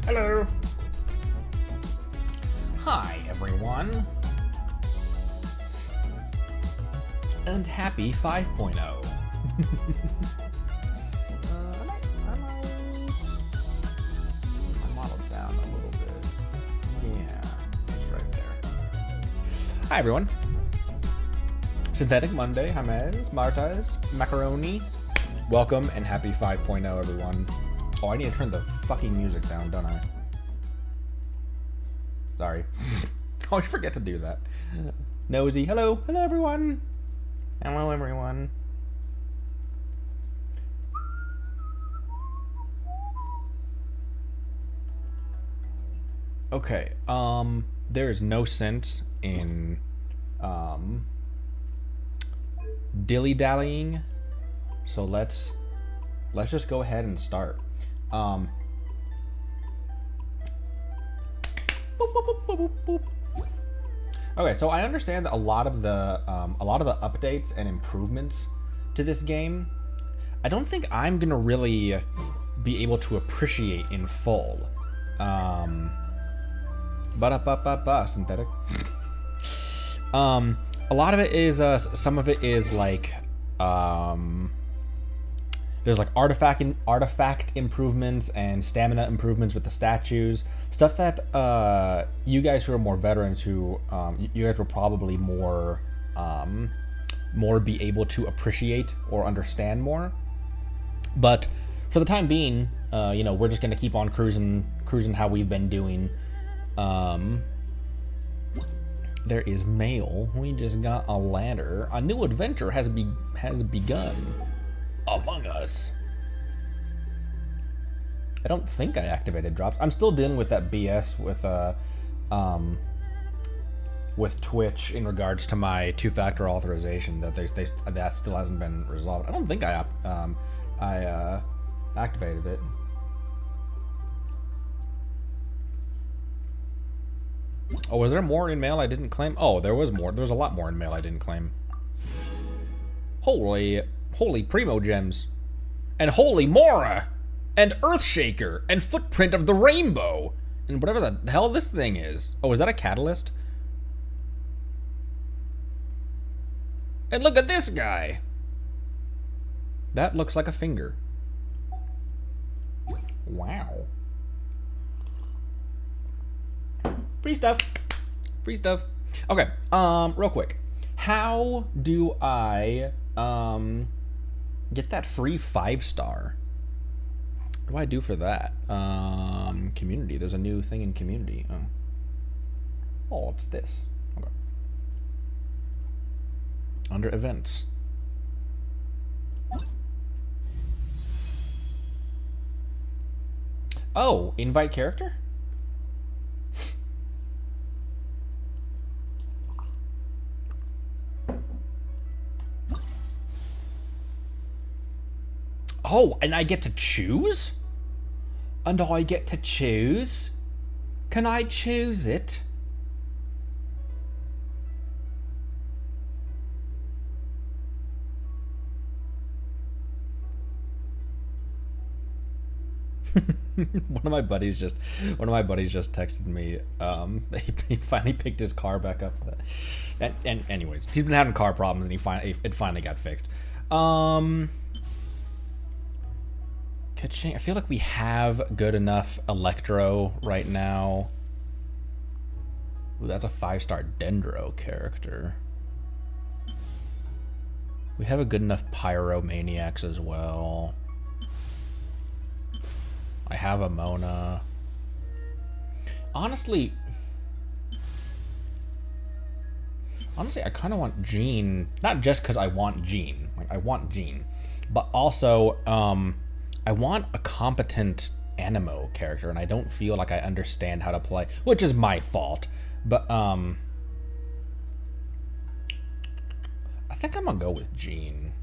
Hello. Hi, everyone. And happy 5.0. I modeled down a little bit. Yeah, it's right there. Hi, everyone. Synthetic Monday, James, Martas, Macaroni. Welcome and happy 5.0, everyone. Oh, I need to turn the fucking music down, don't I? Sorry. I always forget to do that. Nosy, hello. Hello, everyone. Hello, everyone. Okay, there's no sense in, dilly-dallying, so let's just go ahead and start. Boop, boop, boop, boop, boop. Okay, so I understand that a lot of the updates and improvements to this game, I don't think I'm gonna really be able to appreciate in full. Synthetic. A lot of it is, some of it is like, there's like artifact improvements and stamina improvements with the statues, stuff that you guys who are more veterans, who you guys will probably more be able to appreciate or understand more. But for the time being, you know, we're just gonna keep on cruising how we've been doing. There is mail. We just got a ladder. A new adventure has begun among us. I don't think I activated drops. I'm still dealing with that BS with Twitch in regards to my two-factor authorization, that that still hasn't been resolved. I don't think I activated it. Oh, was there more in mail I didn't claim? Oh, there was more. There was a lot more in mail I didn't claim. Holy Primo Gems. And Holy Mora. And Earthshaker. And Footprint of the Rainbow. And whatever the hell this thing is. Oh, is that a catalyst? And look at this guy. That looks like a finger. Wow. Free stuff. Free stuff. Okay, real quick. How do I get that free 5-star? What do I do for that? Community. There's a new thing in community. Oh, it's this. Okay. Under events. Oh, invite character? Oh, and I get to choose? And I get to choose? Can I choose it? One of my buddies just texted me. He finally picked his car back up. And anyways, he's been having car problems, and it finally got fixed. Keqing, I feel like we have good enough Electro right now. Ooh, that's a 5-star Dendro character. We have a good enough Pyromaniacs as well. I have a Mona. Honestly, I kind of want Jean, not just because I want Jean. Like, I want Jean, but also, I want a competent Animo character, and I don't feel like I understand how to play, which is my fault. But I think I'm gonna go with Jean.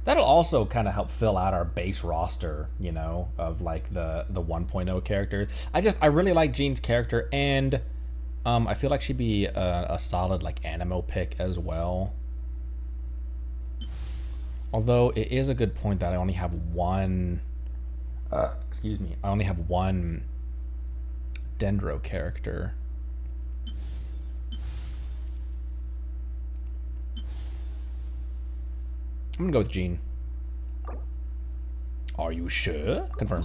That'll also kind of help fill out our base roster, you know, of like the 1.0 characters. I really like Jean's character, and I feel like she'd be a solid like Animo pick as well. Although it is a good point that I only have one, I only have one Dendro character. I'm gonna go with Jean. Are you sure? Confirm.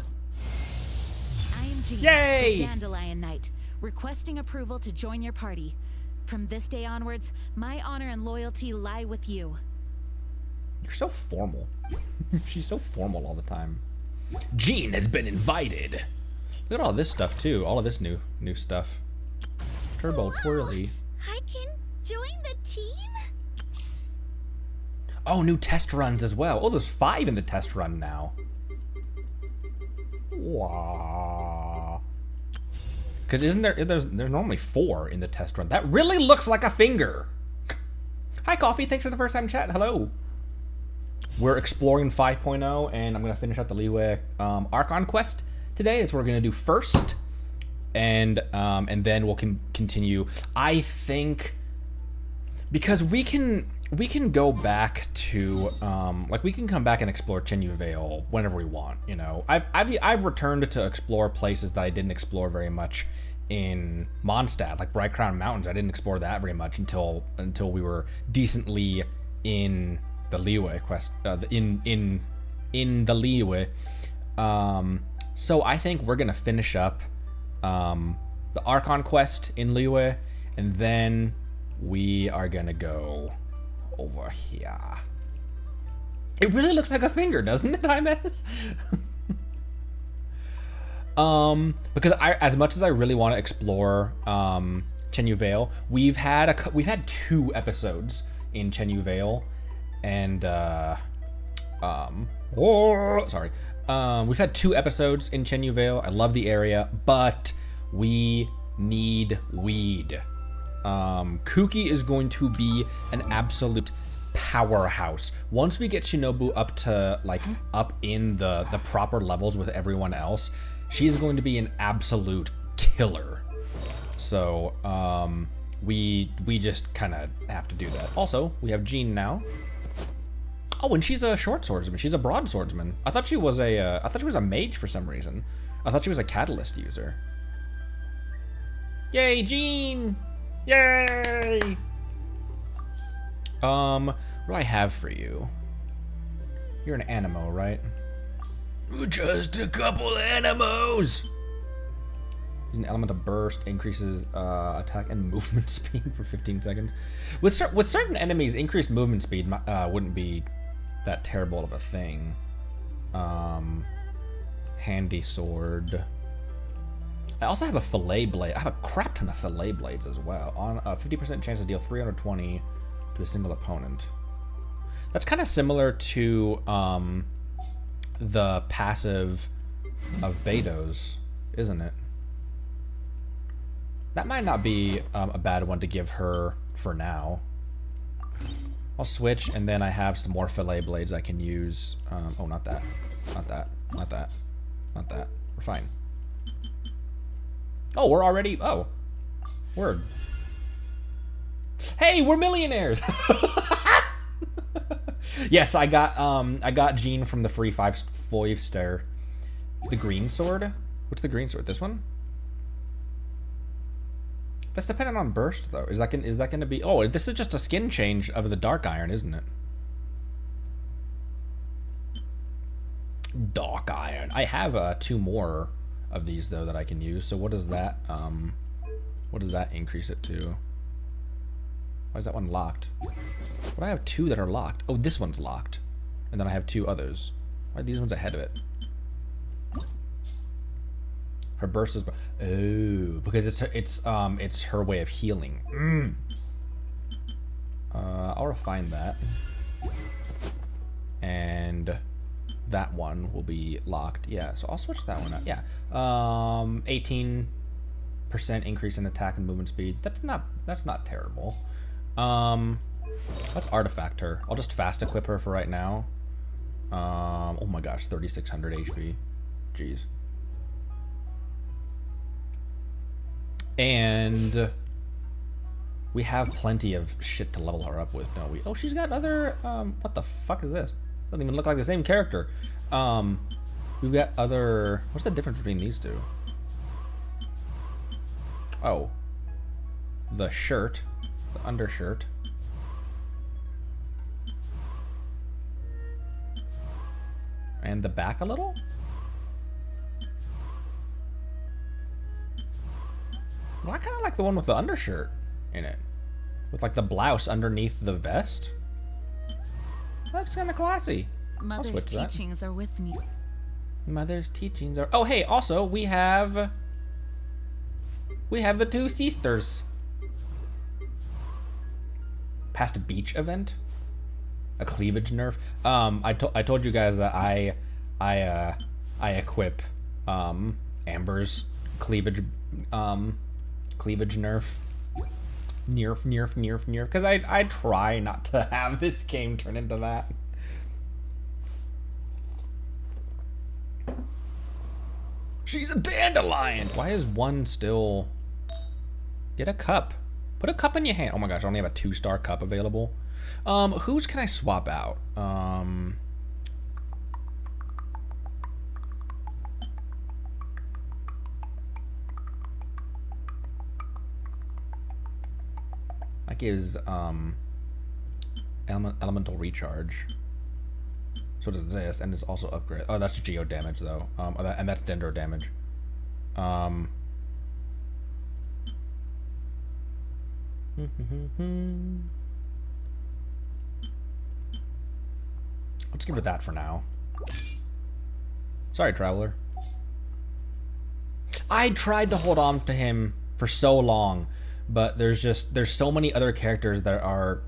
I am Jean, Yay! the Dandelion Knight, requesting approval to join your party. From this day onwards, my honor and loyalty lie with you. You're so formal. She's so formal all the time. Jean has been invited. Look at all this stuff too. All of this new stuff. Turbo Twirly. I can join the team? Oh, new test runs as well. Oh, there's 5 in the test run now. Wow. Because isn't there's normally 4 in the test run. That really looks like a finger. Hi, Coffee. Thanks for the first time chat. Hello. We're exploring 5.0, and I'm gonna finish up the Liyue Archon quest today. That's what we're gonna do first, and then we'll continue. I think because we can go back to like we can come back and explore Chenyu Vale whenever we want. You know, I've returned to explore places that I didn't explore very much in Mondstadt, like Bright Crown Mountains. I didn't explore that very much until we were decently in the Liyue quest, in the Liyue. So I think we're gonna finish up the Archon quest in Liyue, and then we are gonna go over here. It really looks like a finger, doesn't it, Imes? Because as much as I really want to explore Chenyu Vale, we've had 2 episodes in Chenyu Vale, and we've had 2 episodes in Chenyu Vale. I love the area, but we need weed. Kuki is going to be an absolute powerhouse. Once we get Shinobu up to up in the proper levels with everyone else, she's going to be an absolute killer. So we just kind of have to do that. Also, we have Jean now. Oh, and she's a short swordsman. She's a broad swordsman. I thought she was a mage for some reason. I thought she was a catalyst user. Yay, Jean! Yay! What do I have for you? You're an animo, right? Just a couple animos! Use an element of burst, increases attack and movement speed for 15 seconds. With certain enemies, increased movement speed wouldn't be that terrible of a thing. Handy sword. I also have a fillet blade. I have a crap ton of fillet blades as well. On a 50% chance to deal 320 to a single opponent. That's kind of similar to the passive of Beto's, isn't it? That might not be a bad one to give her for now. I'll switch, and then I have some more fillet blades I can use. Oh, not that. Not that. Not that. Not that. We're fine. Oh, we're already... Oh. Word. Hey, we're millionaires! Yes, I got Jean from the free 5-star. The green sword? What's the green sword? This one? That's dependent on burst, though. Is that gonna be... Oh, this is just a skin change of the dark iron, isn't it? Dark iron. I have 2 more of these, though, that I can use. So what does that increase it to? Why is that one locked? But I have 2 that are locked. Oh, this one's locked. And then I have 2 others. Why are these ones ahead of it? Her burst is... Oh, because it's her way of healing. I'll refine that. And that one will be locked. Yeah, so I'll switch that one out. Yeah. 18% increase in attack and movement speed. That's not terrible. Let's artifact her. I'll just fast equip her for right now. Oh my gosh, 3600 HP. Jeez. And we have plenty of shit to level her up with, don't we? Oh, she's got other, what the fuck is this? Doesn't even look like the same character. We've got other, what's the difference between these two? Oh. The shirt. The undershirt. And the back a little? Well, I kind of like the one with the undershirt in it. With like the blouse underneath the vest. That's kind of classy. Mother's teachings are with me. Mother's teachings are... Oh, hey, also, we have the two sisters. Past a beach event? A cleavage nerf? I told you guys that I equip Amber's cleavage nerf. Nerf. Because I try not to have this game turn into that. She's a dandelion! Why is one still... Get a cup. Put a cup in your hand. Oh my gosh, I only have a 2-star cup available. Whose can I swap out? That gives, elemental recharge. So does this, and it's also upgrade. Oh, that's geo damage though. And that's dendro damage. Let's give it that for now. Sorry, Traveler. I tried to hold on to him for so long, but there's so many other characters that are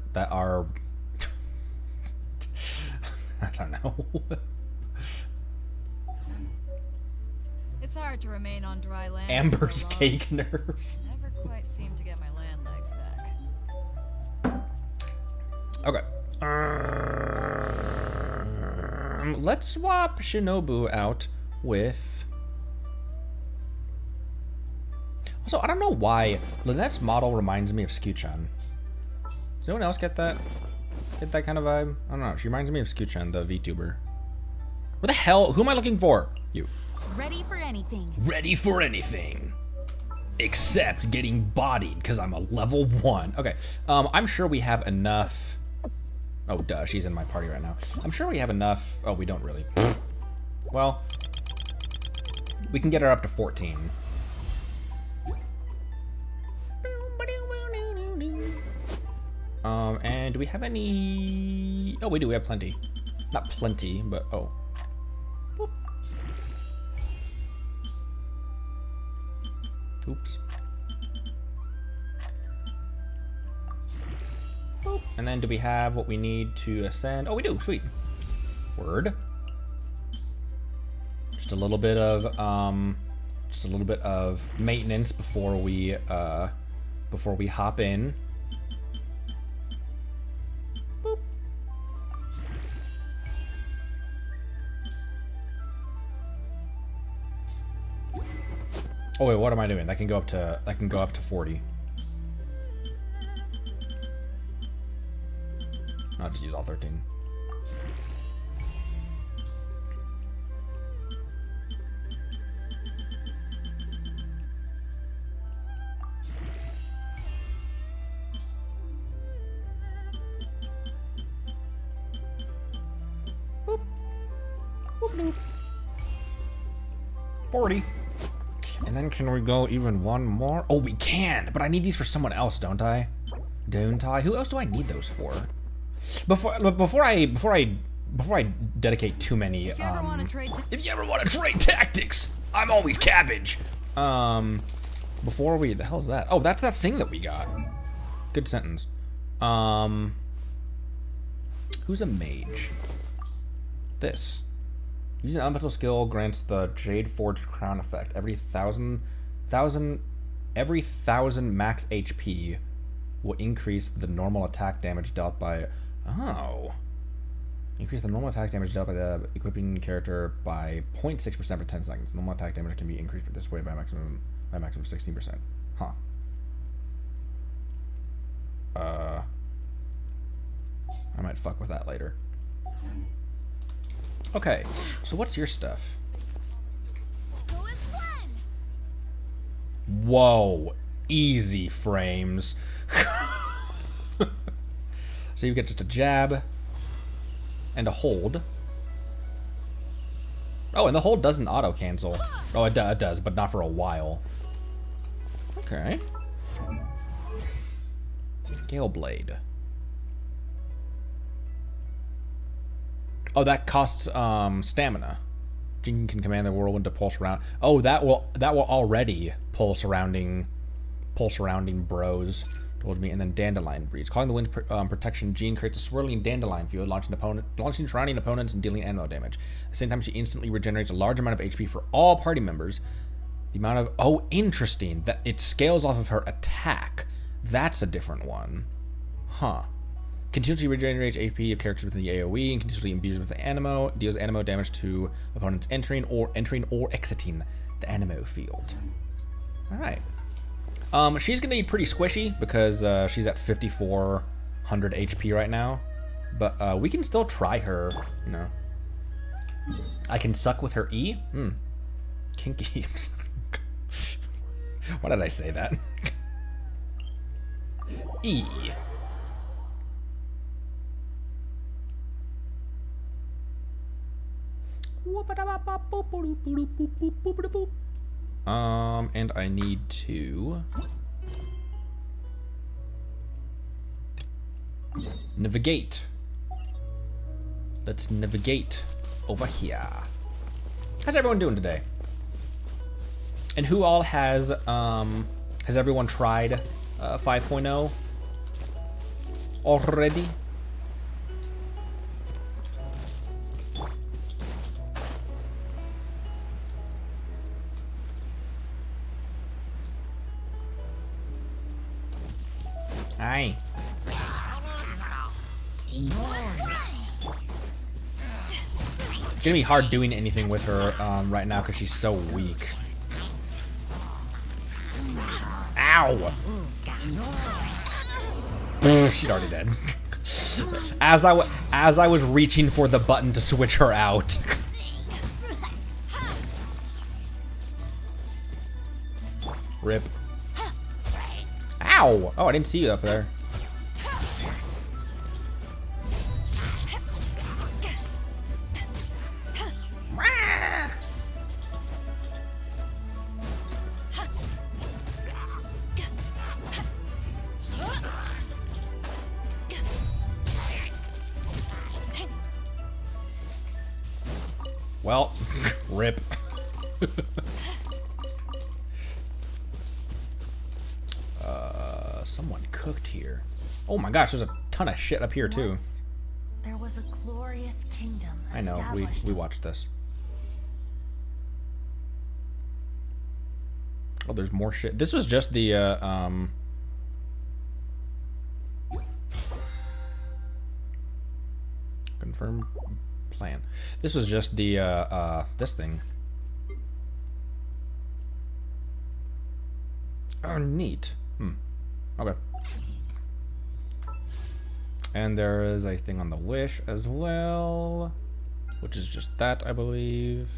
I don't know. It's hard to remain on dry land. Amber's cake nerf. Never quite seem to get my land legs back. Okay. Let's swap Shinobu out with... Also, I don't know why Lynette's model reminds me of Skyuchan. Does anyone else get that? Get that kind of vibe? I don't know. She reminds me of Skyuchan, the VTuber. What the hell? Who am I looking for? You. Ready for anything. Ready for anything. Except getting bodied, because I'm a level 1. Okay. I'm sure we have enough... Oh, duh. She's in my party right now. I'm sure we have enough... Oh, we don't really. Well, we can get her up to 14. And do we have any... Oh, we do. We have plenty. Not plenty, but... Oh. Boop. Oops. Boop. And then do we have what we need to ascend? Oh, we do. Sweet. Word. Just a little bit of maintenance before we hop in. Boop. Oh wait, what am I doing? That can go up to 40. I'll just use all 13. Boop. Boop doop. 40. And then can we go even one more? Oh, we can, but I need these for someone else, don't I? Don't I? Who else do I need those for? Before I dedicate too many, if you ever want to trade tactics, I'm always cabbage. The hell's that? Oh, that's that thing that we got. Good sentence. Who's a mage? This. Using an elemental skill grants the Jade Forged Crown effect. Every thousand max HP will increase the normal attack damage dealt by... Oh. Increase the normal attack damage dealt by the equipping character by 0.6% for 10 seconds. Normal attack damage can be increased this way by maximum 16%. Huh. I might fuck with that later. Okay, so what's your stuff? Whoa. Easy frames. So you get just a jab and a hold. Oh, and the hold doesn't auto-cancel. Oh, it does, but not for a while. Okay. Gale Blade. Oh, that costs stamina. Jin can command the whirlwind to pulse around. Oh, that will already pull surrounding bros towards me, and then Dandelion Breeze. Calling the wind protection, Jean creates a swirling dandelion field, launching surrounding opponents and dealing ammo damage. At the same time, she instantly regenerates a large amount of HP for all party members. The amount of... Oh, interesting. That it scales off of her attack. That's a different one. Huh. Continuously regenerates HP of characters within the AoE and continuously imbues with the animo. Deals animo damage to opponents entering or exiting the animo field. Alright. She's gonna be pretty squishy because she's at 5,400 HP right now. But we can still try her, you know. I can suck with her E? Kinky. Why did I say that? E. And I need to navigate. Let's navigate over here. How's everyone doing today? And who all has everyone tried 5.0 already? Aye. It's gonna be hard doing anything with her right now because she's so weak. Ow! She's already dead. As I was reaching for the button to switch her out. Rip. Ow! Oh, I didn't see you up there. Well, rip. Someone cooked here. Oh my gosh, there's a ton of shit up here too. Once, there was a glorious kingdom. I know, we watched this. Oh, there's more shit. This was just the confirm plan. This was just the this thing. Oh, neat. Okay. And there is a thing on the wish as well, which is just that, I believe.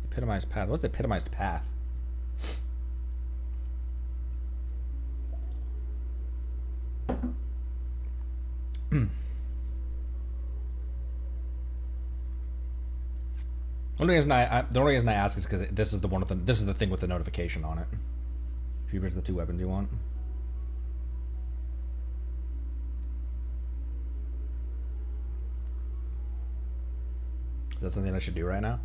Epitomized path. What's the epitomized path? The only reason I ask is because this is the thing with the notification on it. If you bridge the two weapons you want. Is that something I should do right now?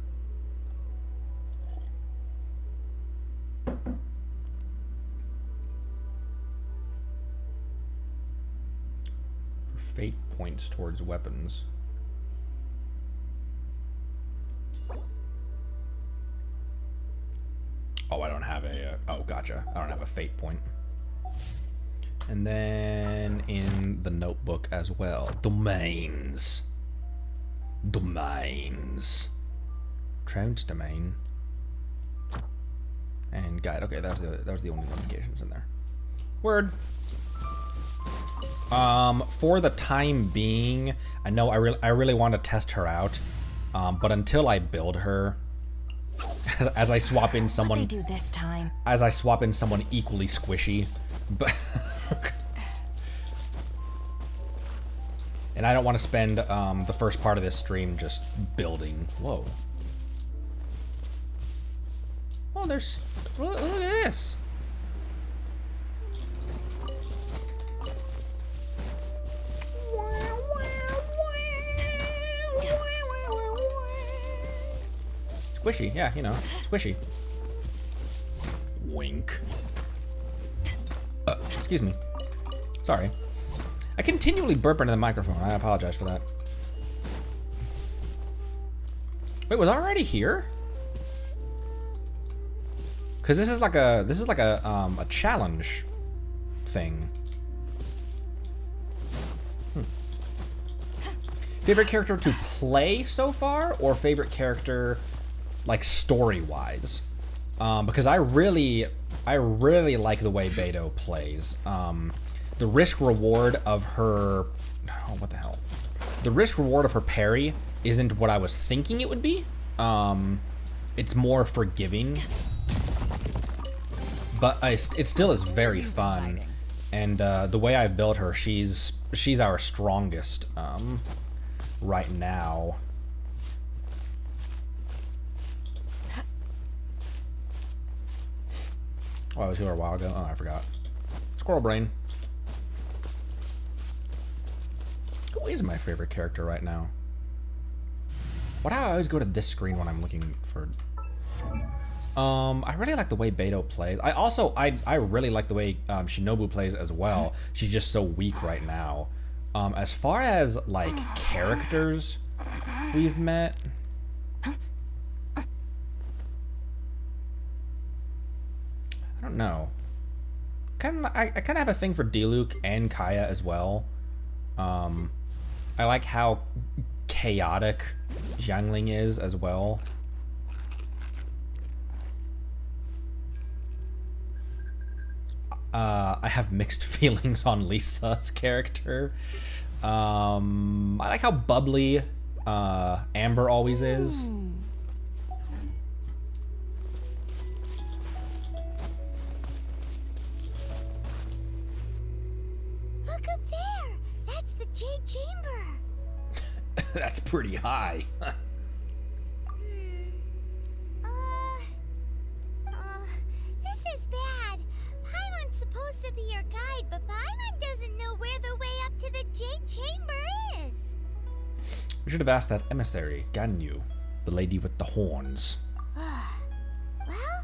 Fate points towards weapons. Oh, I don't have a... oh, gotcha. I don't have a fate point. And then in the notebook as well. Domains. Domains. Trounce domain. And guide. Okay, that was the only notifications in there. Word. For the time being, I know I really want to test her out. But until I build her, as I swap in someone, what did I do this time? as I swap in someone equally squishy, But and I don't want to spend the first part of this stream just building. Whoa. Oh, there's... Look at this. Squishy, yeah, you know, squishy. Wink. Excuse me. Sorry. I continually burp into the microphone. I apologize for that. Wait, was I already here? Cause this is like a challenge thing. Favorite character to play so far, or favorite character like story-wise? Because I really like the way Beidou plays. The risk-reward of her... Oh, what the hell? The risk-reward of her parry isn't what I was thinking it would be. It's more forgiving. But it still is very fun. And the way I built her, she's our strongest right now. Oh, I was here a while ago. Oh, I forgot. Squirrel brain. Who is my favorite character right now? Why do I always go to this screen when I'm looking for... I really like the way Beidou plays. I really like the way Shinobu plays as well. She's just so weak right now. As far as like characters we've met... I don't know. I kind of have a thing for Diluc and Kaya as well. I like how chaotic Xiangling is as well. I have mixed feelings on Lisa's character. I like how bubbly Amber always is. Look up there! That's the Jade Chamber! That's pretty high. This is bad. Paimon's supposed to be your guide, but Paimon doesn't know where the way up to the Jade Chamber is. We should have asked that emissary, Ganyu, the lady with the horns. Well,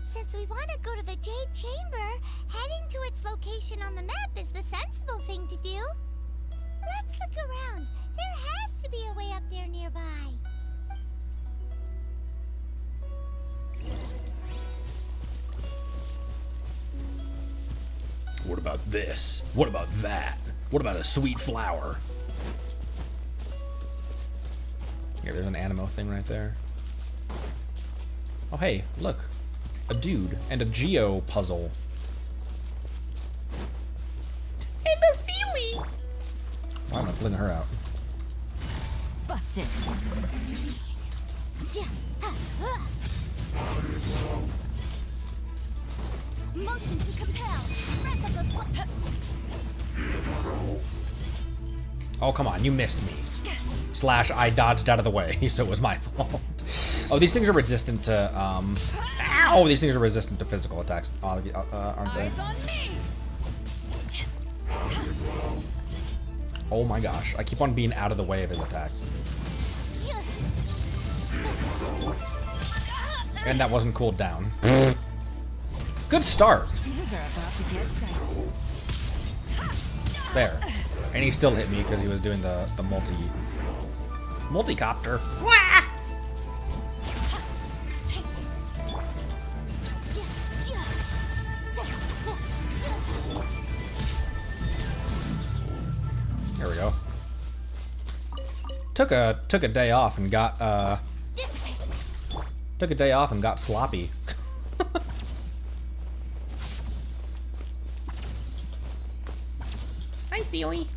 since we want to go to the Jade Chamber, heading to its location on the map is the sensible thing to do. Let's look around. There has to be a way up there nearby. What about this? What about that? What about a sweet flower? Yeah, there's an Animo thing right there. Oh, hey, look. A dude and a Geo puzzle. And a Sealy! Why am I pulling her out? Busted. Motion to compel. Oh, come on, you missed me. Slash, I dodged out of the way, so it was my fault. Oh, these things are resistant to, Ow! These things are resistant to physical attacks, aren't they? Eyes on me. Oh my gosh, I keep on being out of the way of his attacks. And that wasn't cooled down. Good start. Things are about to get dicey. There. And he still hit me because he was doing the multi-copter. There we go. Took a day off and got sloppy. Hi, Sealy.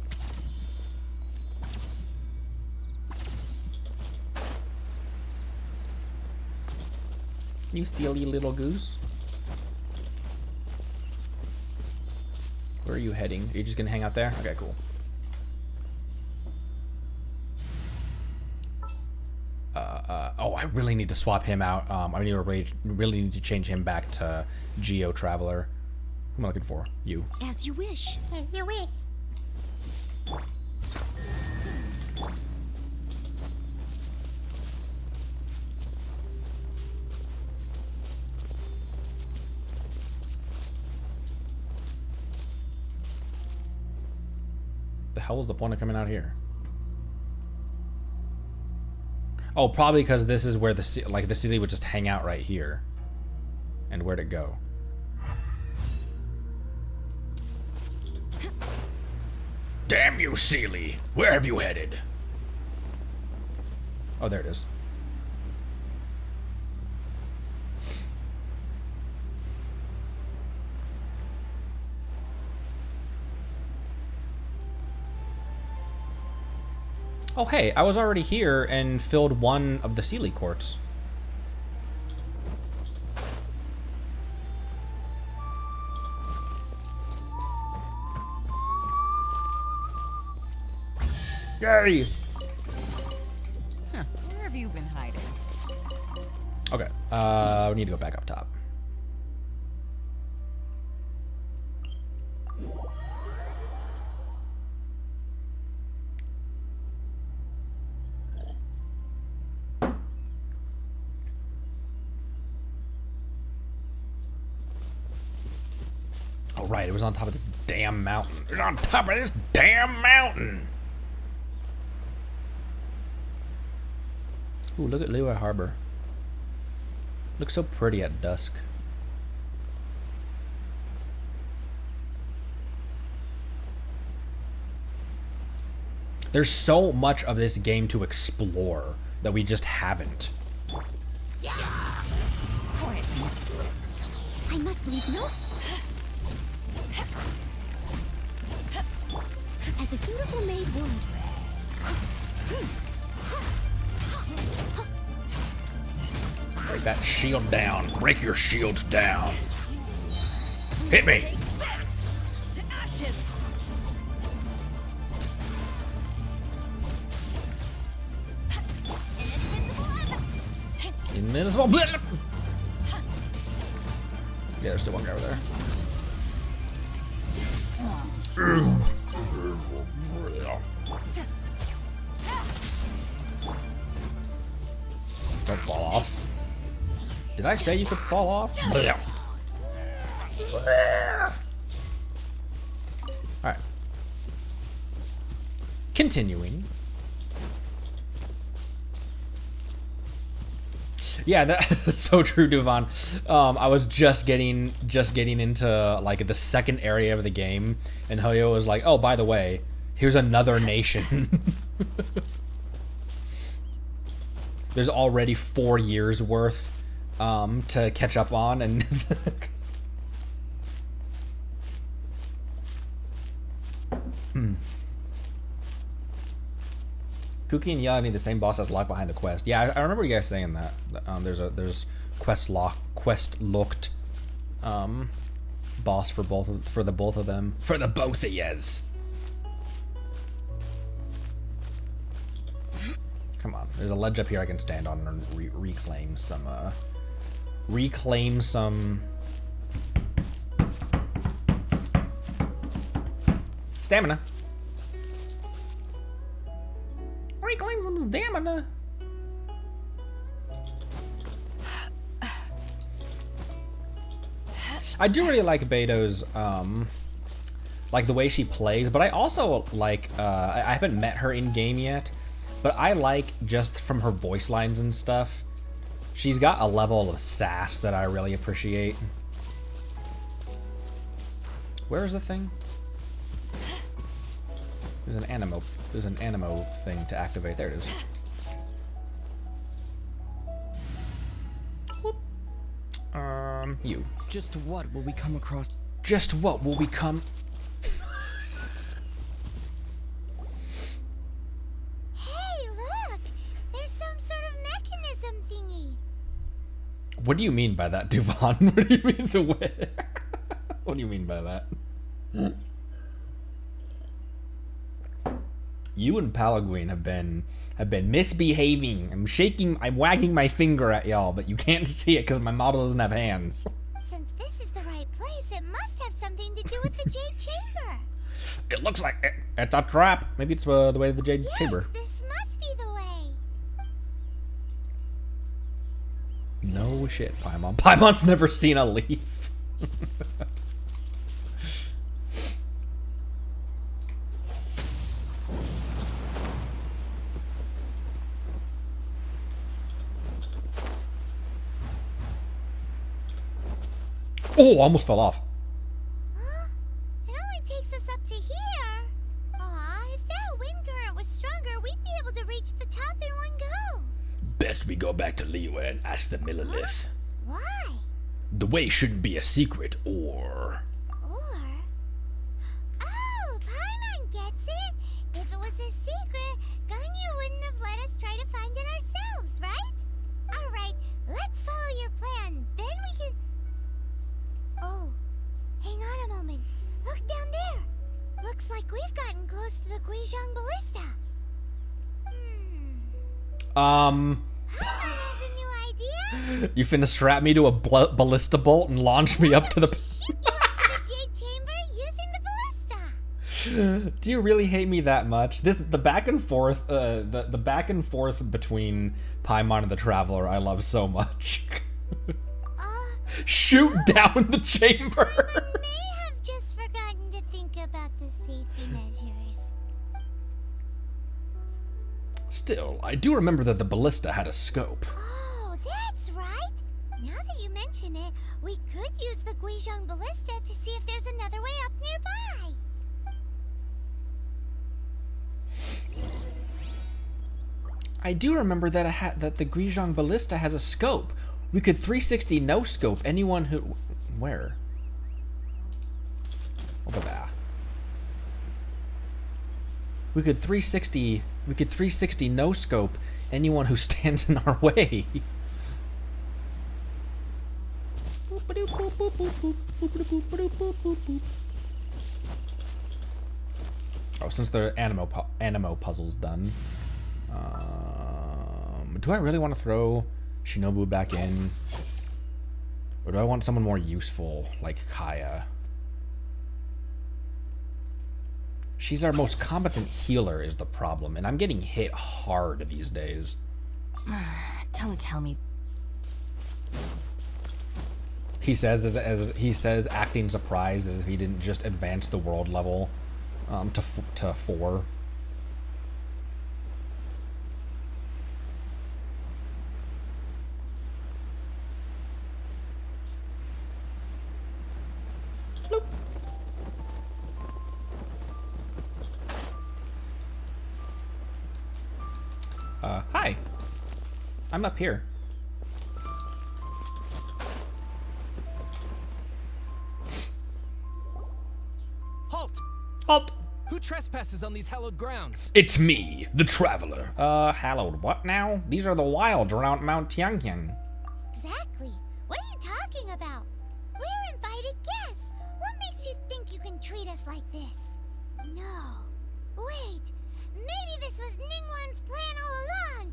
You silly little goose. Where are you heading? Are you just gonna hang out there? Okay, cool. Oh, I really need to swap him out. I need to really need to change him back to Geo Traveler. Who am I looking for? You. As you wish. As you wish. The hell was the point of coming out here? Oh, probably because this is where the Seelie would just hang out right here. And where'd it go? Damn you, Seelie! Where have you headed? Oh, there it is. Oh, hey, I was already here and filled one of the Seelie quartz. Yay! Huh. Where have you been hiding? Okay, we need to go back up top. Oh, right, it was on top of this damn mountain. It was on top of this damn mountain! Ooh, look at Liyue Harbor. Looks so pretty at dusk. There's so much of this game to explore that we just haven't. Quiet. I must leave no. As a dutiful maid would. Break that shield down. Break your shields down. Hit me. Take this to ashes. Invincible. Yeah, there's still one guy over there. Don't fall off. Did I say you could fall off? Alright. Continuing. Yeah, that's so true, Duvan. I was just getting into like the second area of the game, and Hoyo was like, "Oh, by the way, here's another nation." There's already 4 years worth to catch up on, and Keqing and Ya need the same boss as locked behind the quest. Yeah, I remember you guys saying that. There's quest locked boss for the both of them. For the both of yez. Come on, there's a ledge up here I can stand on and reclaim some stamina. Reclaim some stamina. I do really like Beto's like the way she plays, but I also like I haven't met her in game yet, but I like just from her voice lines and stuff, she's got a level of sass that I really appreciate. Where is the thing? There's an animo thing to activate. There it is. Whoop. You. Just what will we come across? Just what will we come? Hey, look! There's some sort of mechanism thingy. What do you mean by that, Duvan? What do you mean the way? What do you mean by that? You and Palaguin have been misbehaving. I'm wagging my finger at y'all, but you can't see it because my model doesn't have hands. Since this is the right place, it must have something to do with the Jade Chamber. It looks like it's a trap. Maybe it's the way to the Jade Chamber. This must be the way. No shit, Paimon. Paimon's never seen a leaf. Oh, almost fell off. Huh? It only takes us up to here. Aw, if that wind current was stronger, we'd be able to reach the top in one go. Best we go back to Liyue and ask the Millelith. Why? The way shouldn't be a secret, or... Oh, Paimon gets it. If it was a secret, Ganyu wouldn't have let us try to find it ourselves, right? Alright, let's follow your plan. Then we can... Oh, hang on a moment. Look down there. Looks like we've gotten close to the Guizhong Ballista. Paimon has a new idea. You finna strap me to a ballista bolt and launch me up to the... Shoot you up to the Jade Chamber using the ballista. Do you really hate me that much? The back and forth, the back and forth between Paimon and the Traveler, I love so much. Shoot down the chamber. Paimon may have just forgotten to think about the safety measures. Still, I do remember that the ballista had a scope. Oh, that's right. Now that you mention it, we could use the Guizhong Ballista to see if there's another way up nearby. I do remember that that the Guizhong Ballista has a scope. We could 360 no scope anyone who... Where? Over there. We could 360 no scope anyone who stands in our way. Oh, since the animo puzzle's done. Do I really want to throw Shinobu back in? Or do I want someone more useful, like Kaya? She's our most competent healer is the problem, and I'm getting hit hard these days. Don't tell me. He says he says, acting surprised as if he didn't just advance the world level to 4. Hi. I'm up here. Halt! Halt! Who trespasses on these hallowed grounds? It's me, the Traveler. Hallowed what now? These are the wilds around Mount Tianqiang. Exactly. What are you talking about? We're invited guests. What makes you think you can treat us like this? No. Wait. Maybe this was Ningguang's plan all along.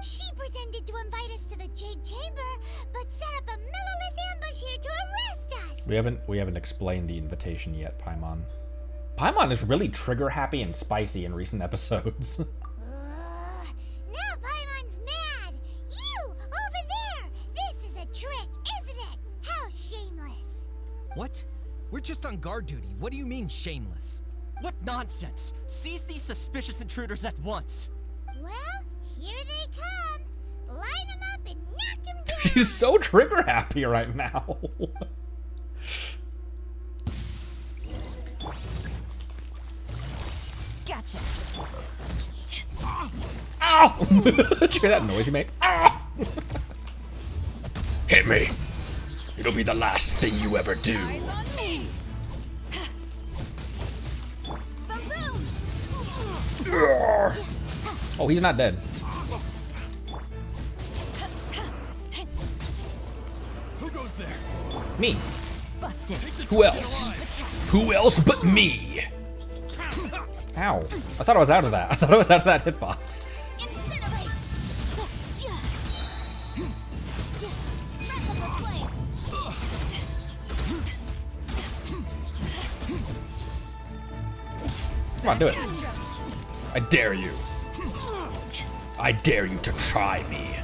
She pretended to invite us to the Jade Chamber, but set up a Millelith ambush here to arrest us. We haven't explained the invitation yet, Paimon. Paimon is really trigger happy and spicy in recent episodes. Now Paimon's mad. You over there. This is a trick, isn't it? How shameless. What? We're just on guard duty. What do you mean shameless? What nonsense! Seize these suspicious intruders at once! Well, here they come. Line them up and knock them down. She's so trigger happy right now. Gotcha. Ow! Did you hear that noise he made? Ow! Hit me. It'll be the last thing you ever do. Eyes on me. Oh, he's not dead. Who goes there? Me. Busted. Who else? Who else but me? Ow. I thought I was out of that. I thought I was out of that hitbox. Come on, do it. I dare you. I dare you to try me.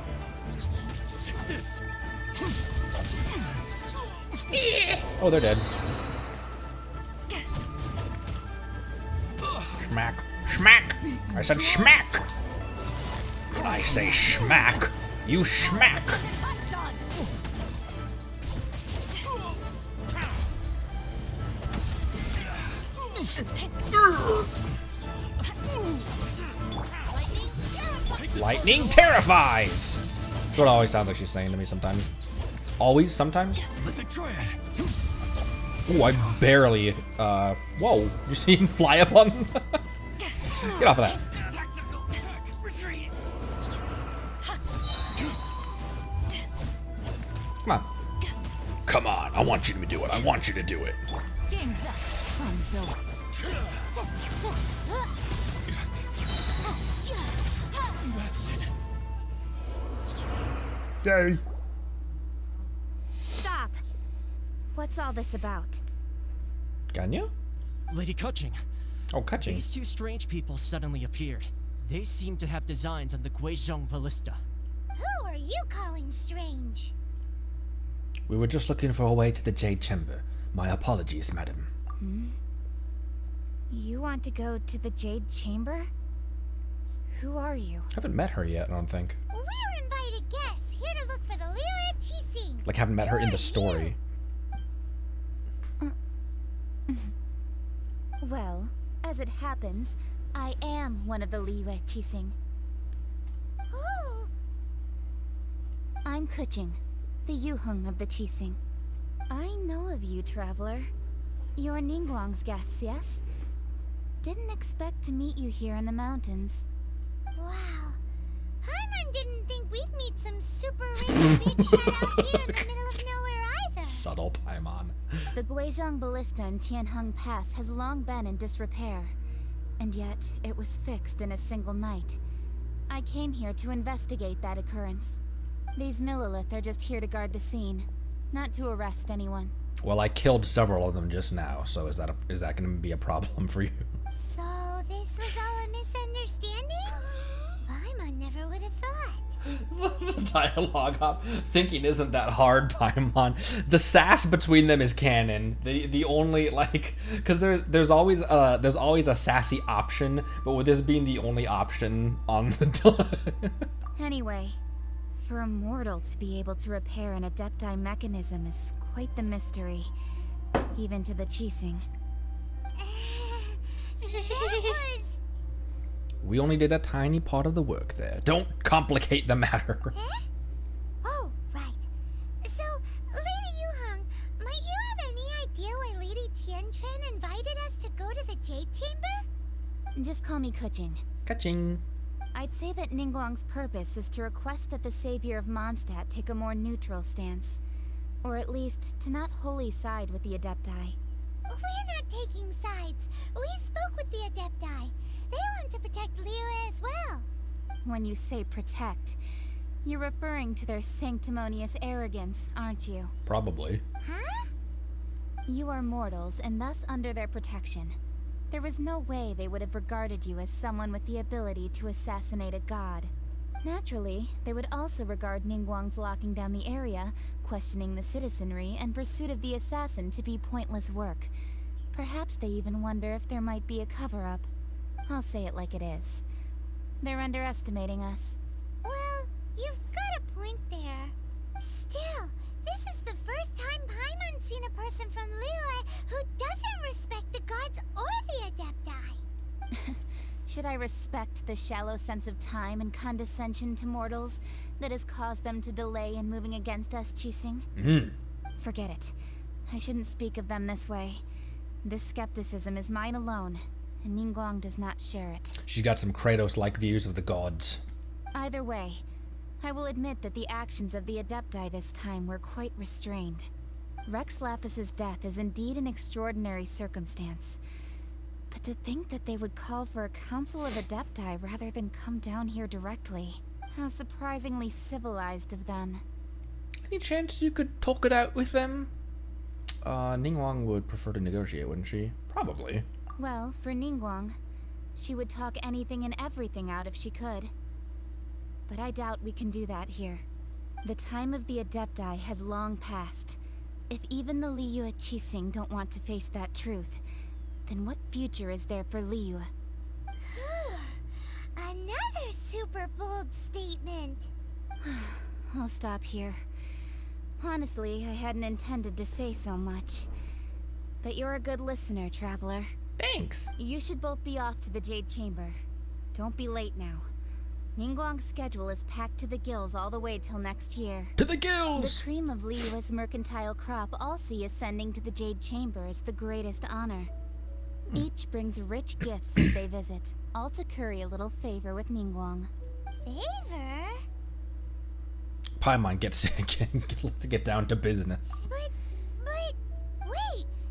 Oh, they're dead. Schmack. Schmack! I said schmack! When I say schmack, you schmack! Lightning terrifies! That's what it always sounds like she's saying to me sometimes. Always? Sometimes? Ooh, I barely, whoa. You see him fly up on... Get off of that. Come on. Come on, I want you to do it. I want you to do it. Yay. Stop! What's all this about? Ganyu? Lady Keqing, Oh, Keqing. these two strange people suddenly appeared. They seem to have designs on the Guizhong ballista. Who are you calling strange? We were just looking for a way to the Jade Chamber. My apologies, madam. You want to go to the Jade Chamber? Who are you? Haven't met her yet, I don't think. We're invited guests here to look for the Liyue Keqing. Like, haven't met her in the story. Well, as it happens, I am one of the Liyue Keqing. Oh, I'm Keqing, the Yuheng of the Keqing. I know of you, traveler. You're Ningguang's guests, yes? Didn't expect to meet you here in the mountains. wow. Paimon didn't think we'd meet some super rich big shot out here in the middle of nowhere either. Subtle Paimon. The Guizhong ballista in Tianheng Pass has long been in disrepair, and yet it was fixed in a single night. I came here to investigate that occurrence. These Millelith are just here to guard the scene, not to arrest anyone. Well, I killed several of them just now, so is that going to be a problem for you? So this was all a misunderstanding? Paimon never would have thought. The dialogue hop thinking isn't that hard, Paimon. The sass between them is canon. The only, like, because there's always a sassy option, but with this being the only option on the Anyway, for a mortal to be able to repair an adepti mechanism is quite the mystery, even to the Keqing. That was... We only did a tiny part of the work there. Don't complicate the matter. Eh? Oh, right. So, Lady Yuheng, might you have any idea why Lady Tianquan invited us to go to the Jade Chamber? Just call me Keqing. Keqing. I'd say that Ningguang's purpose is to request that the savior of Mondstadt take a more neutral stance. Or at least, to not wholly side with the adepti. We're not taking sides. We spoke with the adepti. They want to protect Liyue as well. When you say protect, you're referring to their sanctimonious arrogance, aren't you? Probably. Huh? You are mortals, and thus under their protection. There was no way they would have regarded you as someone with the ability to assassinate a god. Naturally, they would also regard Ningguang's locking down the area, questioning the citizenry, and pursuit of the assassin to be pointless work. Perhaps they even wonder if there might be a cover-up. I'll say it like it is. They're underestimating us. Well, you've got a point there. Still, this is the first time Paimon's seen a person from Liyue who doesn't respect the gods or the adepti. Should I respect the shallow sense of time and condescension to mortals that has caused them to delay in moving against us, Keqing? Forget it. I shouldn't speak of them this way. This skepticism is mine alone, and Ningguang does not share it. She's got some Kratos-like views of the gods. Either way, I will admit that the actions of the adepti this time were quite restrained. Rex Lapis's death is indeed an extraordinary circumstance. But to think that they would call for a council of adepti rather than come down here directly. How surprisingly civilized of them. Any chance you could talk it out with them? Ningguang would prefer to negotiate, wouldn't she? Probably. Well, for Ningguang, she would talk anything and everything out if she could. But I doubt we can do that here. The time of the adepti has long passed. If even the Liyue Keqing don't want to face that truth, then what future is there for Liyue? Another super bold statement. I'll stop here. Honestly, I hadn't intended to say so much. But you're a good listener, Traveler. Thanks. You should both be off to the Jade Chamber. Don't be late now. Ningguang's schedule is packed to the gills all the way till next year. To the gills! The cream of Liyue's mercantile crop all see ascending to the Jade Chamber as the greatest honor. Each brings rich gifts as they visit, all to curry a little favor with Ningguang. Favor? Paimon let's get down to business. Wait,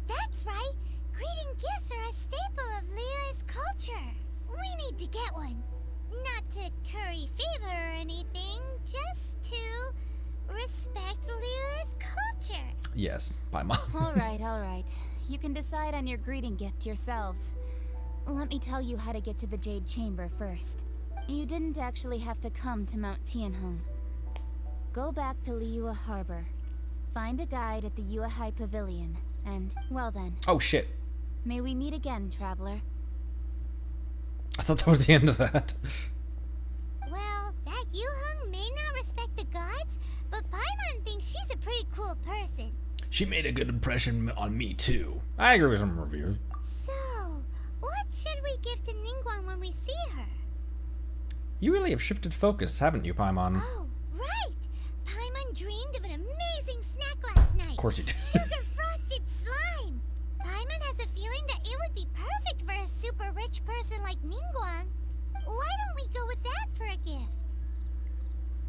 that's right. Greeting gifts are a staple of Liyue's culture. We need to get one. Not to curry favor or anything, just to respect Liyue's culture. Yes, Paimon. All right. You can decide on your greeting gift yourselves. Let me tell you how to get to the Jade Chamber first. You didn't actually have to come to Mount Tianheng. Go back to Liyue Harbor. Find a guide at the Yuehai Pavilion, and, well then. Oh shit. May we meet again, Traveler. I thought that was the end of that. Well, that Yuheng may not respect the gods, but Paimon thinks she's a pretty cool person. She made a good impression on me too. I agree with some reviews. So, what should we give to Ningguang when we see her? You really have shifted focus, haven't you, Paimon? Oh, right! Paimon dreamed of an amazing snack last night. Of course you did. Sugar-frosted slime! Paimon has a feeling that it would be perfect for a super rich person like Ningguang. Why don't we go with that for a gift?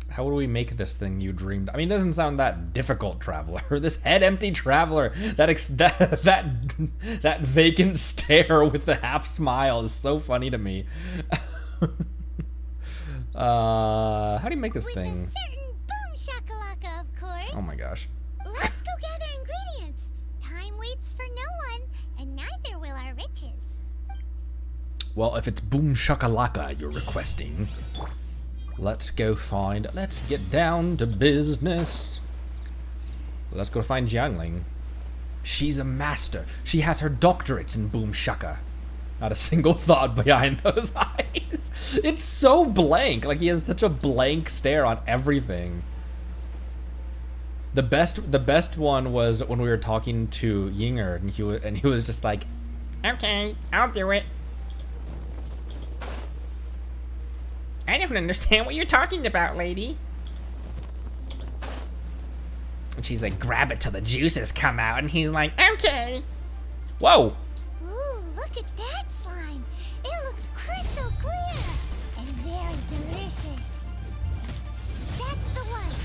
How would we make this thing you dreamed? I mean, it doesn't sound that difficult, Traveler. This head-empty Traveler, that vacant stare with the half smile is so funny to me. How do you make this With thing? a certain boom shakalaka, of course. Oh my gosh. Let's go gather ingredients. Time waits for no one, and neither will our riches. Well, if it's boom shakalaka you're requesting, let's get down to business. Let's go find Jiangling. She's a master. She has her doctorates in boom shaka. Not a single thought behind those eyes. It's so blank. Like, he has such a blank stare on everything. The best one was when we were talking to Yinger, and he was just like, "Okay, I'll do it. I don't understand what you're talking about, lady." And she's like, "Grab it till the juices come out," and he's like, "Okay." Whoa. Ooh, look at that slime. It looks crystal clear and very delicious. That's the one.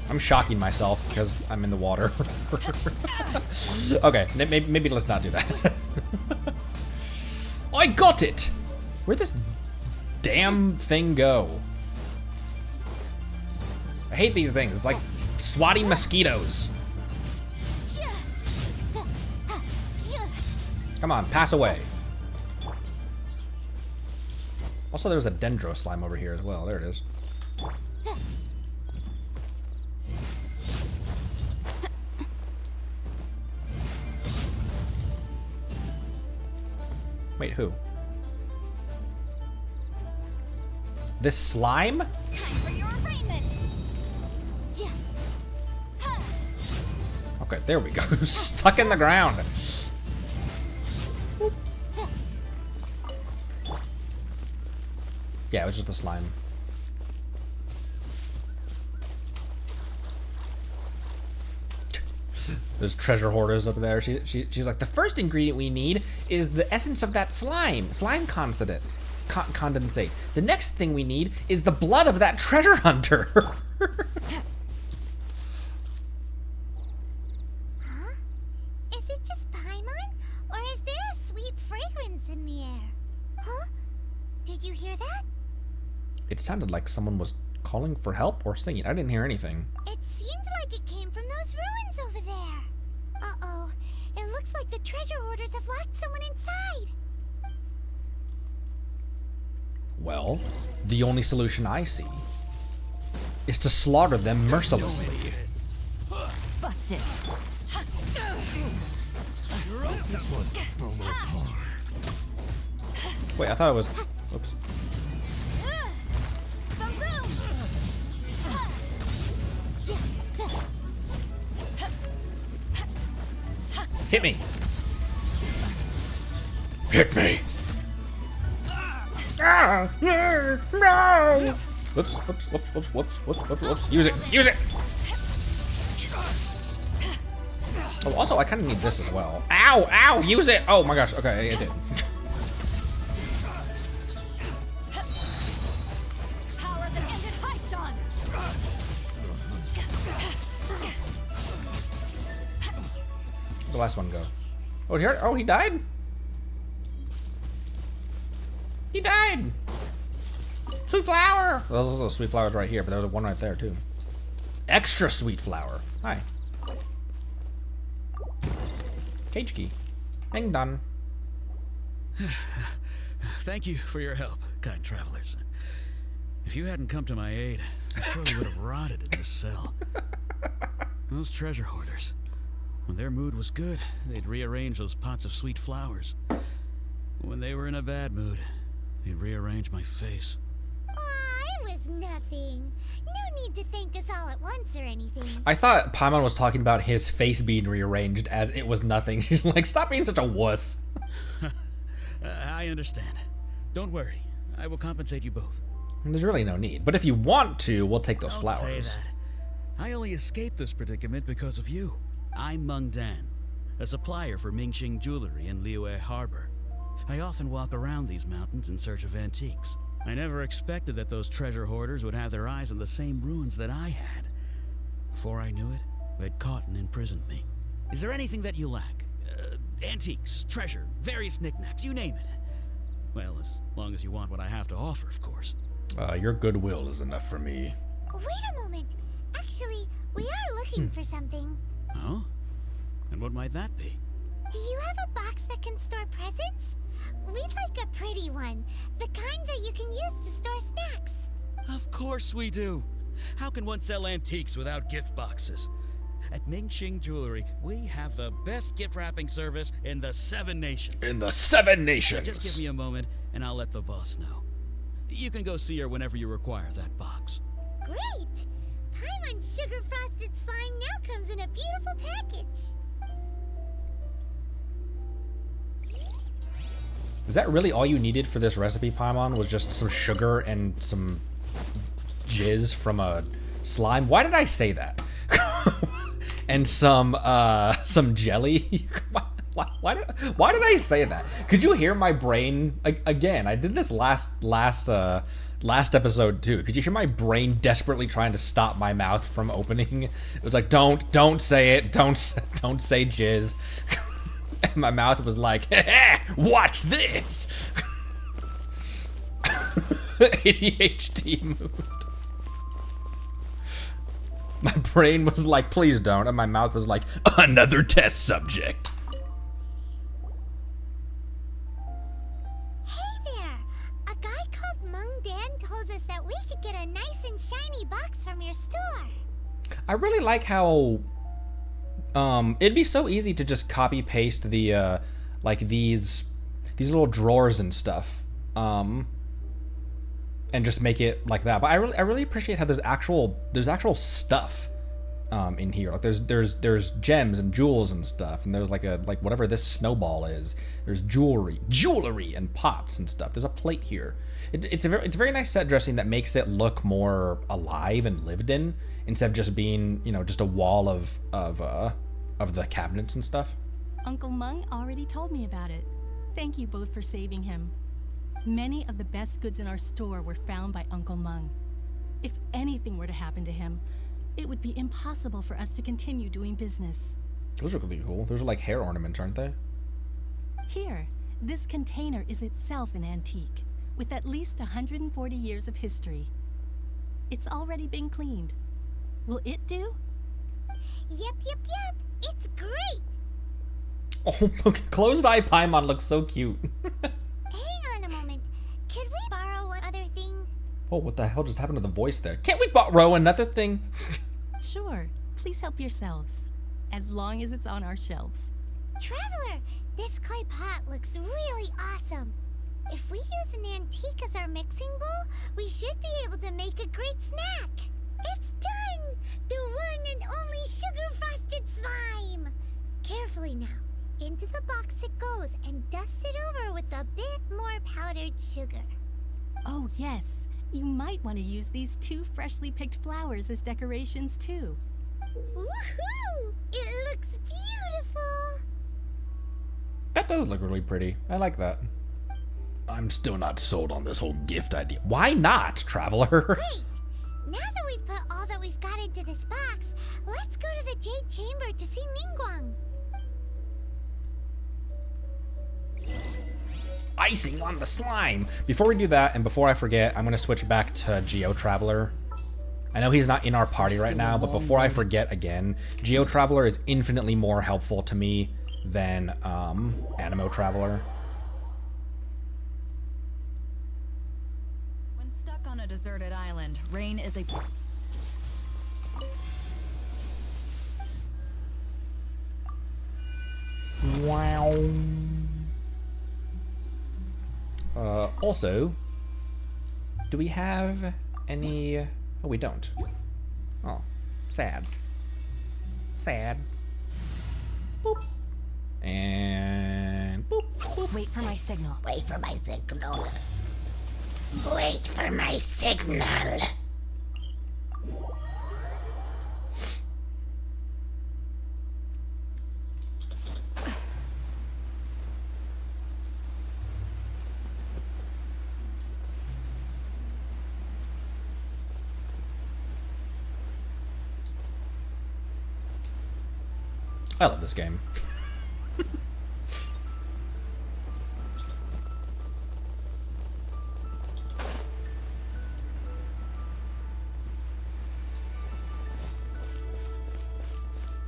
I'm shocking myself because I'm in the water. Okay, maybe let's not do that. I got it! Where'd this damn thing go? I hate these things. It's like swatting mosquitoes. Come on, pass away. Also, there's a dendro slime over here as well. There it is. Wait, who? This slime? Time for your arraignment. Okay, there we go. Stuck in the ground. Yeah, it was just the slime. There's treasure hoarders up there. She's like, the first ingredient we need is the essence of that slime condensate. The next thing we need is the blood of that treasure hunter. Huh? Is it Paimon? Or is there a sweet fragrance in the air? Huh? Did you hear that? It sounded like someone was calling for help or singing. I didn't hear anything. It seems like it came from those ruins over there. Uh-oh. It looks like the treasure hoarders have locked someone inside. Well, the only solution I see is to slaughter them mercilessly. Busted. Wait, I thought it was... Oops. Hit me! Hit me! Ah! No! Whoops, whoops, whoops, whoops, whoops, whoops, whoops, whoops. Use it! Use it! Oh, also, I kind of need this as well. Ow! Ow! Use it! Oh my gosh, okay, I did. The last one go. Oh, here! Oh, he died? He died! Sweet flower! Well, those are the sweet flowers right here, but there was one right there, too. Extra sweet flower. Hi. Cage key. Meng Dan. Thank you for your help, kind travelers. If you hadn't come to my aid, I surely would have rotted in this cell. Those treasure hoarders. When their mood was good, they'd rearrange those pots of sweet flowers. When they were in a bad mood, they'd rearrange my face. Aw, it was nothing. No need to thank us all at once or anything. I thought Paimon was talking about his face being rearranged as it was nothing. She's like, stop being such a wuss. I understand. Don't worry. I will compensate you both. There's really no need. But if you want to, we'll take those Don't flowers. say that. I only escaped this predicament because of you. I'm Meng Dan, a supplier for Mingxing jewelry in Liyue Harbor. I often walk around these mountains in search of antiques. I never expected that those treasure hoarders would have their eyes on the same ruins that I had. Before I knew it, they'd caught and imprisoned me. Is there anything that you lack? Antiques, treasure, various knickknacks, you name it. Well, as long as you want what I have to offer, of course. Your goodwill is enough for me. Wait a moment. Actually, we are looking for something. Oh? And what might that be? Do you have a box that can store presents? We'd like a pretty one. The kind that you can use to store snacks. Of course we do. How can one sell antiques without gift boxes? At Mingxing Jewelry, we have the best gift wrapping service in the 7 nations. In the 7 nations! Just give me a moment, and I'll let the boss know. You can go see her whenever you require that box. Great! Paimon's sugar frosted slime now comes in a beautiful package. Is that really all you needed for this recipe, Paimon? Was just some sugar and some jizz from a slime? Why did I say that? And some jelly? Why did I say that? Could you hear my brain again? I did this last episode too. Could you hear my brain desperately trying to stop my mouth from opening? It was like, don't say it. Don't say jizz. And my mouth was like, watch this. ADHD mood. My brain was like, please don't. And my mouth was like, another test subject. Hey there! A guy called Meng Dan told us that we could get a nice and shiny box from your store. I really like how it'd be so easy to just copy paste the like these little drawers and stuff and just make it like that. But I really appreciate how there's actual stuff in here. Like there's gems and jewels and stuff, and there's like whatever this snowball is. There's jewelry and pots and stuff. There's a plate here. It's a very nice set dressing that makes it look more alive and lived in, instead of just being, you know, just a wall of the cabinets and stuff. Uncle Meng already told me about it. Thank you both for saving him. Many of the best goods in our store were found by Uncle Meng. If anything were to happen to him, it would be impossible for us to continue doing business. Those are really cool. Those are like hair ornaments, aren't they? Here, this container is itself an antique, with at least 140 years of history. It's already been cleaned. Will it do? Yep. It's great. Oh, closed eye Paimon looks so cute. Hang on a moment. Could we borrow one other thing? Oh, what the hell just happened to the voice there? Can't we borrow another thing? Sure. Please help yourselves. As long as it's on our shelves. Traveler, this clay pot looks really awesome. If we use an antique as our mixing bowl, we should be able to make a great snack. It's done! The one and only sugar-frosted slime! Carefully now. Into the box it goes and dust it over with a bit more powdered sugar. Oh, yes. You might want to use these 2 freshly picked flowers as decorations, too. Woohoo! It looks beautiful! That does look really pretty. I like that. I'm still not sold on this whole gift idea. Why not, Traveler? Great! Now that we've put all that we've got into this box, let's go to the Jade Chamber to see Ningguang. Icing on the slime. Before we do that, and before I forget, I'm gonna switch back to Geo Traveler. I know he's not in our party right now, but before I forget again, Geo Traveler is infinitely more helpful to me than Animo Traveler. When stuck on a deserted island, rain is a... Wow. Also, do we have any... Oh, we don't. Oh, sad. Sad. Boop. And boop, boop. Wait for my signal. Wait for my signal. Wait for my signal. I love this game.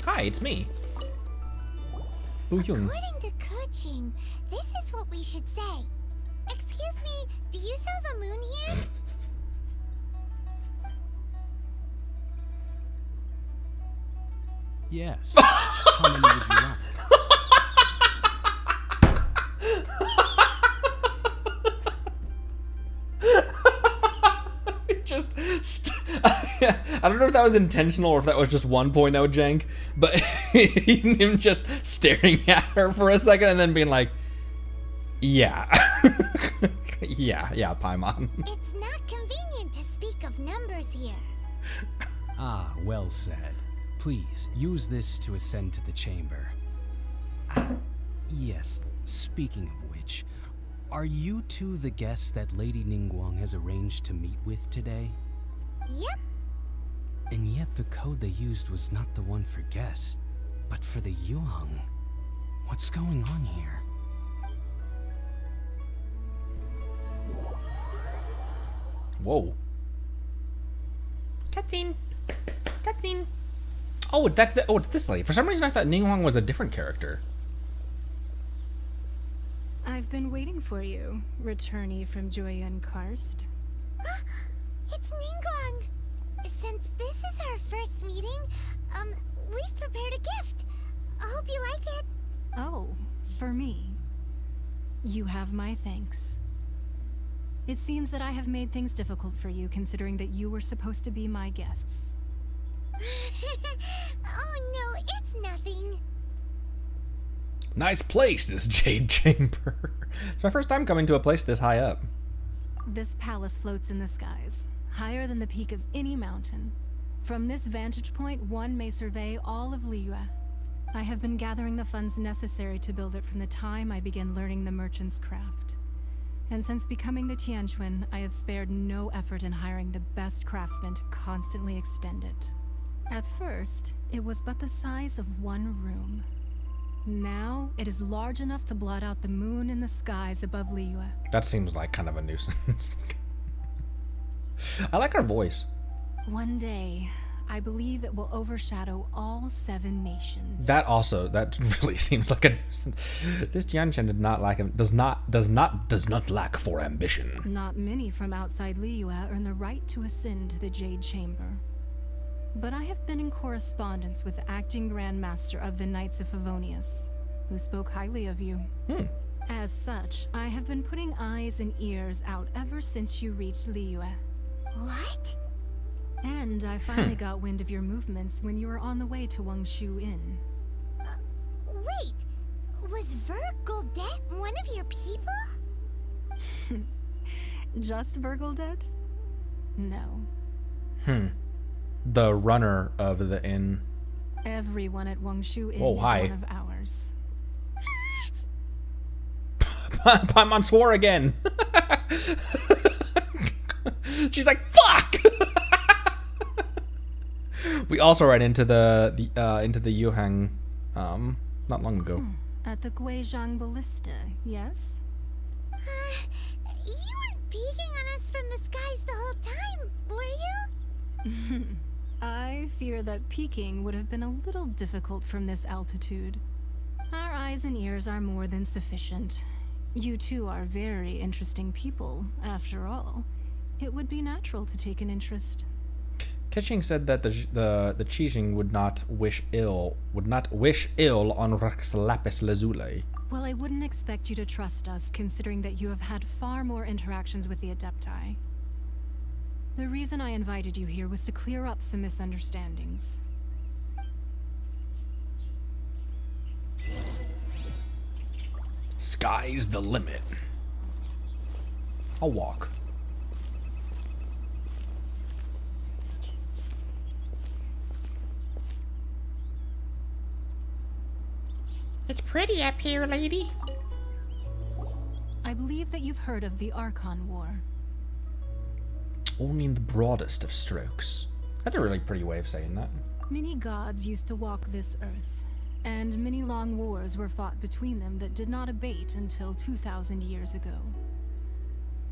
Hi, it's me. Boo-yoon. According to Keqing, this is what we should say. Excuse me, do you sell the moon here? Yes. How many would you like? I don't know if that was intentional or if that was just 1.0 jank, but him just staring at her for a second and then being like, yeah. yeah, Paimon. It's not convenient to speak of numbers here. Ah, well said. Please, use this to ascend to the chamber. Yes, speaking of which, are you two the guests that Lady Ningguang has arranged to meet with today? Yep. And yet the code they used was not the one for guests, but for the Yuheng. What's going on here? Whoa. Cutscene. Cutscene. Oh, that's the. Oh, it's this lady. For some reason, I thought Ningguang was a different character. I've been waiting for you, returnee from Joyun Karst. It's Ningguang. Since this is our first meeting, we've prepared a gift. I hope you like it. Oh, for me. You have my thanks. It seems that I have made things difficult for you, considering that you were supposed to be my guests. Oh no, it's nothing. Nice place, this Jade Chamber. It's my first time coming to a place this high up. This palace floats in the skies, higher than the peak of any mountain. From this vantage point, one may survey all of Liyue. I have been gathering the funds necessary to build it from the time I began learning the merchant's craft. And since becoming the Tianquan, I have spared no effort in hiring the best craftsmen to constantly extend it. At first, it was but the size of one room. Now it is large enough to blot out the moon in the skies above Liyue. That seems like kind of a nuisance. I like her voice. One day, I believe it will overshadow all 7 nations. That really seems like a nuisance. This Jianshan did not like him. Does not lack for ambition. Not many from outside Liyue earn the right to ascend to the Jade Chamber. But I have been in correspondence with the acting Grand Master of the Knights of Favonius, who spoke highly of you. As such, I have been putting eyes and ears out ever since you reached Liyue. What? And I finally got wind of your movements when you were on the way to Wangshu Inn. Wait, was Vergoldet one of your people? Just Vergoldet? No. The runner of the inn. Everyone at Wangshu Inn is hi. one of ours. Paimon swore again. She's like, fuck! We also ran into the Yuhang not long ago. At the Guizhang Ballista, yes? You weren't peeking on us from the skies the whole time, were you? I fear that peeking would have been a little difficult from this altitude. Our eyes and ears are more than sufficient. You two are very interesting people, after all. It would be natural to take an interest. Keqing said that the Keqing would not wish ill on Rex Lapis Lazuli. Well, I wouldn't expect you to trust us, considering that you have had far more interactions with the adepti. The reason I invited you here was to clear up some misunderstandings. Sky's the limit. I'll walk. It's pretty up here, lady. I believe that you've heard of the Archon War. Only in the broadest of strokes. That's a really pretty way of saying that. Many gods used to walk this earth, and many long wars were fought between them that did not abate until 2,000 years ago.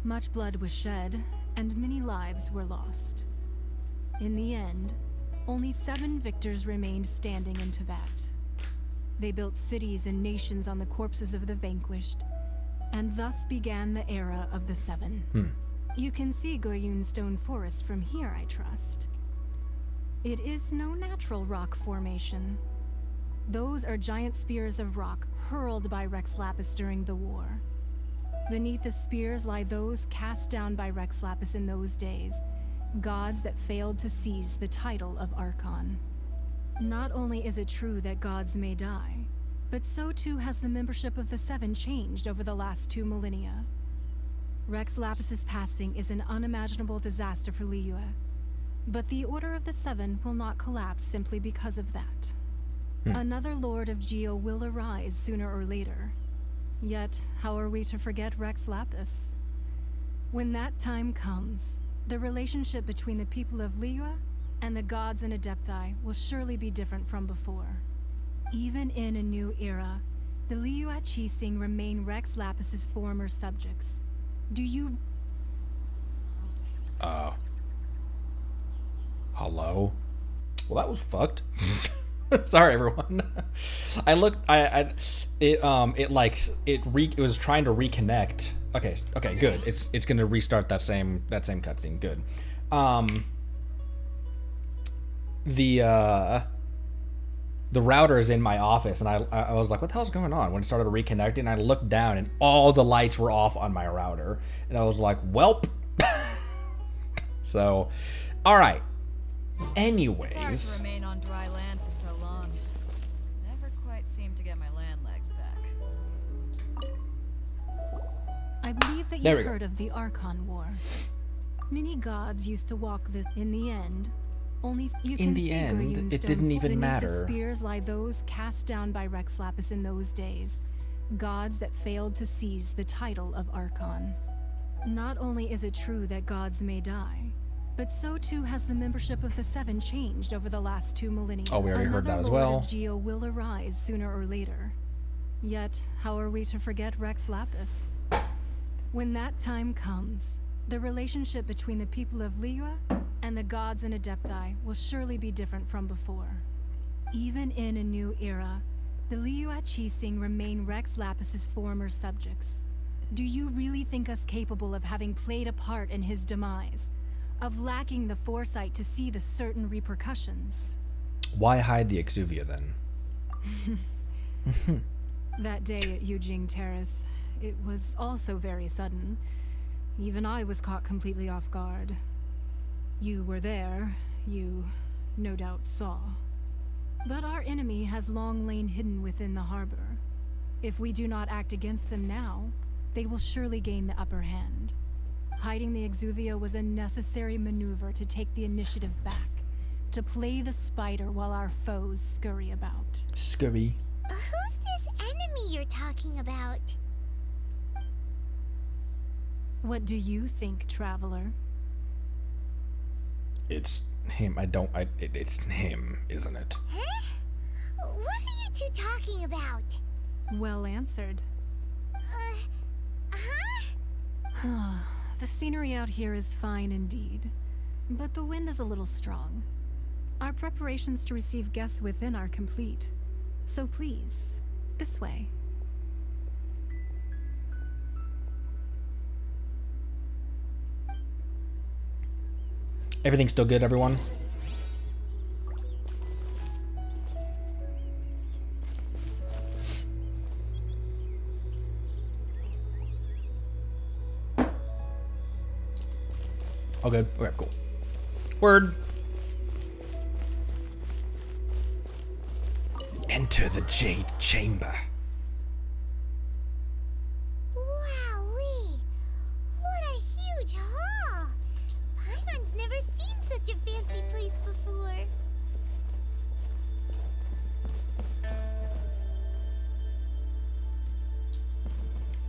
Much blood was shed, and many lives were lost. In the end, only 7 victors remained standing in Tevat. They built cities and nations on the corpses of the vanquished, and thus began the era of the 7. You can see Goyun Stone Forest from here, I trust. It is no natural rock formation. Those are giant spears of rock hurled by Rex Lapis during the war. Beneath the spears lie those cast down by Rex Lapis in those days, gods that failed to seize the title of Archon. Not only is it true that gods may die, but so too has the membership of the 7 changed over the last 2 millennia. Rex Lapis's passing is an unimaginable disaster for Liyue, but the Order of the 7 will not collapse simply because of that. Another Lord of Geo will arise sooner or later. Yet, how are we to forget Rex Lapis? When that time comes, the relationship between the people of Liyue and the gods and adepti will surely be different from before. Even in a new era, the Liyue Keqing remain Rex Lapis's former subjects. Do you... Hello? Well, that was fucked. Sorry, everyone. I looked. It was trying to reconnect. Okay, good. It's gonna restart that same cutscene. Good. The router is in my office, and I was like, what the hell's going on? When it started reconnecting, I looked down, and all the lights were off on my router, and I was like, welp. So, all right. Anyways. It's hard to remain on dry land for so long. Never quite seem to get my land legs back. I believe that you've heard of the Archon War. Many gods used to walk this. In the end, only you can see Goyun it Stone didn't even beneath matter. The spears lie those cast down by Rex Lapis in those days, gods that failed to seize the title of Archon. Not only is it true that gods may die, But so too has the membership of the Seven changed over the last 2 millennia. Oh, we already heard that as Another well. Lord of Geo will arise sooner or later. Yet, how are we to forget Rex Lapis? When that time comes, the relationship between the people of Liyue and the gods and adepti will surely be different from before. Even in a new era, the Liyue Keqing remain Rex Lapis's former subjects. Do you really think us capable of having played a part in his demise? Of lacking the foresight to see the certain repercussions? Why hide the exuvia then? That day at Yujing Terrace, it was also very sudden. Even I was caught completely off guard. You were there, you no doubt saw. But our enemy has long lain hidden within the harbor. If we do not act against them now, they will surely gain the upper hand. Hiding the exuvia was a necessary maneuver to take the initiative back, to play the spider while our foes scurry about. Scurry. Who's this enemy you're talking about? What do you think, traveler? It's him. It's him, isn't it? Huh? What are you two talking about? Well answered. The scenery out here is fine indeed, but the wind is a little strong. Our preparations to receive guests within are complete. So please, this way. Everything's still good, everyone? All good? Okay, cool. Word. Enter the Jade Chamber. Wowee! What a huge hall! Paimon's never seen such a fancy place before.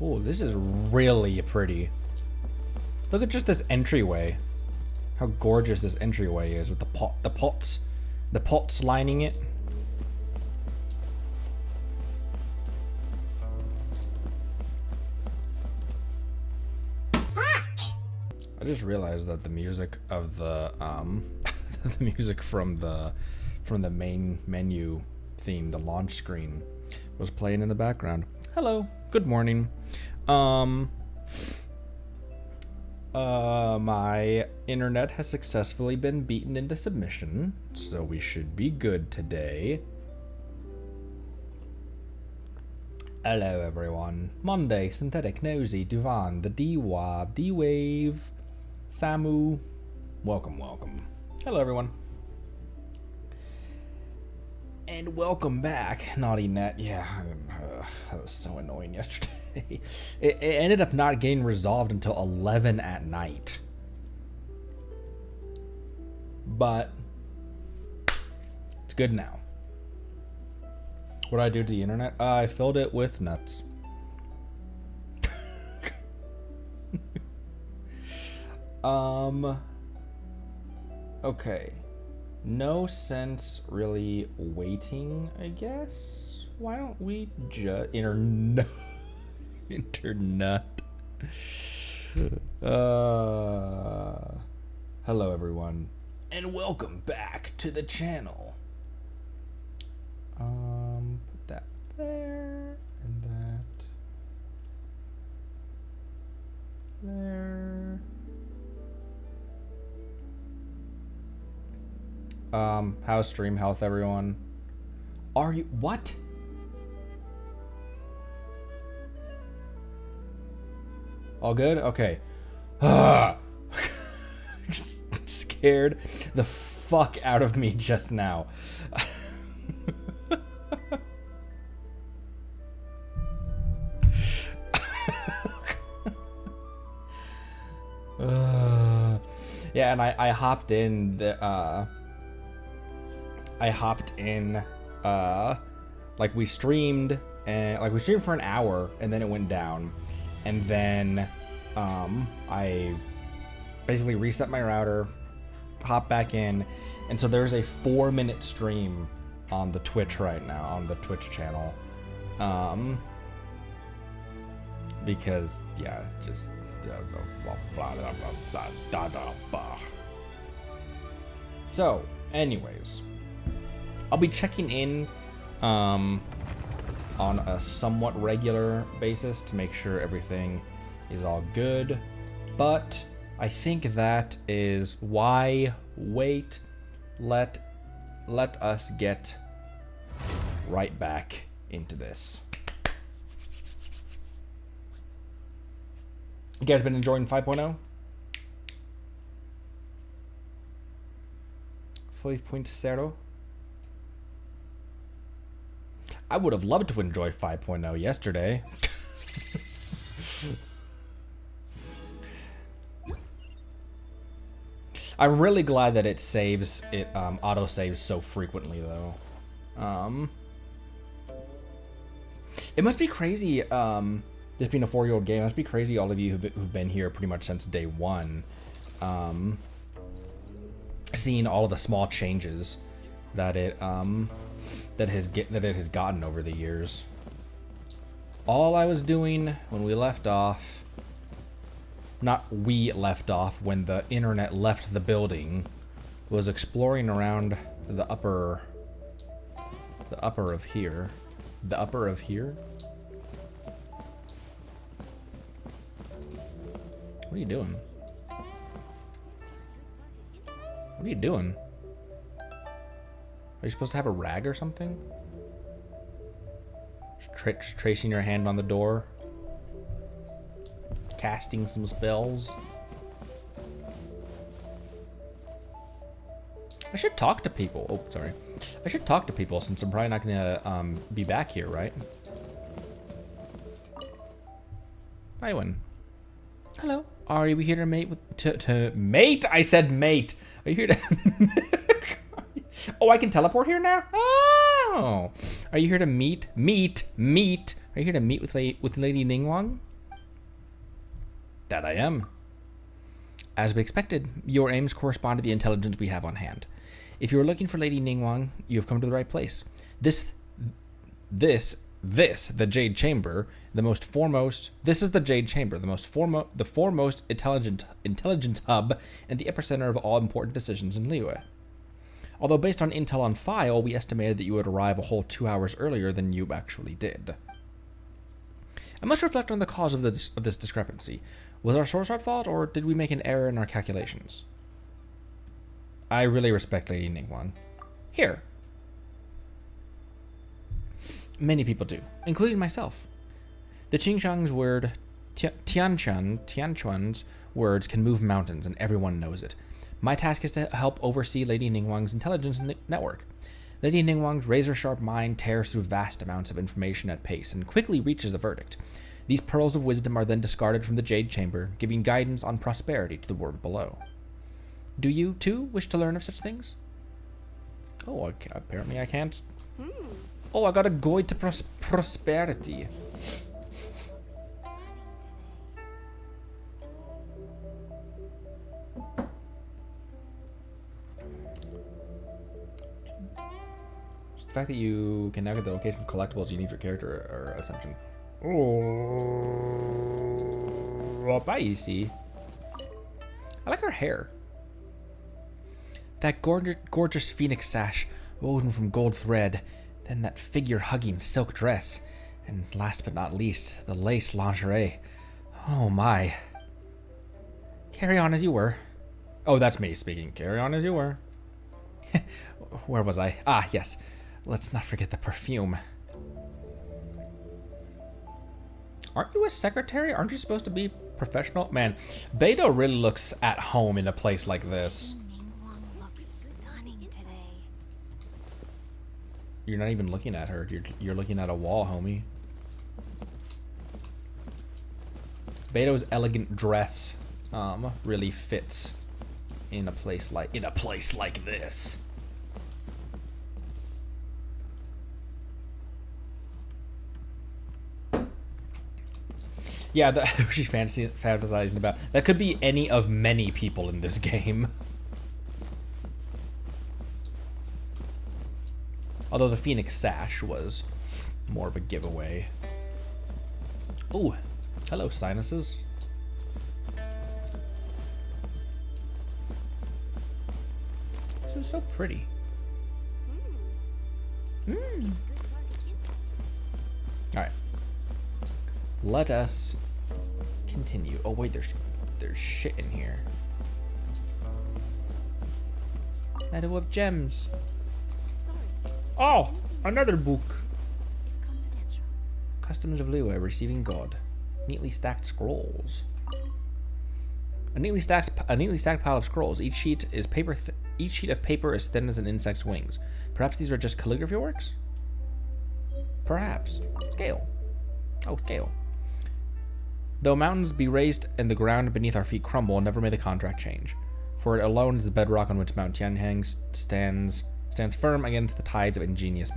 Oh, this is really pretty. Look at just this entryway. How gorgeous this entryway is with the pots lining it. I just realized that the music of the the music from the main menu theme, the launch screen, was playing in the background. Hello, good morning. My internet has successfully been beaten into submission, so we should be good today. Hello everyone. Monday, Synthetic, Nosy, Duvan, the D-Wab, D-Wave, Samu. Welcome, welcome. Hello everyone. And welcome back, Naughty Net. Yeah, that was so annoying yesterday. It ended up not getting resolved until 11 at night. But it's good now. What did I do to the internet? I filled it with nuts. Okay. No sense really waiting, I guess. Why don't we just internet? Hello everyone, and welcome back to the channel. Put that there, and that there. How's stream health, everyone? Are you what? All good? Okay. Scared the fuck out of me just now. Yeah, and I hopped in the like we streamed for an hour and then it went down. And then I basically reset my router, hop back in, and so there's a 4-minute stream on the Twitch right now, on the Twitch channel. Because, yeah, just... So, anyways, I'll be checking in on a somewhat regular basis to make sure everything is all good, but I think that is why wait. Let us get right back into this. You guys been enjoying 5.0? 5.0? I would have loved to enjoy 5.0 yesterday. I'm really glad that it saves, it auto saves so frequently though. It must be crazy, this being a 4-year-old game, it must be crazy all of you who've been here pretty much since day one. Seeing all of the small changes that it has gotten over the years. All I was doing when we left off, not we left off, when the internet left the building, was exploring around the upper of here. The upper of here? What are you doing? What are you doing? Are you supposed to have a rag or something? Just tracing your hand on the door? Casting some spells? I should talk to people. Oh, sorry. I should talk to people since I'm probably not gonna be back here, right? Bywin. Hello. Are you here to mate with to mate? I said mate. Are you here to? Oh, I can teleport here now. Oh, are you here to meet? Are you here to meet with Lady Ningguang? That I am. As we expected, your aims correspond to the intelligence we have on hand. If you are looking for Lady Ningguang, you have come to the right place. This, the Jade Chamber, this is the Jade Chamber, the foremost intelligence hub and the epicenter of all important decisions in Liyue. Although based on intel on file, we estimated that you would arrive a whole 2 hours earlier than you actually did. I must reflect on the cause of this discrepancy. Was our source at fault, or did we make an error in our calculations? I really respect Lady Ningguang. Here. Many people do, including myself. The Qingshang's word, Tianquan's words can move mountains, and everyone knows it. My task is to help oversee Lady Ningguang's intelligence network. Lady Ningguang's razor-sharp mind tears through vast amounts of information at pace and quickly reaches a verdict. These pearls of wisdom are then discarded from the Jade Chamber, giving guidance on prosperity to the world below. Do you, too, wish to learn of such things? Oh, okay, apparently I can't. Oh, I got a guide to prosperity. Just the fact that you can now get the location of collectibles you need for character or ascension. Oh, spicy. I like her hair. That gorgeous phoenix sash woven from gold thread, then that figure-hugging silk dress, and last but not least, the lace lingerie. Oh my. Carry on as you were. Oh, that's me speaking. Carry on as you were. Where was I? Ah, yes. Let's not forget the perfume. Aren't you a secretary? Aren't you supposed to be professional? Man, Beidou really looks at home in a place like this. You're not even looking at her. You're looking at a wall, homie. Beidou's elegant dress really fits in a place like this. Yeah, she's fantasizing about. That could be any of many people in this game. Although the Phoenix Sash was more of a giveaway. Ooh, hello, sinuses. This is so pretty. Alright. Let us continue. Oh wait, there's shit in here. Meadow of Gems. Oh, another book. Customs of Liyue, Receiving God. Neatly stacked scrolls. A neatly stacked pile of scrolls. Each sheet of paper is thin as an insect's wings. Perhaps these are just calligraphy works? Perhaps. Scale. Oh, scale. Though mountains be raised and the ground beneath our feet crumble, never may the contract change. For it alone is the bedrock on which Mount Tianheng stands firm against the tides of ingenious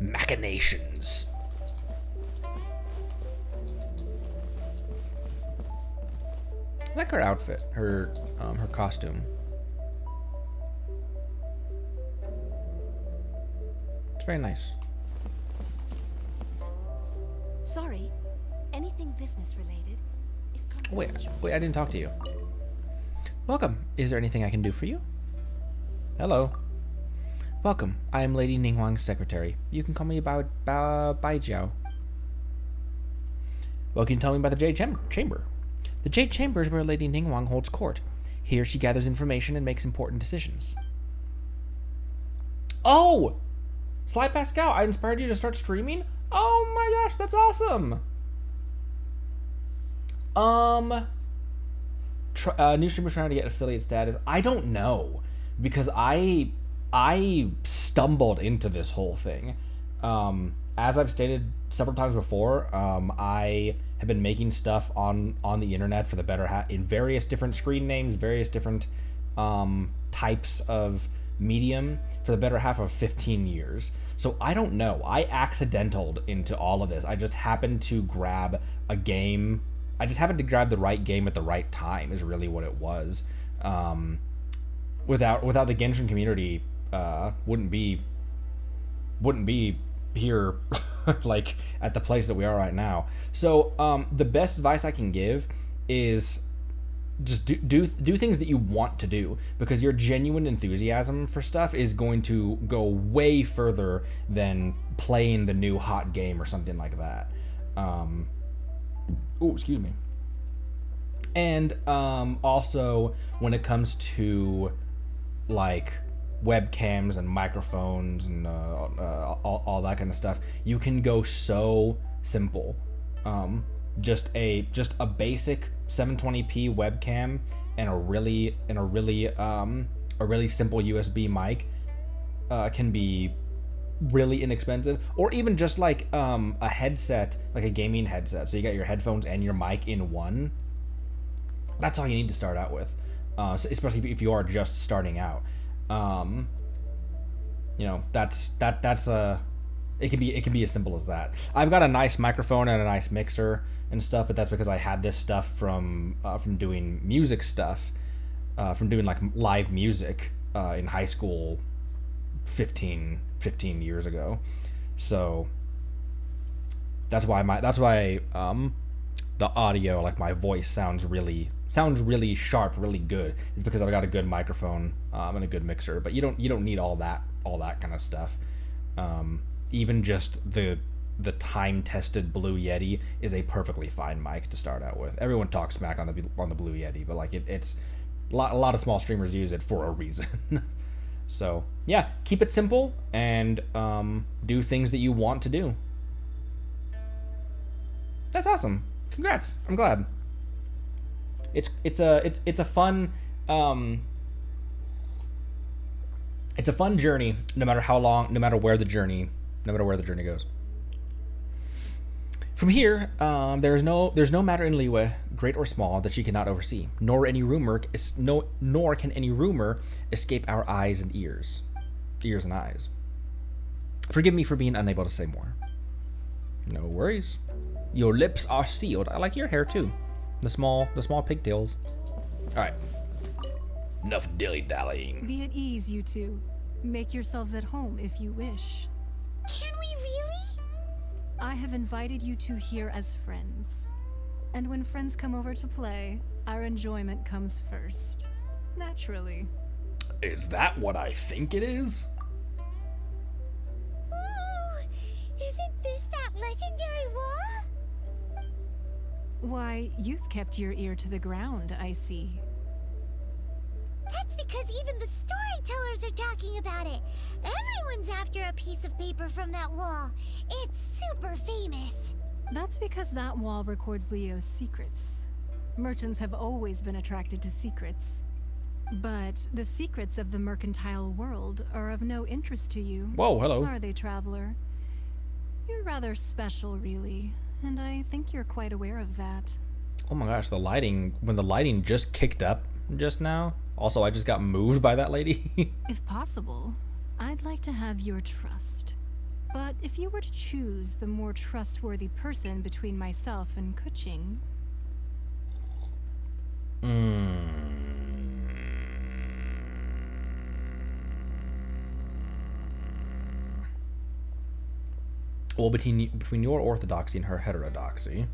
machinations. I like her outfit, her costume. It's very nice. Sorry, anything business related is confidential. Wait, I didn't talk to you. Welcome. Is there anything I can do for you? Hello. Welcome. I am Lady Ningguang's secretary. You can call me Baijiao. Well, can you tell me about the Jade Chamber? The Jade Chamber is where Lady Ningguang holds court. Here she gathers information and makes important decisions. Oh! Sly Pascal, I inspired you to start streaming? Oh my gosh, that's awesome! New streamer trying to get affiliate status. I don't know, because I stumbled into this whole thing. As I've stated several times before, I have been making stuff on the internet for the better half in various different screen names, various different types of medium for the better half of 15 years. So I don't know. I accidentaled into all of this. I just happened to grab a game. I just happened to grab the right game at the right time is really what it was. Without the Genshin community, wouldn't be here like at the place that we are right now. So the best advice I can give is just do things that you want to do, because your genuine enthusiasm for stuff is going to go way further than playing the new hot game or something like that. Oh, excuse me. And also when it comes to like webcams and microphones and all that kind of stuff, you can go so simple. Just a basic 720p webcam and a really simple USB mic can be really inexpensive, or even just like a headset, like a gaming headset, so you got your headphones and your mic in one. That's all you need to start out with, so especially if you are just starting out. You know, that's it can be as simple as that. I've got a nice microphone and a nice mixer and stuff, but that's because I had this stuff from doing music stuff, from doing like live music in high school 15 years ago. So that's why the audio, like my voice sounds really sharp, really good, is because I've got a good microphone and a good mixer. But you don't need all that kind of stuff. Even just the time-tested Blue Yeti is a perfectly fine mic to start out with. Everyone talks smack on the Blue Yeti, but like it's a lot of small streamers use it for a reason. So yeah, keep it simple and do things that you want to do. That's awesome. Congrats. I'm glad. It's a fun journey, no matter how long, no matter where the journey goes. From here, there's no matter in Liyue, great or small, that she cannot oversee, nor can any rumor escape our eyes and ears and eyes. Forgive me for being unable to say more. No worries. Your lips are sealed. I like your hair too. The small pigtails. All right. Enough dilly-dallying. Be at ease, you two. Make yourselves at home if you wish. we really? I have invited you two here as friends. And when friends come over to play, our enjoyment comes first. Naturally. Is that what I think it is? Ooh, isn't this that legendary wall? Why, you've kept your ear to the ground, I see. That's because even the storytellers are talking about it. Everyone's after a piece of paper from that wall. It's super famous. That's because that wall records Liyue's secrets. Merchants have always been attracted to secrets. But the secrets of the mercantile world are of no interest to you. Whoa, hello. Are they, traveler? You're rather special, really. And I think you're quite aware of that. Oh my gosh, the lighting, when the lighting just kicked up just now. Also, I just got moved by that lady. If possible, I'd like to have your trust. But if you were to choose the more trustworthy person between myself and Keqing... Well, between your orthodoxy and her heterodoxy,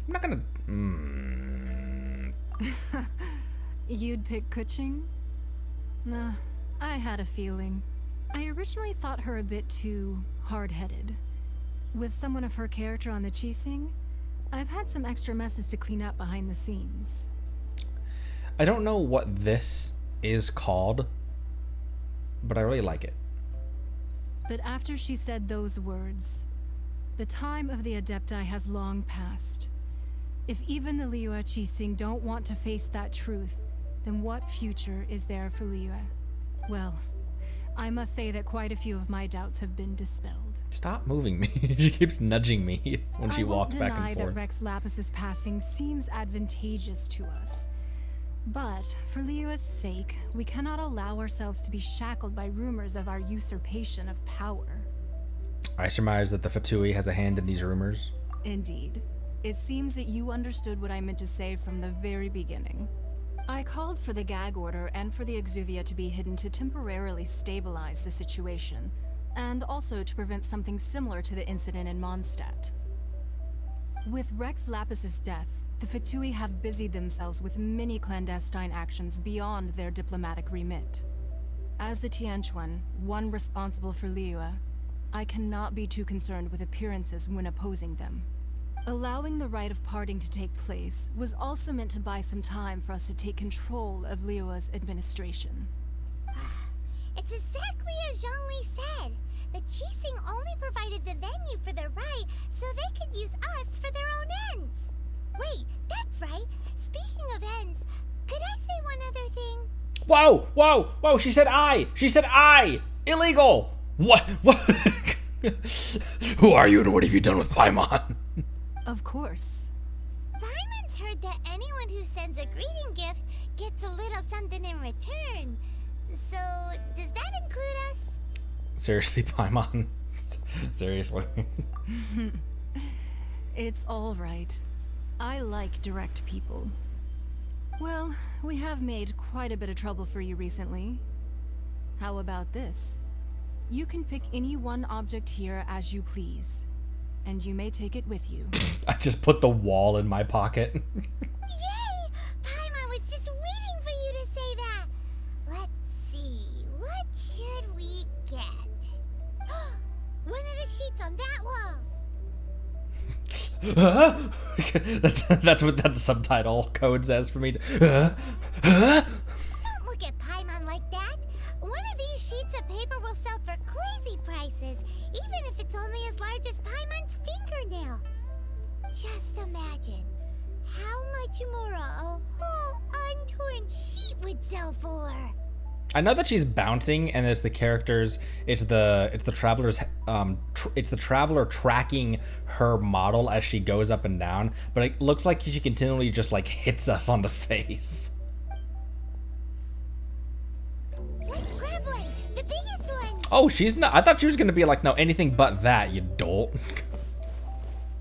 I'm not gonna... You'd pick Keqing? Nah, I had a feeling. I originally thought her a bit too hard-headed. With someone of her character on the Keqing, I've had some extra messes to clean up behind the scenes. I don't know what this is called, but I really like it. But after she said those words, the time of the adepti has long passed. If even the Liyue Keqing don't want to face that truth, then what future is there for Liyue? Well, I must say that quite a few of my doubts have been dispelled. Stop moving me. She keeps nudging me when she walks back and forth. I won't deny that Rex Lapis's passing seems advantageous to us. But for Liyue's sake, we cannot allow ourselves to be shackled by rumors of our usurpation of power. I surmise that the Fatui has a hand in these rumors. Indeed. It seems that you understood what I meant to say from the very beginning. I called for the gag order and for the Exuvia to be hidden to temporarily stabilize the situation, and also to prevent something similar to the incident in Mondstadt. With Rex Lapis's death, the Fatui have busied themselves with many clandestine actions beyond their diplomatic remit. As the Tianquan, one responsible for Liyue, I cannot be too concerned with appearances when opposing them. Allowing the rite of parting to take place was also meant to buy some time for us to take control of Liyue's administration. It's exactly as Zhongli said. The Keqing only provided the venue for the rite so they could use us for their own ends. Wait, that's right. Speaking of ends, could I say one other thing? Whoa, whoa, whoa, she said I! She said I! Illegal! What? Who are you and what have you done with Paimon? Of course. Paimon's heard that anyone who sends a greeting gift gets a little something in return. So, does that include us? Seriously, Paimon. Seriously. It's all right. I like direct people. Well, we have made quite a bit of trouble for you recently. How about this? You can pick any one object here as you please, and you may take it with you. I just put the wall in my pocket. Yay! Paimon was just waiting for you to say that. Let's see, what should we get? One of the sheets on that wall. That's what that subtitle code says for me. Don't look at Paimon like that. One of these sheets of paper will sell for crazy prices, even if it's only as large as Paimon's fingernail. Just imagine how much more a whole untorn sheet would sell for. I know that she's bouncing, and it's the characters. It's the traveler's. It's the traveler tracking her model as she goes up and down. But it looks like she continually just like hits us on the face. Let's grab one, the biggest one. Oh, she's not. I thought she was gonna be like, no, anything but that, you dolt.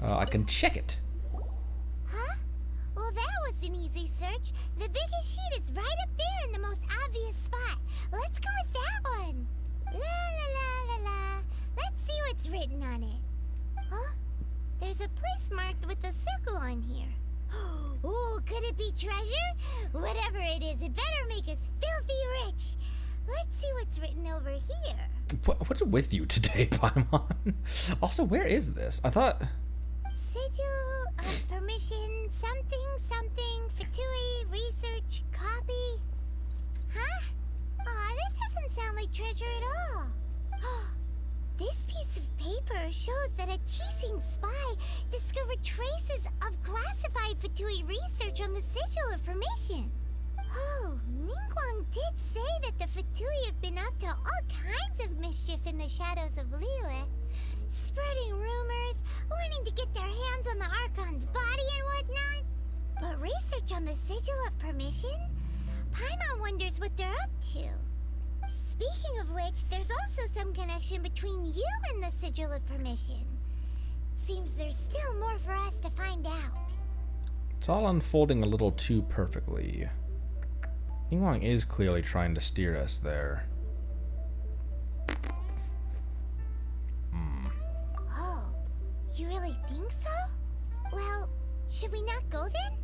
I can check it. Huh? Well, that was an easy search. The biggest sheet is right up there in the most obvious spot. Let's go with that one. La la la la la. written on it. Huh? There's a place marked with a circle on here. Oh, could it be treasure? Whatever it is, it better make us filthy rich. Let's see what's written over here. What's with you today, Paimon? Also, where is this? I thought... Sigil of permission, something, Fatui, research, copy. Huh? Aw, that doesn't sound like treasure at all. This piece of paper shows that a Keqing spy discovered traces of classified Fatui research on the Sigil of Permission. Oh, Ningguang did say that the Fatui have been up to all kinds of mischief in the shadows of Liyue, spreading rumors, wanting to get their hands on the Archon's body and whatnot. But research on the Sigil of Permission? Paimon wonders what they're up to. Speaking of which, there's also some connection between you and the Sigil of Permission. Seems there's still more for us to find out. It's all unfolding a little too perfectly. Ningguang is clearly trying to steer us there. Oh, you really think so? Well, should we not go then?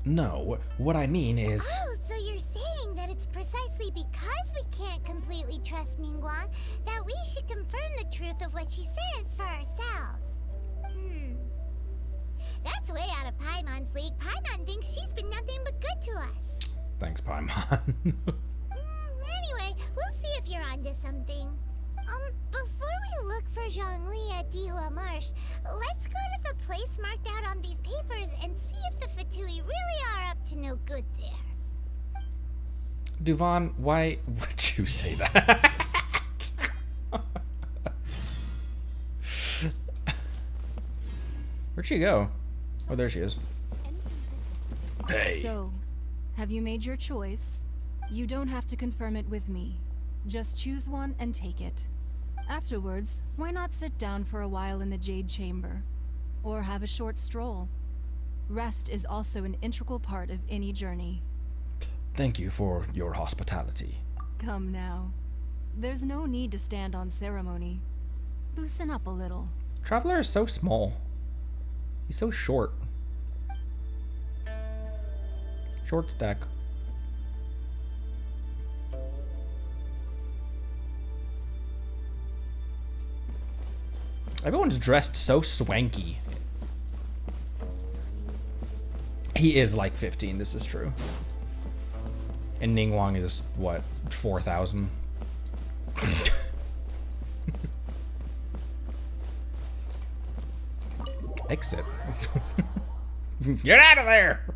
No, what I mean is... Oh, so you're saying that it's precisely because we can't completely trust Ningguang that we should confirm the truth of what she says for ourselves. That's way out of Paimon's league. Paimon thinks she's been nothing but good to us. Thanks, Paimon. Anyway, we'll see if you're onto something. Before we look for Zhongli at Dihua Marsh, let's go to the place marked out on these papers and see if the Fatui really are up to no good there. Duvan, why would you say that? Where'd she go? Oh, there she is. Hey. So, have you made your choice? You don't have to confirm it with me. Just choose one and take it. Afterwards, why not sit down for a while in the Jade Chamber? Or have a short stroll? Rest is also an integral part of any journey. Thank you for your hospitality. Come now. There's no need to stand on ceremony. Loosen up a little. Traveler is so small. He's so short. Short stack. Everyone's dressed so swanky. He is like 15, this is true. And Ningguang is, what, 4,000? Exit. Get out of there!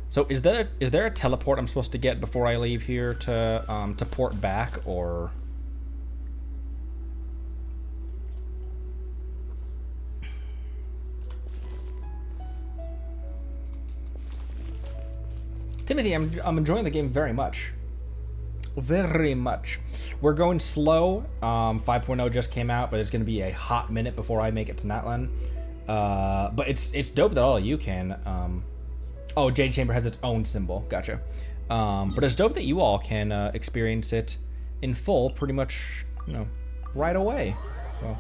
So is there a teleport I'm supposed to get before I leave here to port back, or? Timothy, I'm enjoying the game very much. Very much. We're going slow. 5.0 just came out, but it's going to be a hot minute before I make it to Natlan. But it's dope that all of you can. Oh, Jade Chamber has its own symbol. Gotcha. But it's dope that you all can experience it in full pretty much, you know, right away. So.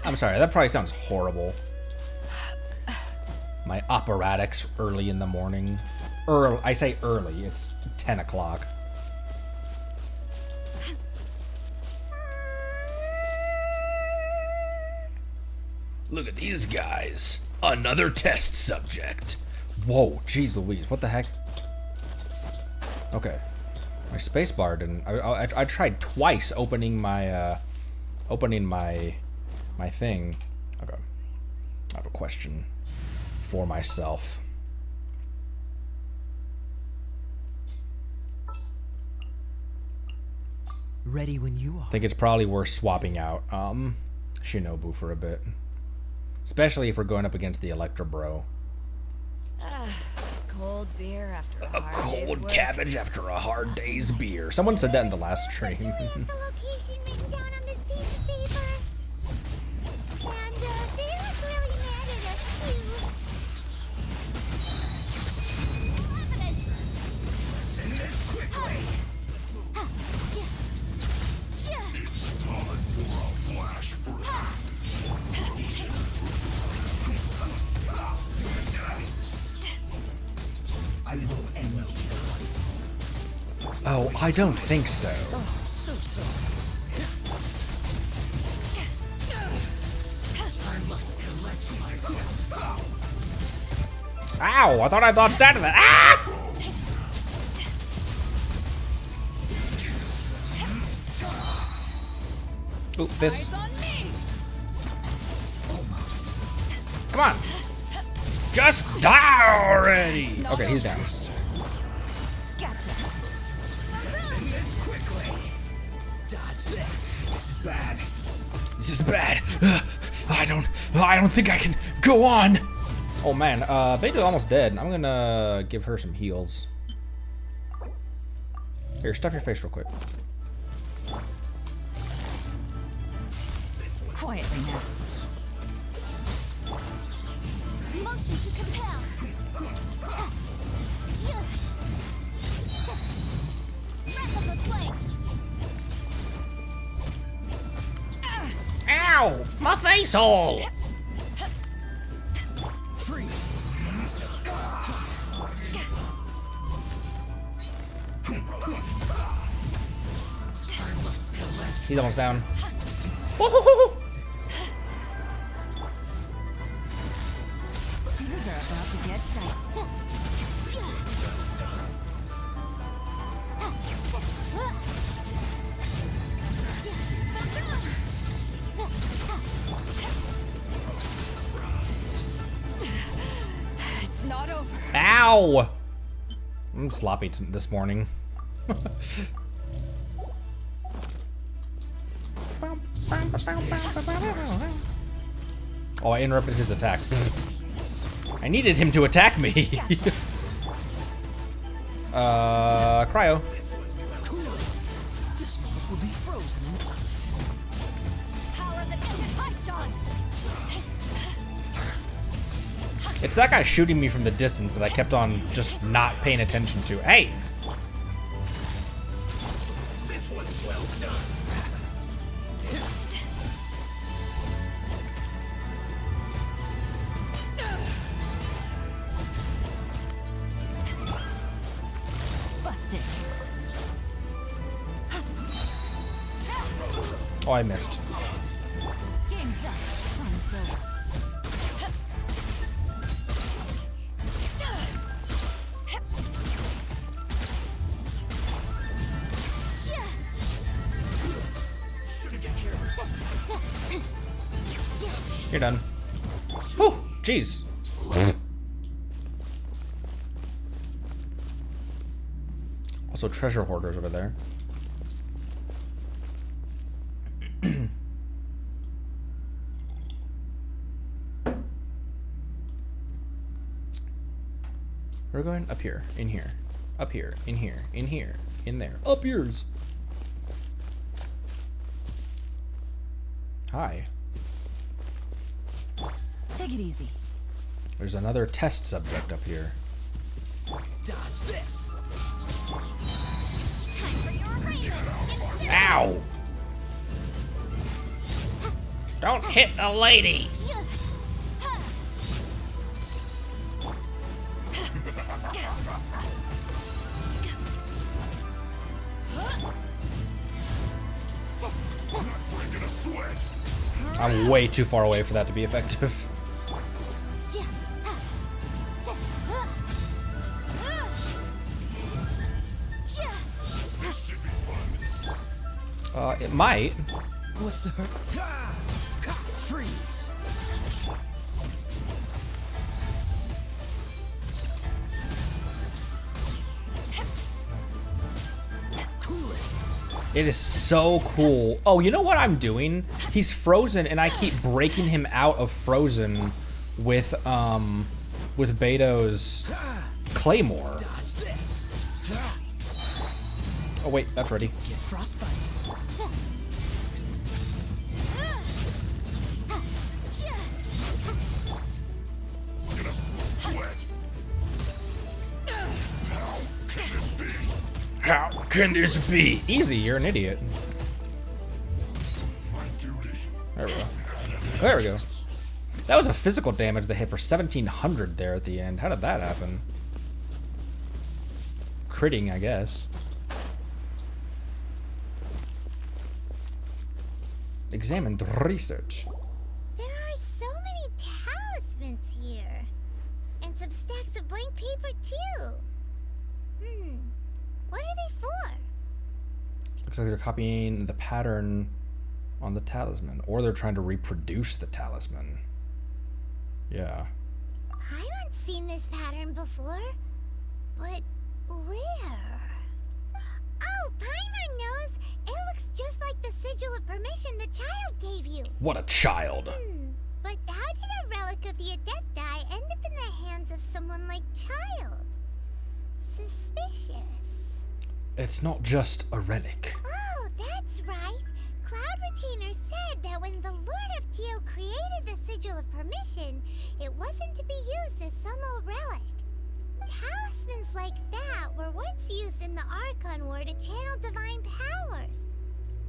I'm sorry, that probably sounds horrible. My operatics early in the morning. I say early, it's 10 o'clock. Look at these guys. Another test subject. Whoa, jeez Louise, what the heck? Okay. My spacebar didn't... I tried twice opening my my thing. Okay. I have a question for myself. Ready when you are. I think it's probably worth swapping out Shinobu for a bit. Especially if we're going up against the Electra Bro. Cold beer after a hard Cold day's cabbage after a hard day's beer. Someone said that in the last stream. The location written down on this piece of paper. And they look really mad at us too. Send this quickly. It's time for a flash for I will end you. Oh, I don't think so. Oh, so sorry. I must collect myself. Ow! I thought I dodged out of that. Ah! Ooh, this. Come on! Just die already! Okay, he's down. Gotcha. Send this quickly. Dodge this. This is bad. This is bad. I don't think I can go on. Oh man, Beta's almost dead. I'm gonna give her some heals. Here, stuff your face real quick. Quietly now. Motion to compel. Wrap up a flame. Ow! My face hole! Freeze. I must collect. He's almost down. Things are about to get tight. It's not over. Ow! I'm sloppy this morning. Oh, I interrupted his attack. I needed him to attack me. Cryo. This moment will be frozen in time. Power the Python. It's that guy shooting me from the distance that I kept on just not paying attention to. Hey! This one's well done. Busted. Oh, I missed. Game's up. Fun's over. You're done. Whew, jeez. Also, treasure hoarders over there. We're going up here, in here, up here, in here, in here, in there, up yours. Hi. Take it easy. There's another test subject up here. Dodge this. Time for your arraignment. Ow! Don't hit the lady! Breaking a sweat. I'm way too far away for that to be effective. This should be fun. It might. What's the hurt? Freeze. It is so cool. Oh, you know what I'm doing? He's frozen, and I keep breaking him out of frozen with Beto's Claymore. Oh wait, that's ready. How can this be? Easy, you're an idiot. There we go. There we go. That was a physical damage that hit for 1700 there at the end. How did that happen? Critting, I guess. Examined research. There are so many talismans here. And some stacks of blank paper, too. What are they for? Looks like they're copying the pattern on the talisman. Or they're trying to reproduce the talisman. Yeah. Paimon's seen this pattern before. But where? Oh, Paimon knows! It looks just like the sigil of permission the child gave you. What a child! But how did a relic of the adepti end up in the hands of someone like Child? Suspicious. It's not just a relic. Oh, that's right. Cloud Retainer said that when the Lord of Geo created the sigil of permission, it wasn't to be used as some old relic. Talismans like that were once used in the Archon War to channel divine powers.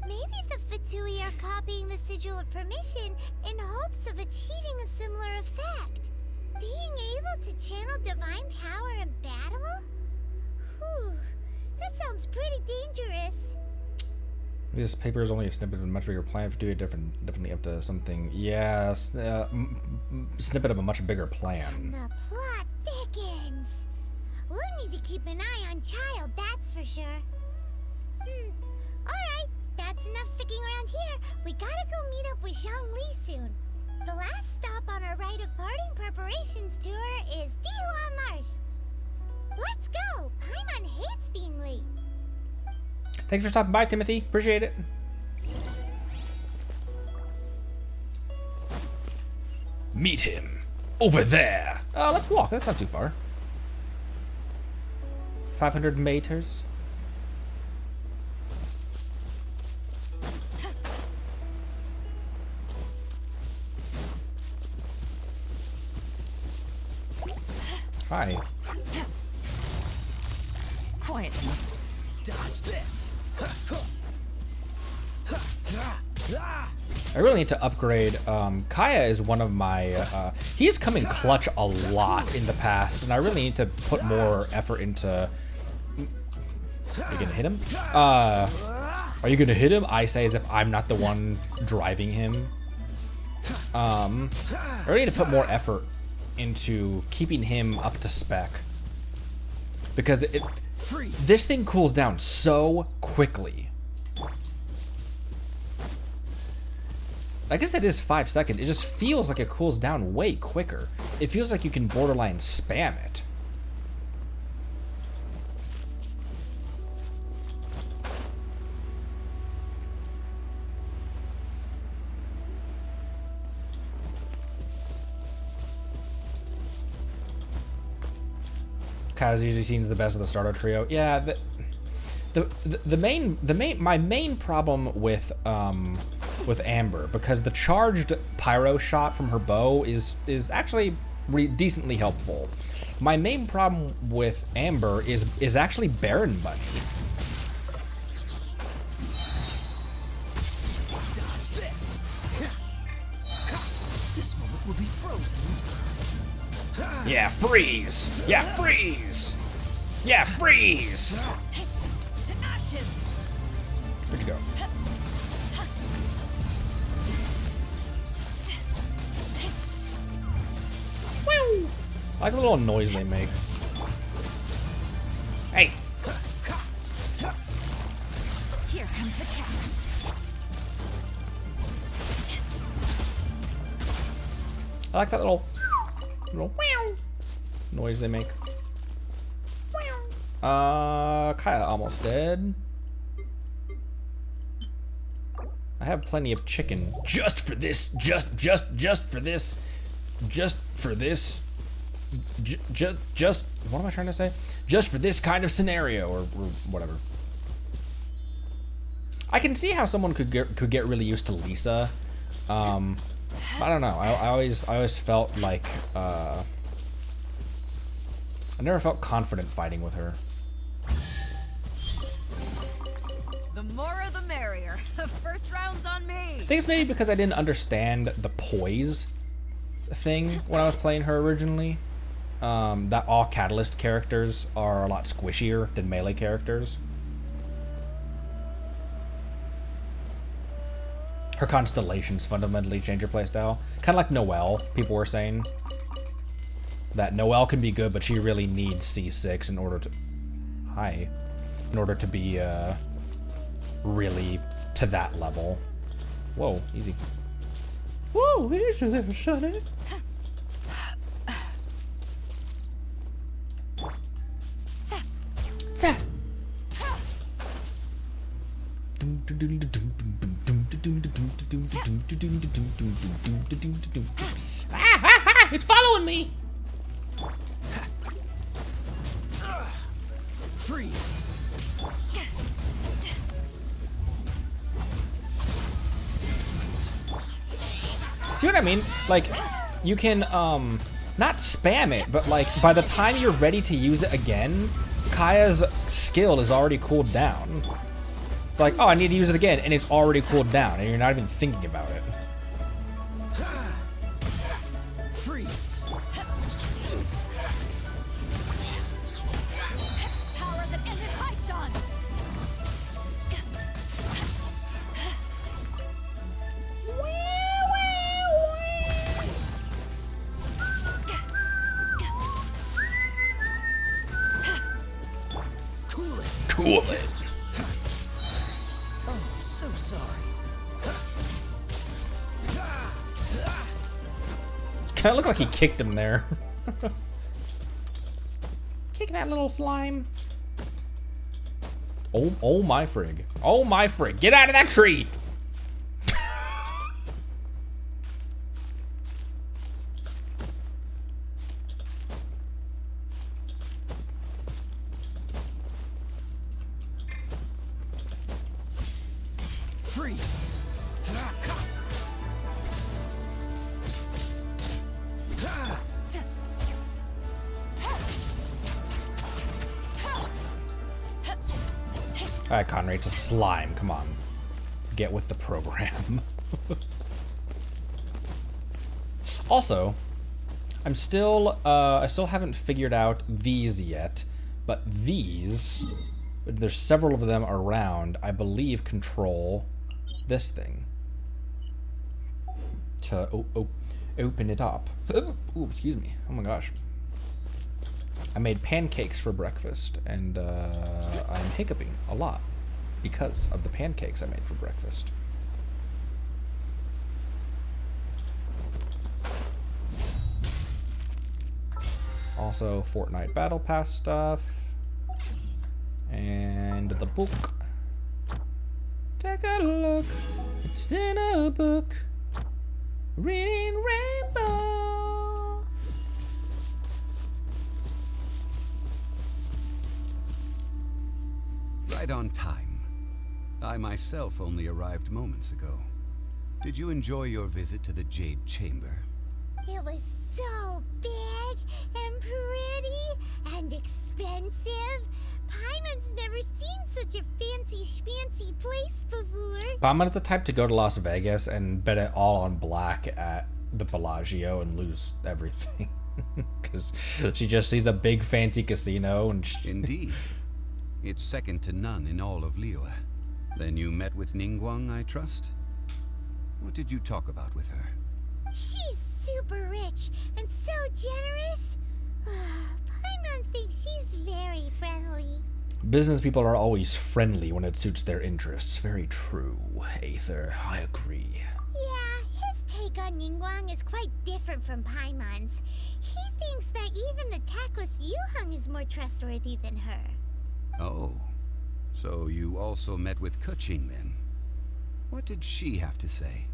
Maybe the Fatui are copying the sigil of permission in hopes of achieving a similar effect. Being able to channel divine power in battle? Whew, that sounds pretty dangerous. This paper is only a snippet of a much bigger plan. Fatui definitely up to something. Yes, snippet of a much bigger plan. The plot thickens. We'll need to keep an eye on Child, that's for sure. Alright, that's enough sticking around here. We gotta go meet up with Zhang Li soon. The last stop on our rite of parting preparations tour is Dihua Marsh. Let's go! Paimon hates being late. Thanks for stopping by, Timothy. Appreciate it. Meet him. Over there. Let's walk. That's not too far. 500 meters. Hi. Quiet. Dodge this. I really need to upgrade. Kaya is one of my. He's come in clutch a lot in the past, and I really need to put more effort into. Are you gonna hit him? Are you gonna hit him? I say as if I'm not the one driving him. I really need to put more effort into keeping him up to spec, because this thing cools down so quickly. I guess that is 5 seconds. It just feels like it cools down way quicker. It feels like you can borderline spam it. Kaz usually seems the best of the starter trio. Yeah, my main problem with Amber, because the charged pyro shot from her bow is actually decently helpful. My main problem with Amber is actually Baron Bunny. Dodge this. This moment will be frozen in time. Yeah, freeze! Yeah, freeze! Yeah, freeze! To ashes. Where'd you go? I like the little noise they make. Hey! Here comes the catch. I like that little noise they make. Kaya almost dead. have plenty of chicken just for this. Just for this. Just. What am I trying to say? Just for this kind of scenario, or whatever. I can see how someone could get really used to Lisa. I don't know. I always felt like I never felt confident fighting with her. The more the merrier. The first round's on me. I think it's maybe because I didn't understand the poise thing when I was playing her originally. That all Catalyst characters are a lot squishier than melee characters. Her constellations fundamentally change her playstyle. Kind of like Noelle, people were saying. That Noelle can be good, but she really needs C6 in order to... Hi. In order to be, really to that level. Whoa, easy. Whoa, easy there, sonny. It's following me. Freeze. See what I mean? Like, you can, not spam it, but like, by the time you're ready to use it again, Kaya's skill is already cooled down. It's like, oh, I need to use it again, and it's already cooled down, and you're not even thinking about it. Freeze. Power that ended Archon. Cool it. Oh, so sorry. Kinda looked like he kicked him there. Kick that little slime. Oh my frig. Oh my frig. Get out of that tree! Freeze. Alright, Conrad, it's a slime. Come on. Get with the program. Also, I still haven't figured out these yet, but these, there's several of them around, I believe control this thing. To open it up. Ooh, excuse me. Oh my gosh. I made pancakes for breakfast, and I'm hiccuping a lot because of the pancakes I made for breakfast. Also, Fortnite Battle Pass stuff, and the book. Take a look, it's in a book. Reading Rainbow. Right on time. I myself only arrived moments ago. Did you enjoy your visit to the Jade Chamber? It was so big and pretty and expensive. Paimon's never seen such a fancy schmancy place before. Paimon's the type to go to Las Vegas and bet it all on black at the Bellagio and lose everything. Because she just sees a big fancy casino and Indeed. It's second to none in all of Liyue. Then you met with Ningguang, I trust? What did you talk about with her? She's super rich and so generous. Paimon thinks she's very friendly. Business people are always friendly when it suits their interests. Very true, Aether. I agree. Yeah, his take on Ningguang is quite different from Paimon's. He thinks that even the tactless Yuheng is more trustworthy than her. Oh. So you also met with Keqing then? What did she have to say?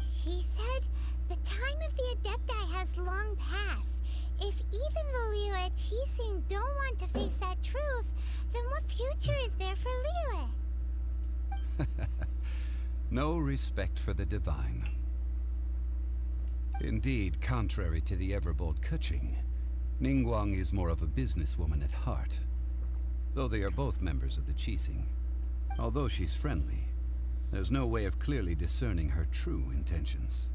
She said the time of the adepti has long passed. If even the Liyue Keqing don't want to face that truth, then what future is there for Liyue? No respect for the divine. Indeed, contrary to the ever-bold Keqing, Ningguang is more of a businesswoman at heart, though they are both members of the Keqing. Although she's friendly, there's no way of clearly discerning her true intentions.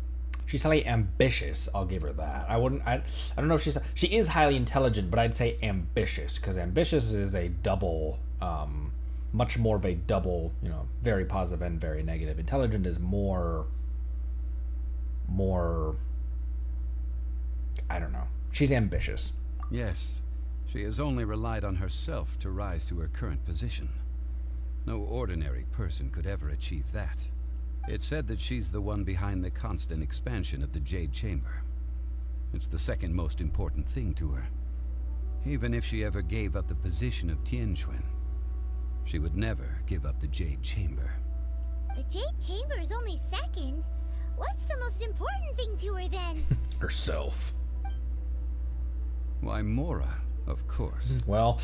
She's highly ambitious, I'll give her that. I don't know if she is highly intelligent, but I'd say ambitious, because ambitious is a double, much more of a double, very positive and very negative. Intelligent is more, I don't know. She's ambitious. Yes, she has only relied on herself to rise to her current position. No ordinary person could ever achieve that. It's said that she's the one behind the constant expansion of the Jade Chamber. It's the second most important thing to her. Even if she ever gave up the position of Tianquan, she would never give up the Jade Chamber. The Jade Chamber is only second. What's the most important thing to her then? Herself. Why, Mora, of course. Well,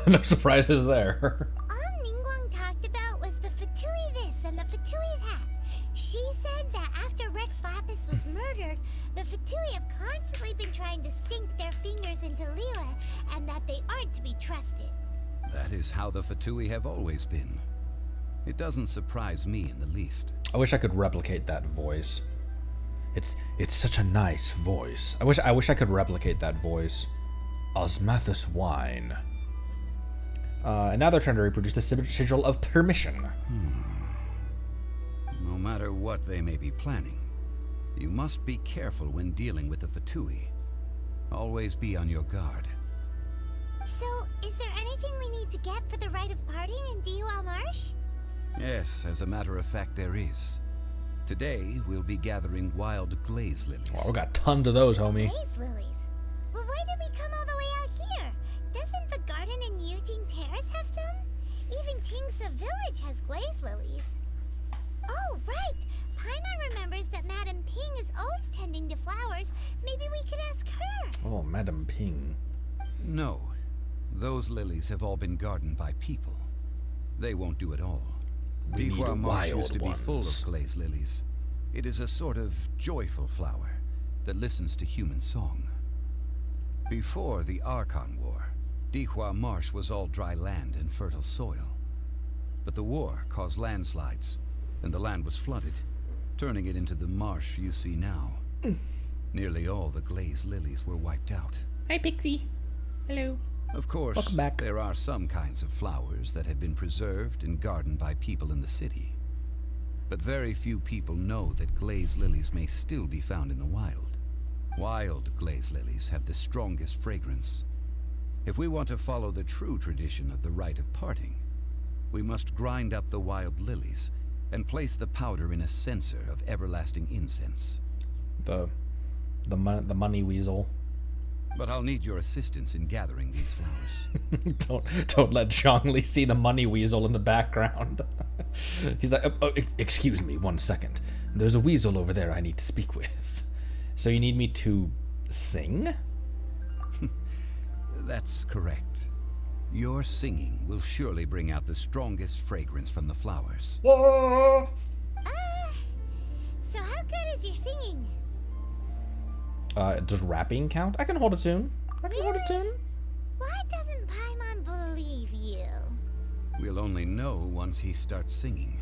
no surprises there. All Ningguang talked about was the Fatui this and the Fatui that. She said that after Rex Lapis was murdered, the Fatui have constantly been trying to sink their fingers into Liyue, and that they aren't to be trusted. That is how the Fatui have always been. It doesn't surprise me in the least. I wish I could replicate that voice. It's such a nice voice. I wish I could replicate that voice. Osmathus wine. And now they're trying to reproduce the sigil of permission. No matter what they may be planning, you must be careful when dealing with the Fatui. Always be on your guard. So, is there anything we need to get for the rite of parting in Dihua Marsh? Yes, as a matter of fact, there is. Today, we'll be gathering wild glaze lilies. Oh, we got tons of those, homie. Glaze lilies? Well, why did we come all the way out here? Doesn't the garden in Yujing Terrace have some? Even Qingsa Village has glaze lilies. Oh, right! Paimon remembers that Madame Ping is always tending to flowers. Maybe we could ask her. Oh, Madame Ping. No. Those lilies have all been gardened by people. They won't do it all. Dihua Marsh used to be full of glaze lilies. It is a sort of joyful flower that listens to human song. Before the Archon War, Dihua Marsh was all dry land and fertile soil. But the war caused landslides, and the land was flooded, turning it into the marsh you see now. Nearly all the glaze lilies were wiped out. Hi, Pixie. Hello. Of course, there are some kinds of flowers that have been preserved and gardened by people in the city. But very few people know that glaze lilies may still be found in the wild. Wild glaze lilies have the strongest fragrance. If we want to follow the true tradition of the rite of parting, we must grind up the wild lilies and place the powder in a censer of everlasting incense. The money weasel. But I'll need your assistance in gathering these flowers. don't let Zhongli see the money weasel in the background. He's like, excuse me, 1 second. There's a weasel over there I need to speak with. So you need me to sing? That's correct. Your singing will surely bring out the strongest fragrance from the flowers. So how good is your singing? Does rapping count? I can hold a tune. Why doesn't Paimon believe you? We'll only know once he starts singing.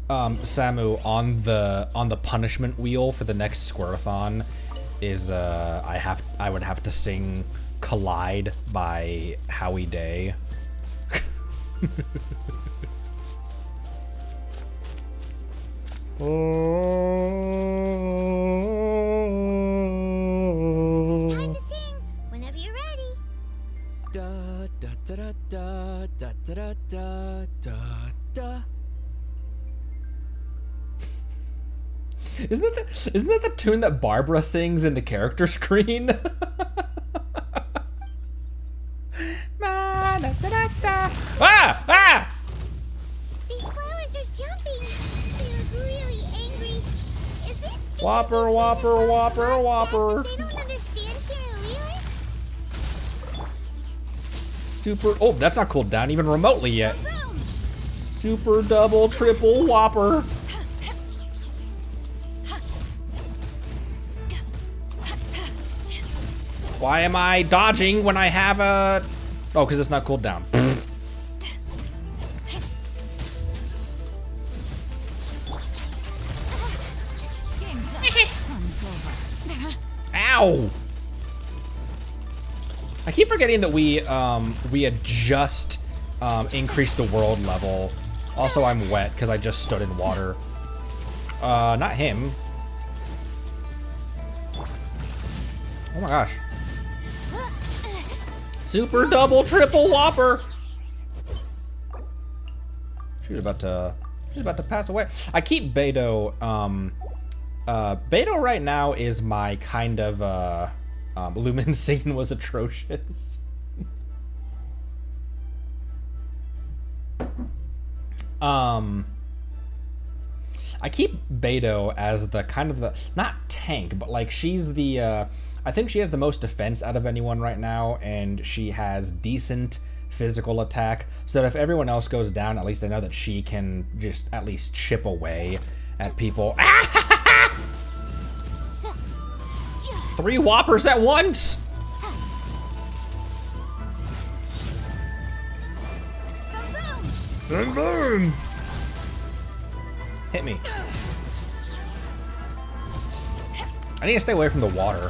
Samu, on the punishment wheel for the next Squirrelathon is I would have to sing Collide by Howie Day. It's time to sing whenever you're ready. Da da da da da da da da da. Isn't that the tune that Barbara sings in the character screen? Whopper, whopper, whopper, whopper. They don't understand here in Liyue? Super. Oh, that's not cooled down even remotely yet. Super, double, triple, whopper. Why am I dodging when I have a... Oh, because it's not cooled down. Ow! I keep forgetting that we had just increased the world level. Also, I'm wet because I just stood in water. Not him. Oh my gosh. Super double triple whopper. She was about to pass away. I keep Beto. Beto right now is my kind of Lumen singing was atrocious. I keep Beto as the kind of the not tank, but like she's the I think she has the most defense out of anyone right now, and she has decent physical attack, so that if everyone else goes down, at least I know that she can just at least chip away at people. 3 whoppers at once! Boom, boom! Hit me. I need to stay away from the water.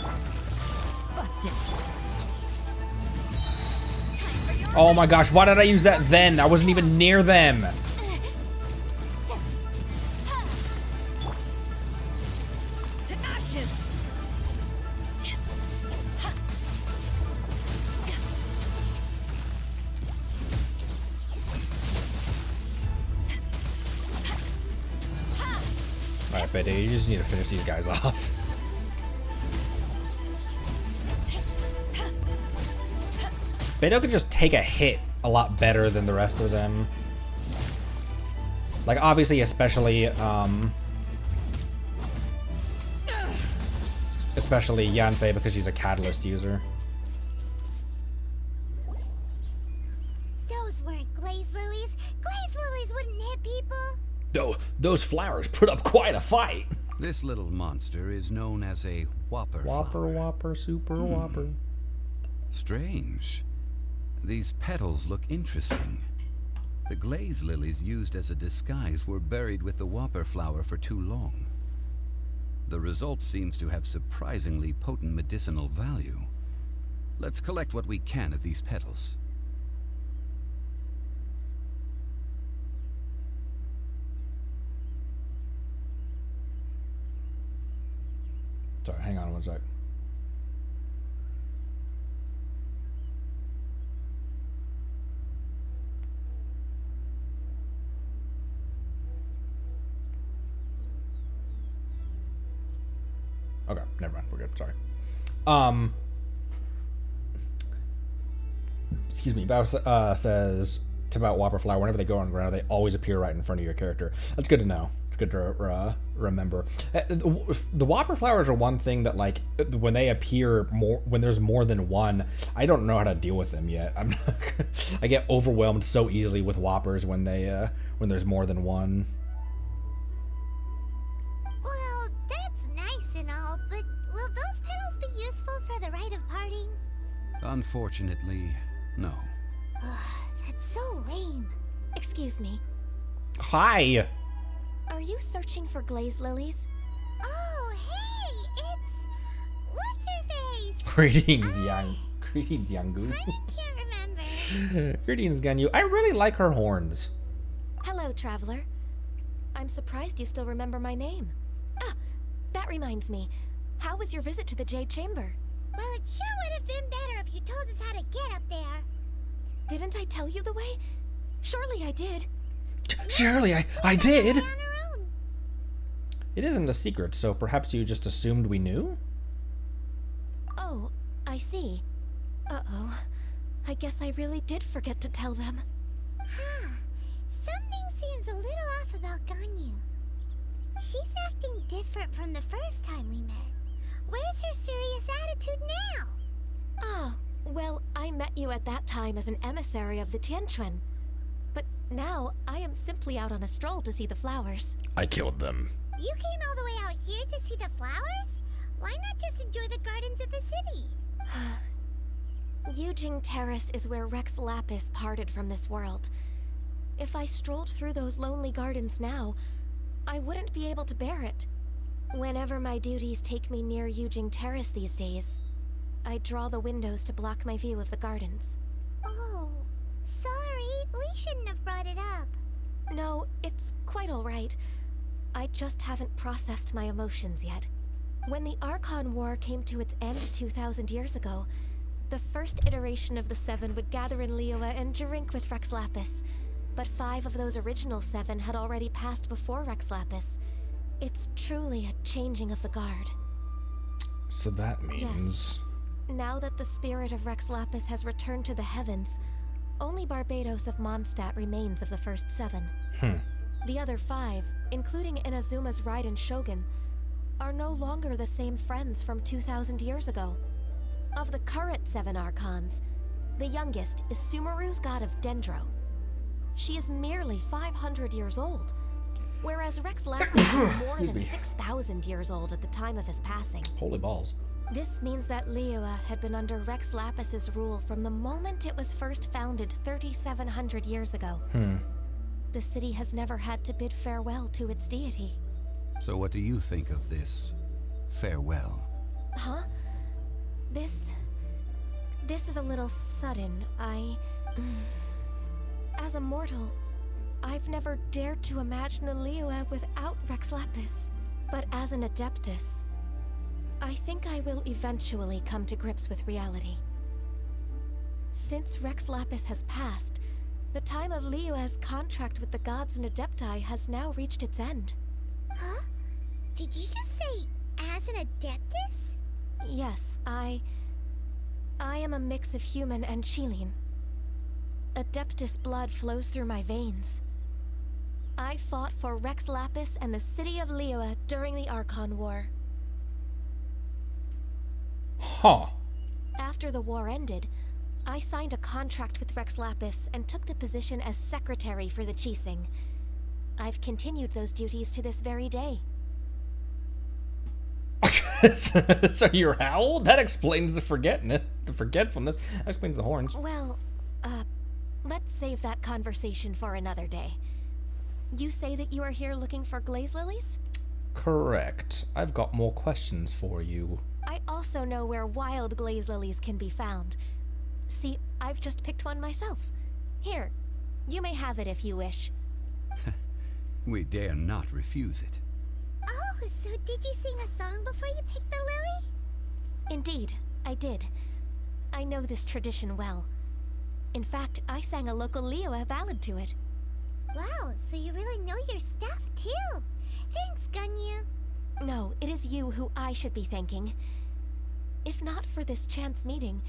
Oh my gosh, why did I use that then? I wasn't even near them. Alright, Betty, you just need to finish these guys off. Beto can just take a hit a lot better than the rest of them. Like, obviously, especially Yanfei because she's a catalyst user. Those weren't glaze lilies. Glaze lilies wouldn't hit people. Those flowers put up quite a fight. This little monster is known as a whopper flower. Whopper, super whopper. Strange. These petals look interesting. The glaze lilies used as a disguise were buried with the whopper flower for too long. The result seems to have surprisingly potent medicinal value. Let's collect what we can of these petals. Sorry, hang on one sec. Okay, never mind. We're good. Sorry. Excuse me. Bao says about Whopper Flower, whenever they go on ground, they always appear right in front of your character. That's good to know. It's good to remember. The Whopper Flowers are one thing that, like, when they appear when there's more than one, I don't know how to deal with them yet. I get overwhelmed so easily with Whoppers when there's more than one. Well, that's nice and all, but will those petals be useful for the rite of parting? Unfortunately, no. That's so lame. Excuse me. Hi. Are you searching for glaze lilies? Oh, hey, it's... what's her face? Greetings, Greetings, Yangu. I can't remember. Greetings, Ganyu. I really like her horns. Hello, traveler. I'm surprised you still remember my name. Ah, that reminds me. How was your visit to the Jade Chamber? Well, it sure would have been better if you told us how to get up there. Didn't I tell you the way? Surely I did. Surely I did. It isn't a secret, so perhaps you just assumed we knew? Oh, I see. Uh-oh. I guess I really did forget to tell them. Huh. Something seems a little off about Ganyu. She she's acting different from the first time we met. Where's her serious attitude now? Ah, well, I met you at that time as an emissary of the Tianquan. But now, I am simply out on a stroll to see the flowers. I killed them. You came all the way out here to see the flowers? Why not just enjoy the gardens of the city? Yujing Terrace is where Rex Lapis parted from this world. If I strolled through those lonely gardens now, I wouldn't be able to bear it. Whenever my duties take me near Yujing Terrace these days, I draw the windows to block my view of the gardens. Oh, sorry. We shouldn't have brought it up. No, it's quite alright. I just haven't processed my emotions yet. When the Archon War came to its end 2,000 years ago, the first iteration of the Seven would gather in Liyue and drink with Rex Lapis. But 5 of those original 7 had already passed before Rex Lapis. It's truly a changing of the guard. So that means... Yes. Now that the spirit of Rex Lapis has returned to the heavens, only Barbados of Mondstadt remains of the first 7. The other 5, including Inazuma's Raiden Shogun, are no longer the same friends from 2,000 years ago. Of the current 7 Archons, the youngest is Sumeru's god of Dendro. She is merely 500 years old, whereas Rex Lapis is more than 6,000 years old at the time of his passing. Holy balls. This means that Liyue had been under Rex Lapis's rule from the moment it was first founded 3,700 years ago. The city has never had to bid farewell to its deity. So what do you think of this farewell? Huh? This is a little sudden. As a mortal, I've never dared to imagine a Liyue without Rex Lapis. But as an adeptus, I think I will eventually come to grips with reality. Since Rex Lapis has passed, the time of Liyue's contract with the gods and adepti has now reached its end. Huh? Did you just say, as an adeptus? Yes, I am a mix of human and Qilin. Adeptus blood flows through my veins. I fought for Rex Lapis and the city of Liyue during the Archon War. Huh. After the war ended, I signed a contract with Rex Lapis and took the position as secretary for the Keqing. I've continued those duties to this very day. So you're how? That explains the forgetfulness. That explains the horns. Well, let's save that conversation for another day. You say that you are here looking for glaze lilies? Correct. I've got more questions for you. I also know where wild glaze lilies can be found. See, I've just picked one myself. Here, you may have it if you wish. We dare not refuse it. Oh, so did you sing a song before you picked the lily? Indeed, I did. I know this tradition well. In fact, I sang a local Liyue ballad to it. Wow, so you really know your stuff, too. Thanks, Ganyu. No, it is you who I should be thanking. If not for this chance meeting,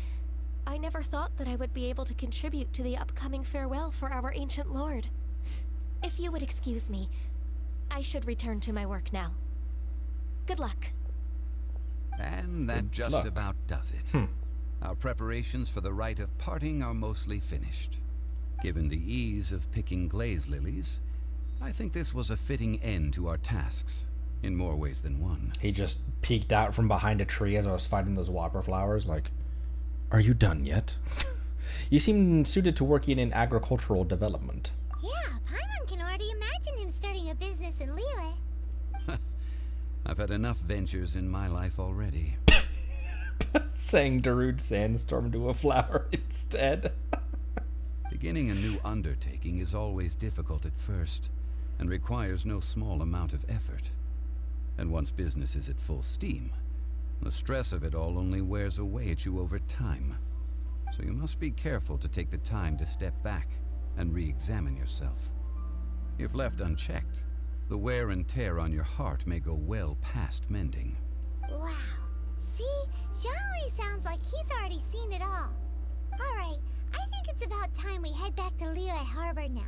I never thought that I would be able to contribute to the upcoming farewell for our ancient lord. If you would excuse me, I should return to my work now. Good luck. And that just about does it. Our preparations for the rite of parting are mostly finished. Given the ease of picking glaze lilies, I think this was a fitting end to our tasks, in more ways than one. He just peeked out from behind a tree as I was fighting those whopper flowers, like, are you done yet? You seem suited to working in agricultural development. Yeah, Paimon can already imagine him starting a business in Liyue. I've had enough ventures in my life already. Saying Darude Sandstorm to a flower instead. Beginning a new undertaking is always difficult at first, and requires no small amount of effort. And once business is at full steam, the stress of it all only wears away at you over time. So you must be careful to take the time to step back and re-examine yourself. If left unchecked, the wear and tear on your heart may go well past mending. Wow. See? Zhongli sounds like he's already seen it all. Alright, I think it's about time we head back to Liyue Harbor now.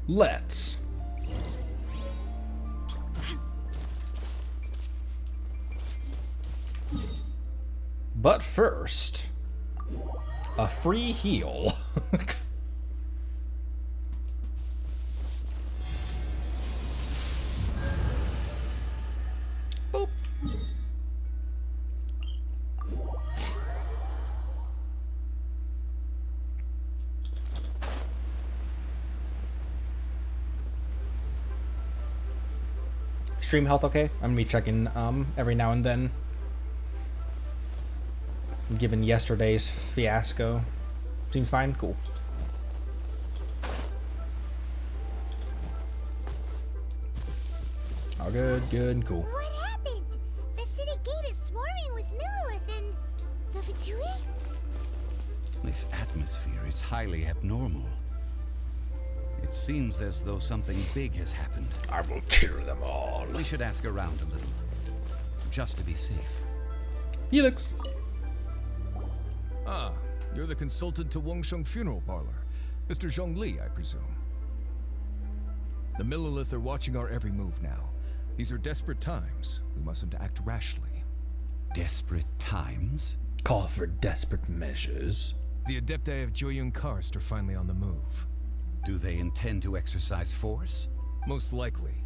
Let's. But first, a free heal. Boop. Stream health okay? I'm gonna be checking every now and then. Given yesterday's fiasco. Seems fine? Cool. All good, good, cool. What happened? The city gate is swarming with Millelith and the Fatui? This atmosphere is highly abnormal. It seems as though something big has happened. I will kill them all. We should ask around a little, just to be safe. Felix. Ah, you're the consultant to Wangsheng Funeral Parlor. Mr. Zhongli, I presume. The Millelith are watching our every move now. These are desperate times. We mustn't act rashly. Desperate times? Call for desperate measures. The adepti of Joyun Karst are finally on the move. Do they intend to exercise force? Most likely.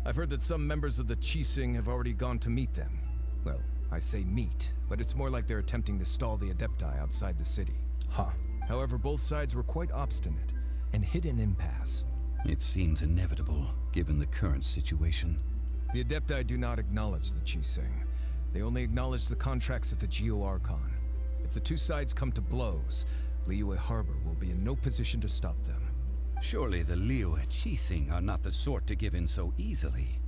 I've heard that some members of the Keqing have already gone to meet them. Well, I say meet, but it's more like they're attempting to stall the adepti outside the city. Huh. However, both sides were quite obstinate and hit an impasse. It seems inevitable, given the current situation. The adepti do not acknowledge the Keqing. They only acknowledge the contracts of the Geo-Archon. If the two sides come to blows, Liyue Harbor will be in no position to stop them. Surely the Liyue Keqing are not the sort to give in so easily.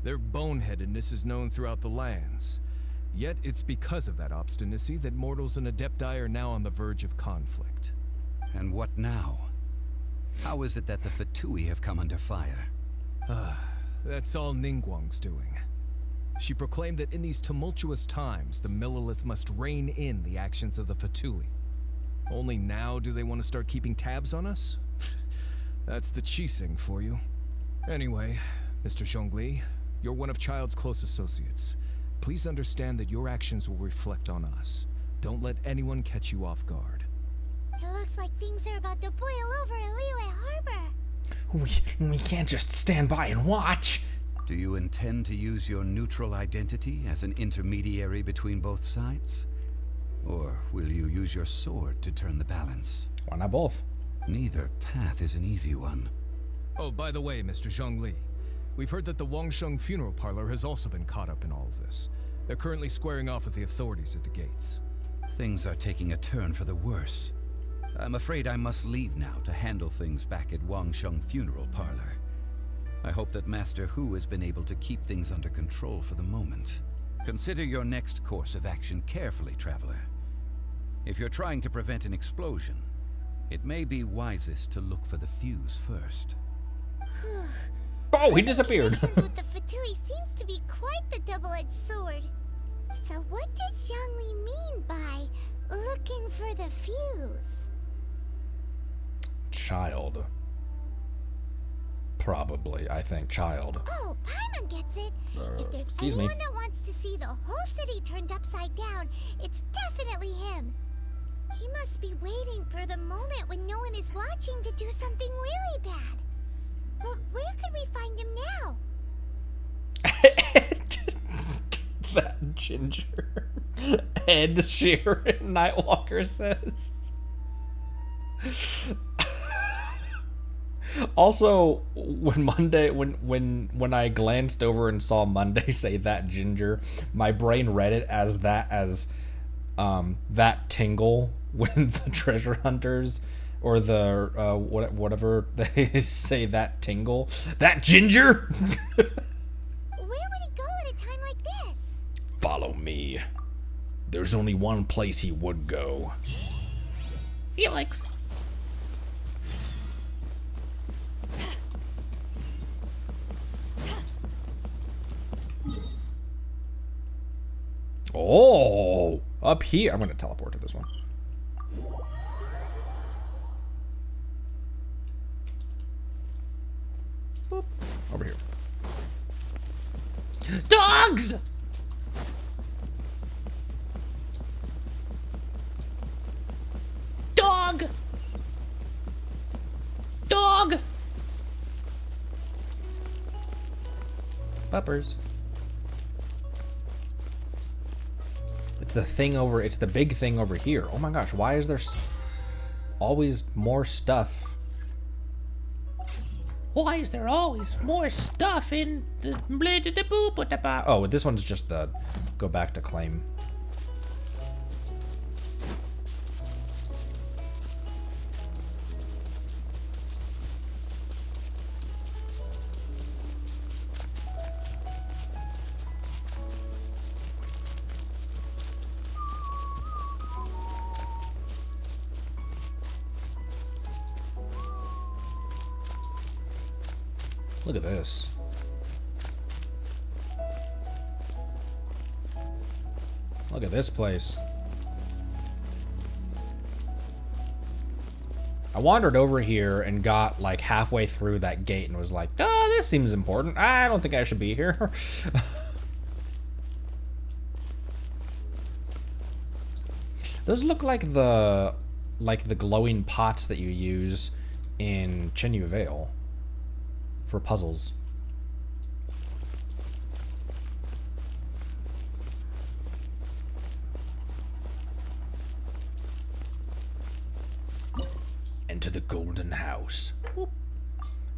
Their boneheadedness is known throughout the lands. Yet it's because of that obstinacy that mortals and adepti are now on the verge of conflict. And what now? How is it that the Fatui have come under fire? That's all Ningguang's doing. She proclaimed that in these tumultuous times, the Millelith must rein in the actions of the Fatui. Only now do they want to start keeping tabs on us? That's the Keqing for you. Anyway, Mr. Zhongli, you're one of Child's close associates. Please understand that your actions will reflect on us. Don't let anyone catch you off guard. It looks like things are about to boil over in Liyue Harbor. We can't just stand by and watch. Do you intend to use your neutral identity as an intermediary between both sides? Or will you use your sword to turn the balance? Why not both? Neither path is an easy one. Oh, by the way, Mr. Zhongli, we've heard that the Wangsheng Funeral Parlor has also been caught up in all of this. They're currently squaring off with the authorities at the gates. Things are taking a turn for the worse. I'm afraid I must leave now to handle things back at Wangsheng Funeral Parlor. I hope that Master Hu has been able to keep things under control for the moment. Consider your next course of action carefully, Traveler. If you're trying to prevent an explosion, it may be wisest to look for the fuse first. Oh, he disappeared. With the Fatui seems to be quite the double-edged sword. So what does Zhongli mean by looking for the fuse? Child. Probably, I think child. Oh, Paimon gets it. If there's anyone that wants to see the whole city turned upside down, it's definitely him. He must be waiting for the moment when no one is watching to do something really bad. But where could we find him now? That ginger. Ed Sheeran, Nightwalker says. Also, when I glanced over and saw Monday say that ginger, my brain read it as that tingle when the treasure hunters or the whatever they say, that tingle, that ginger. Where would he go at a time like this? Follow me. There's only one place he would go. Felix. Oh, up here. I'm going to teleport to this one. Boop. Over here. Puppers. It's the thing over, it's the big thing over here. Oh my gosh, why is there always more stuff? Why is there always more stuff in the... Oh, this one's just the go back to claim. Look at this. Look at this place. I wandered over here and got like halfway through that gate and was like, oh, this seems important. I don't think I should be here. Those look like the glowing pots that you use in Chenyu Vale for puzzles. Enter the golden house. Boop.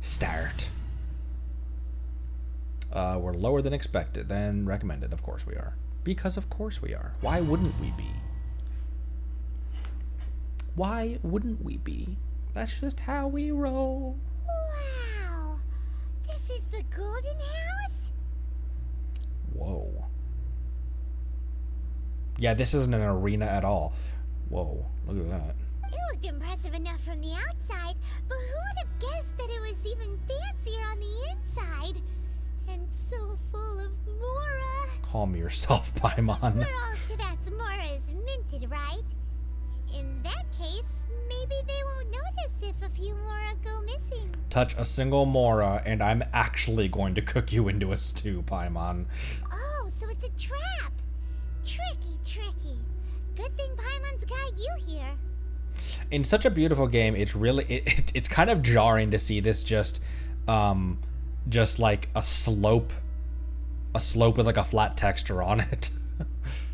Start. We're lower than expected, than recommended. Of course we are. Because of course we are. Why wouldn't we be? Why wouldn't we be? That's just how we roll. Wow. This is the golden house? Whoa. Yeah, this isn't an arena at all. Whoa, look at that. It looked impressive enough from the outside, but who would have guessed that it was even fancier on the inside? And so full of Mora. Calm yourself, Paimon. Where all of Tibet's Mora is minted, right? In that case, maybe they won't notice if a few Mora go missing. Touch a single Mora, and I'm actually going to cook you into a stew, Paimon. Oh, so it's a trap. Tricky, tricky. Good thing Paimon's got you here. In such a beautiful game, it's really it's kind of jarring to see this just like a slope with like a flat texture on it. But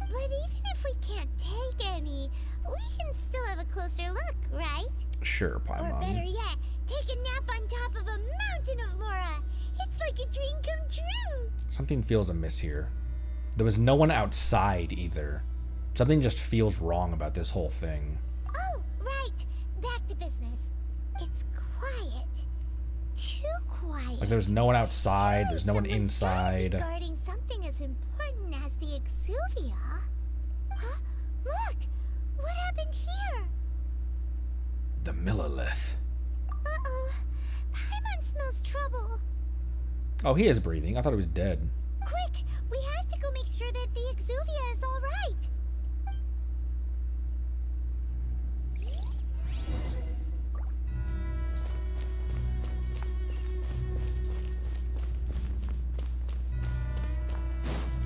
even if we can't take any, we can still have a closer look, right? Sure, Paimon. Or better yet, take a nap on top of a mountain of Mora. It's like a dream come true. Something feels amiss here. There was no one outside either. Something just feels wrong about this whole thing. Oh, right. Back to business. It's quiet. Too quiet. Like there's no one outside, there's no one inside. Regarding something as important as the Exuvia. Huh? Look! What happened here? The Millelith. Uh-oh. Paimon smells trouble. Oh, he is breathing. I thought he was dead. Quick! We have to go make sure that the Exuvia is all right.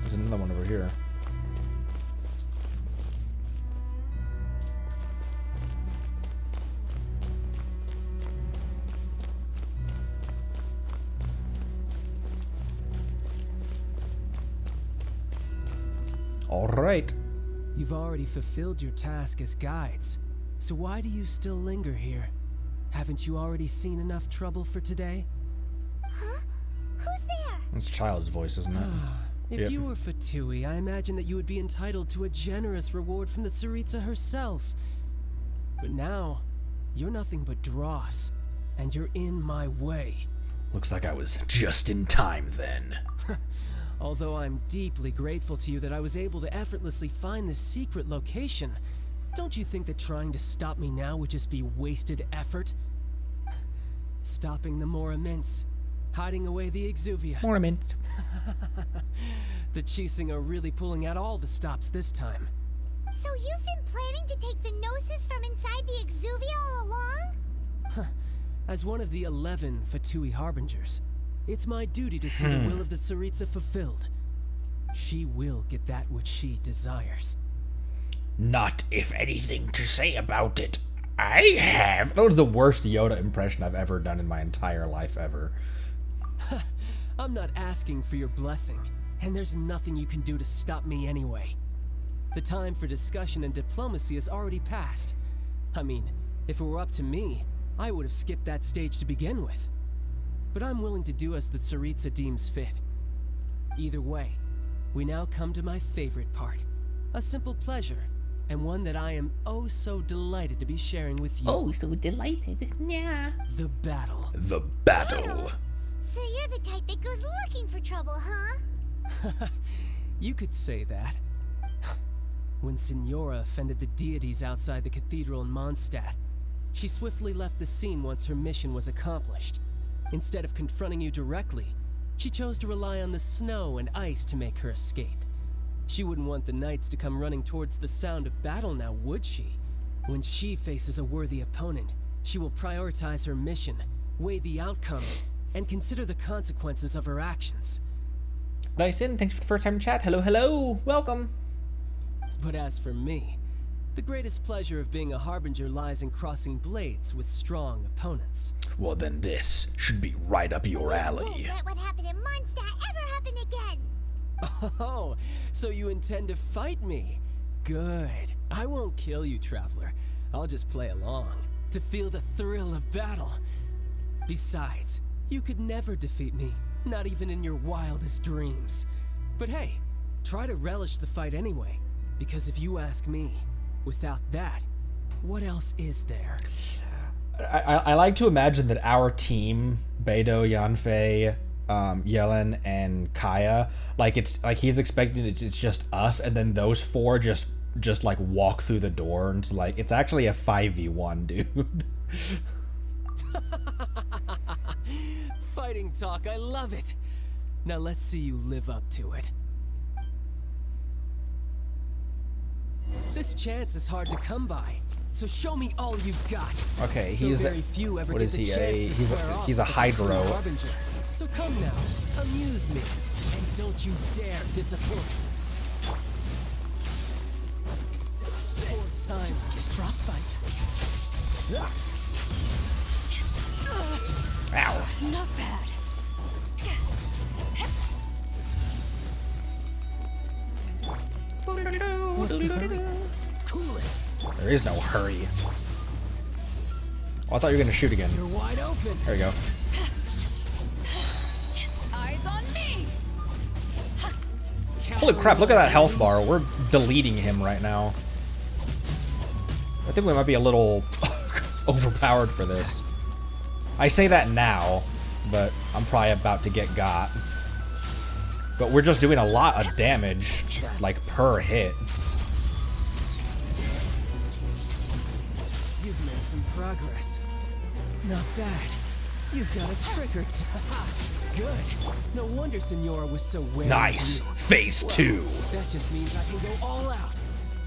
There's another one over here. All right. You've already fulfilled your task as guides, so why do you still linger here? Haven't you already seen enough trouble for today? Huh? Who's there? It's Child's voice, isn't it? If you were Fatui, I imagine that you would be entitled to a generous reward from the Tsaritsa herself. But now, you're nothing but dross, and you're in my way. Looks like I was just in time then. Although I'm deeply grateful to you that I was able to effortlessly find this secret location, don't you think that trying to stop me now would just be wasted effort? Stopping the Mora Mints, hiding away the Exuvia. Mora Mints. The Keqing are really pulling out all the stops this time. So you've been planning to take the Gnosis from inside the Exuvia all along? As one of the 11 Fatui Harbingers, it's my duty to see the will of the Tsaritsa fulfilled. She will get that which she desires. Not if anything to say about it. I have. That was the worst Yoda impression I've ever done in my entire life ever. I'm not asking for your blessing, and there's nothing you can do to stop me anyway. The time for discussion and diplomacy has already passed. I mean, if it were up to me, I would have skipped that stage to begin with. But I'm willing to do as the Tsaritsa deems fit. Either way, we now come to my favorite part. A simple pleasure, and one that I am oh so delighted to be sharing with you. Oh, so delighted. Yeah. The battle. The battle. So you're the type that goes looking for trouble, huh? You could say that. When Signora offended the deities outside the cathedral in Mondstadt, she swiftly left the scene once her mission was accomplished. Instead of confronting you directly, she chose to rely on the snow and ice to make her escape. She wouldn't want the knights to come running towards the sound of battle now, would she? When she faces a worthy opponent, she will prioritize her mission, weigh the outcomes, and consider the consequences of her actions. Nice in, thanks for the first time in chat. Hello, hello, welcome. But as for me, the greatest pleasure of being a harbinger lies in crossing blades with strong opponents. Well, then this should be right up your alley. Won't let what happened in Mondstadt ever happen again. Oh, so you intend to fight me? Good. I won't kill you, Traveler. I'll just play along, to feel the thrill of battle. Besides, you could never defeat me, not even in your wildest dreams. But hey, try to relish the fight anyway, because if you ask me, without that, what else is there? I like to imagine that our team, Beidou, Yanfei, Yellen, and Kaya, like it's like he's expecting it's just us, and then those four just like walk through the door, and it's actually a 5v1, dude. Fighting talk, I love it. Now let's see you live up to it. This chance is hard to come by, so show me all you've got. Okay, so he's very few ever what get is the he? chance to square off He's a with the hydro. Harbinger. So come now, amuse me, and don't you dare disappoint. Fourth time, frostbite. Ow. Not bad. What's the hurry? Cool it. There is no hurry. Oh, I thought you were gonna shoot again. You're wide open. There you go. Eyes on me. Holy crap, look at that health bar. We're deleting him right now. I think we might be a little overpowered for this. I say that now, but I'm probably about to get got. But we're just doing a lot of damage, like, per hit. You've made some progress. Not bad. You've got a trick or two. Good. No wonder Signora was so wary. Nice. Phase 2. That just means I can go all out.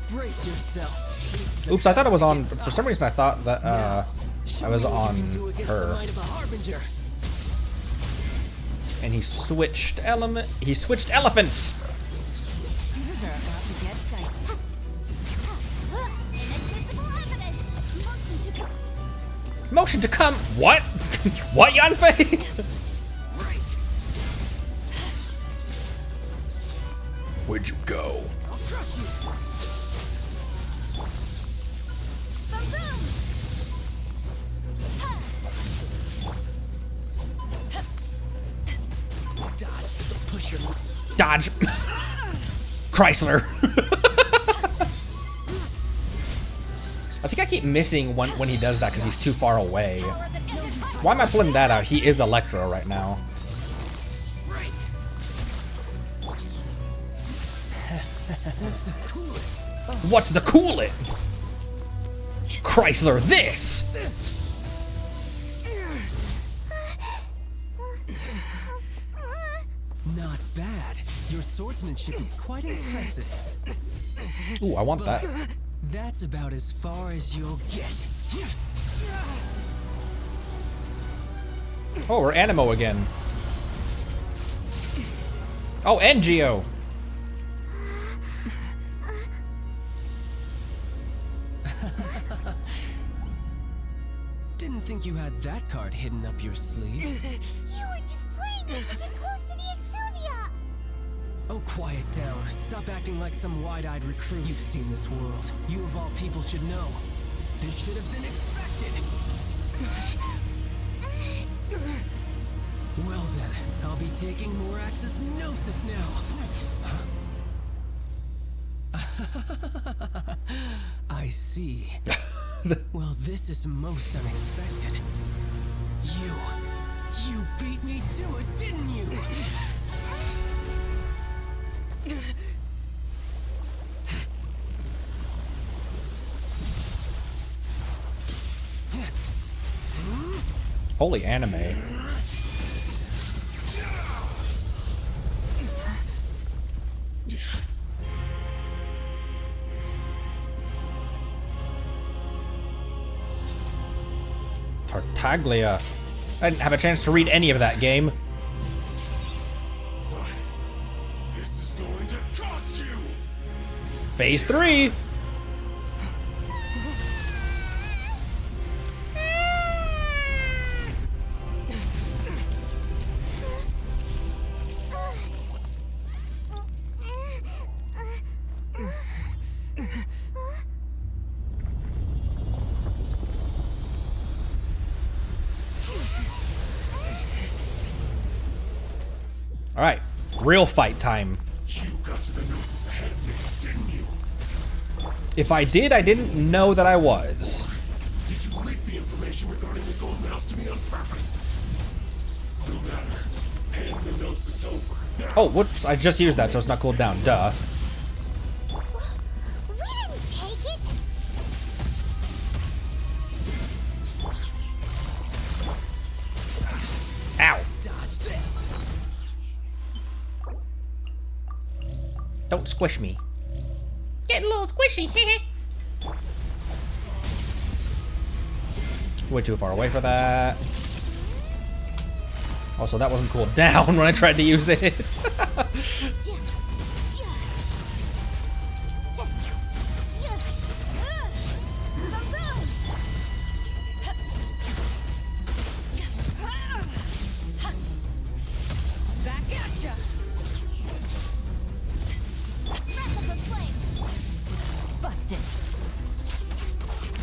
Brace yourself. Oops, I thought it was on. For some reason, I thought that I was on her. And he switched He switched elephants. These are about to get psyched. Inadmissible evidence. Motion to come. Motion to come. What? What, Yanfei? Where'd you go? I'll crush you. Dodge. Chrysler. I think I keep missing when he does that because he's too far away. Why am I pulling that out? He is Electro right now. What's the coolant? Chrysler, this! Not bad. Your swordsmanship is quite impressive. Ooh, I want that. That's about as far as you'll get. Oh, we're Animo again. Oh, and Geo. Didn't think think you had that card hidden up your sleeve. You were just playing it to get close to the Exuvia! Oh, quiet down. Stop acting like some wide-eyed recruit. You've seen this world. You of all people should know. This should have been expected. Well then, I'll be taking Morax's Gnosis now. I see. Well, this is most unexpected. You beat me to it, didn't you? Holy anime. Tartaglia. I didn't have a chance to read any of that game. This is going to cost you. Phase 3. All right, real fight time. You got to the Gnosis ahead of me, didn't you? If I did, I didn't know that I was. Did you leak the information regarding the Golden House to me on purpose? No matter. Hand the Gnosis over. Now. Oh, whoops, I just used that, so it's not cooled down. Duh. We didn't take it! Ow. Dodge this. Don't squish me. Get a little squishy. Way too far away for that. Also, that wasn't cooled down when I tried to use it.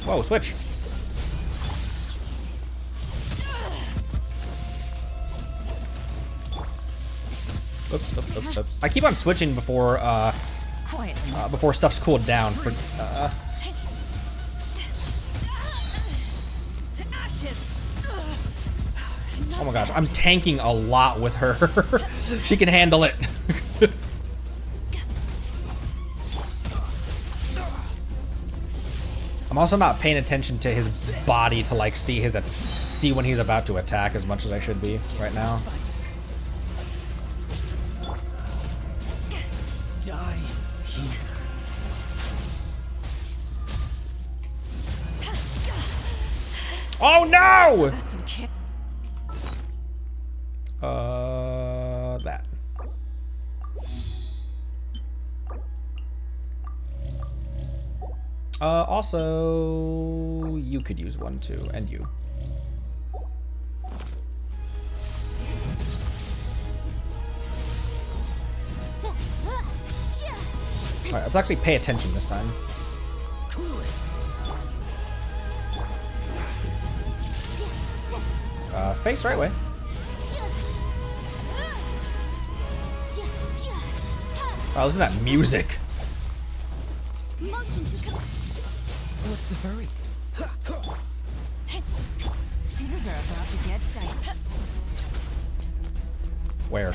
Whoa, switch. Oops. I keep on switching before before stuff's cooled down. For oh my gosh, I'm tanking a lot with her. She can handle it. I'm also not paying attention to his body to like see when he's about to attack as much as I should be right now. Die here. Oh no! That. Also, you could use one too, and you. Alright, let's actually pay attention this time. Face right way. Oh, listen to that music. What's the hurry? Things are about to get dicey. Where?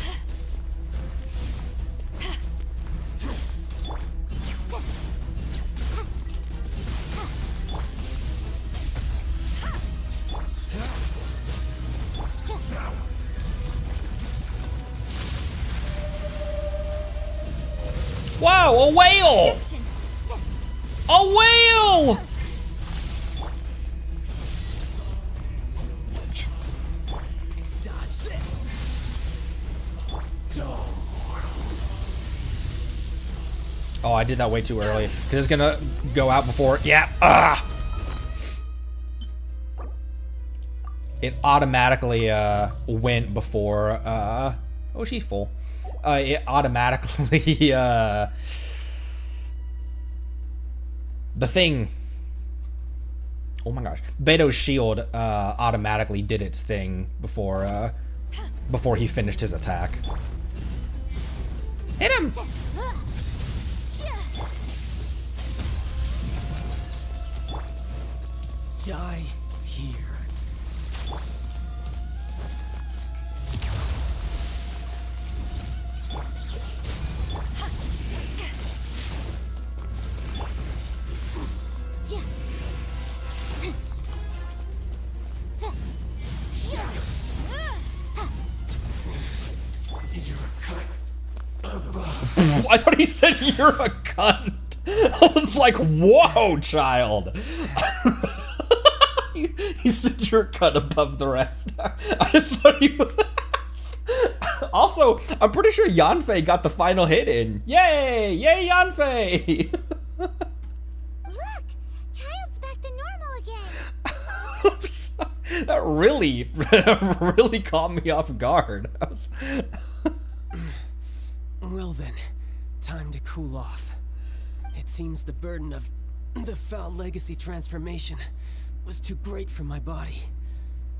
Wow, a whale! A whale! Dodge this. Oh, I did that way too early. Cause it's gonna go out before. Yeah. Ah. it automatically went before. Oh, she's full. It automatically the thing. Oh my gosh, Beto's shield automatically did its thing before he finished his attack. Hit him! Die here. I thought he said you're a cunt. I was like, whoa, child. He said you're a cunt above the rest. I thought he was... Also, I'm pretty sure Yanfei got the final hit in. Yay! Yay, Yanfei! Look! Child's back to normal again! I'm sorry. That really caught me off guard. I was... Well then, time to cool off. It seems the burden of the foul legacy transformation was too great for my body.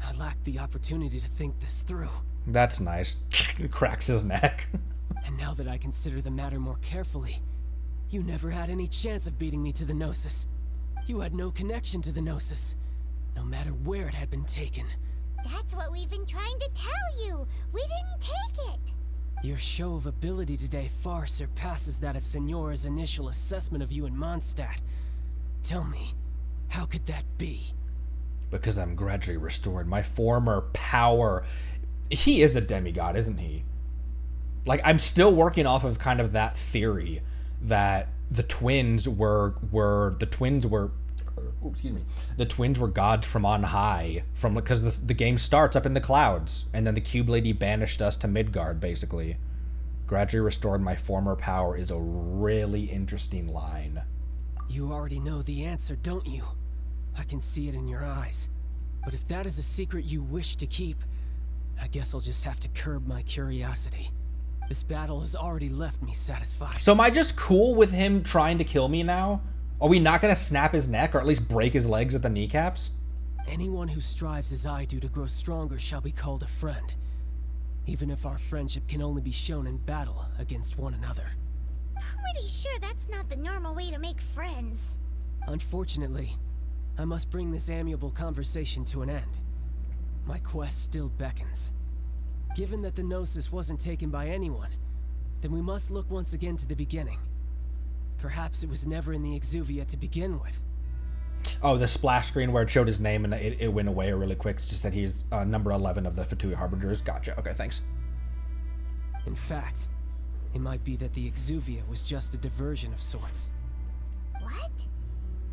I lacked the opportunity to think this through. That's nice. Cracks his neck. And now that I consider the matter more carefully, you never had any chance of beating me to the Gnosis. You had no connection to the Gnosis, no matter where it had been taken. That's what we've been trying to tell you! We didn't take it! Your show of ability today far surpasses that of Signora's initial assessment of you in Mondstadt. Tell me, how could that be? Because I'm gradually restored. My former power... He is a demigod, isn't he? Like, I'm still working off of kind of that theory that the twins were gods from on high, from because the game starts up in the clouds, and then the Cube Lady banished us to Midgard, basically. Gradually restored my former power is a really interesting line. You already know the answer, don't you? I can see it in your eyes. But if that is a secret you wish to keep, I guess I'll just have to curb my curiosity. This battle has already left me satisfied. So am I just cool with him trying to kill me now? Are we not gonna snap his neck or at least break his legs at the kneecaps? Anyone who strives as I do to grow stronger shall be called a friend. Even if our friendship can only be shown in battle against one another. Pretty sure that's not the normal way to make friends. Unfortunately, I must bring this amiable conversation to an end. My quest still beckons. Given that the Gnosis wasn't taken by anyone, then we must look once again to the beginning. Perhaps it was never in the Exuvia to begin with. Oh, the splash screen where it showed his name and it went away really quick. It just said he's number 11 of the Fatui Harbingers. Gotcha. Okay, thanks. In fact, it might be that the Exuvia was just a diversion of sorts. What?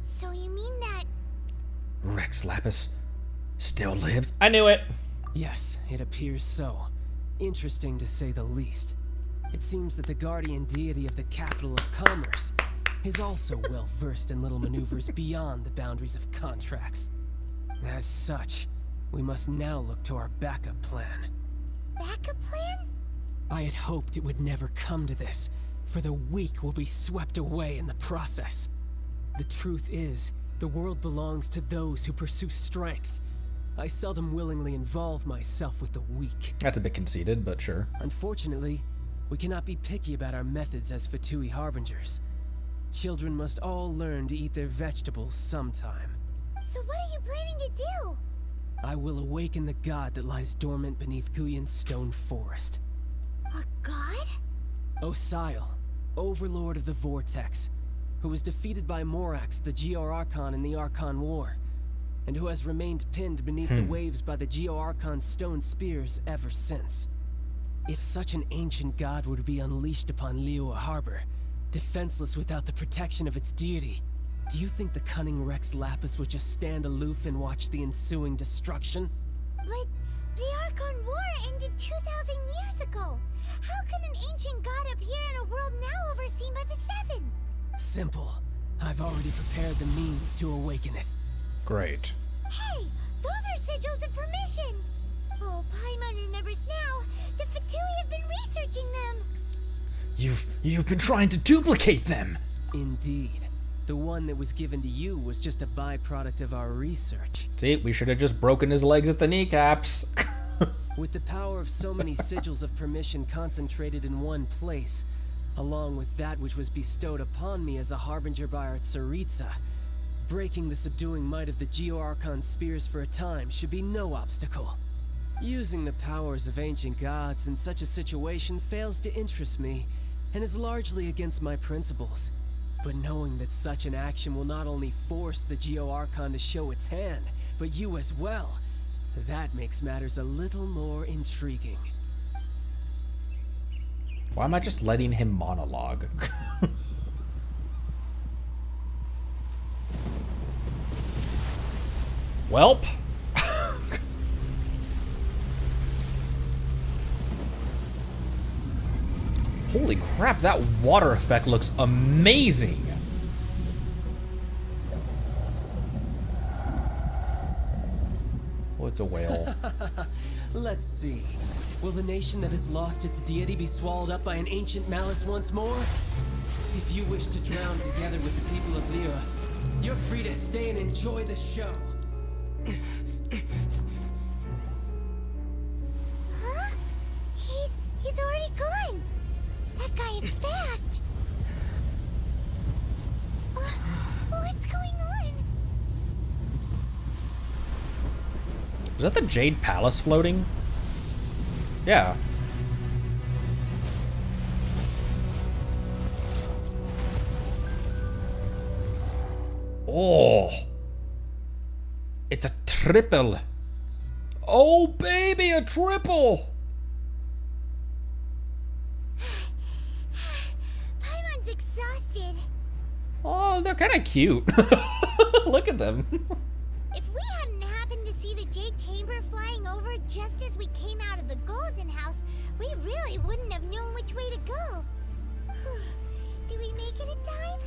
So you mean that... Rex Lapis still lives? I knew it! Yes, it appears so. Interesting to say the least. It seems that the guardian deity of the capital of commerce is also well versed in little maneuvers beyond the boundaries of contracts. As such, we must now look to our backup plan. Backup plan? I had hoped it would never come to this, for the weak will be swept away in the process. The truth is, the world belongs to those who pursue strength. I seldom willingly involve myself with the weak. That's a bit conceited, but sure. Unfortunately, we cannot be picky about our methods as Fatui Harbingers. Children must all learn to eat their vegetables sometime. So what are you planning to do? I will awaken the god that lies dormant beneath Guyon's stone forest. A god? Osial, overlord of the Vortex, who was defeated by Morax, the Geo-Archon in the Archon War, and who has remained pinned beneath the waves by the Geo-Archon's stone spears ever since. If such an ancient god were to be unleashed upon Liyue Harbor, defenseless without the protection of its deity, do you think the cunning Rex Lapis would just stand aloof and watch the ensuing destruction? But the Archon War ended 2,000 years ago. How can an ancient god appear in a world now overseen by the Seven? Simple. I've already prepared the means to awaken it. Great. Hey, those are sigils of permission! chambers now. The Fatui have been researching them. You've been trying to duplicate them. Indeed. The one that was given to you was just a byproduct of our research. See, we should have just broken his legs at the kneecaps. With the power of so many sigils of permission concentrated in one place, along with that which was bestowed upon me as a harbinger by our Tsaritsa, breaking the subduing might of the Geo-Archon spears for a time should be no obstacle. Using the powers of ancient gods in such a situation fails to interest me, and is largely against my principles. But knowing that such an action will not only force the Geo-Archon to show its hand, but you as well, that makes matters a little more intriguing. Why am I just letting him monologue? Welp. Holy crap, that water effect looks amazing. Oh, it's a whale. Let's see. Will the nation that has lost its deity be swallowed up by an ancient malice once more? If you wish to drown together with the people of Liyue, you're free to stay and enjoy the show. Huh? He's already gone. That guy is fast. What's going on? Is that the Jade Palace floating? Yeah. Oh. It's a triple. Oh, baby, a triple. Paimon's exhausted. Oh, they're kind of cute. Look at them. If we hadn't happened to see the Jade Chamber flying over just as we came out of the Golden House, we really wouldn't have known which way to go. Do we make it in time?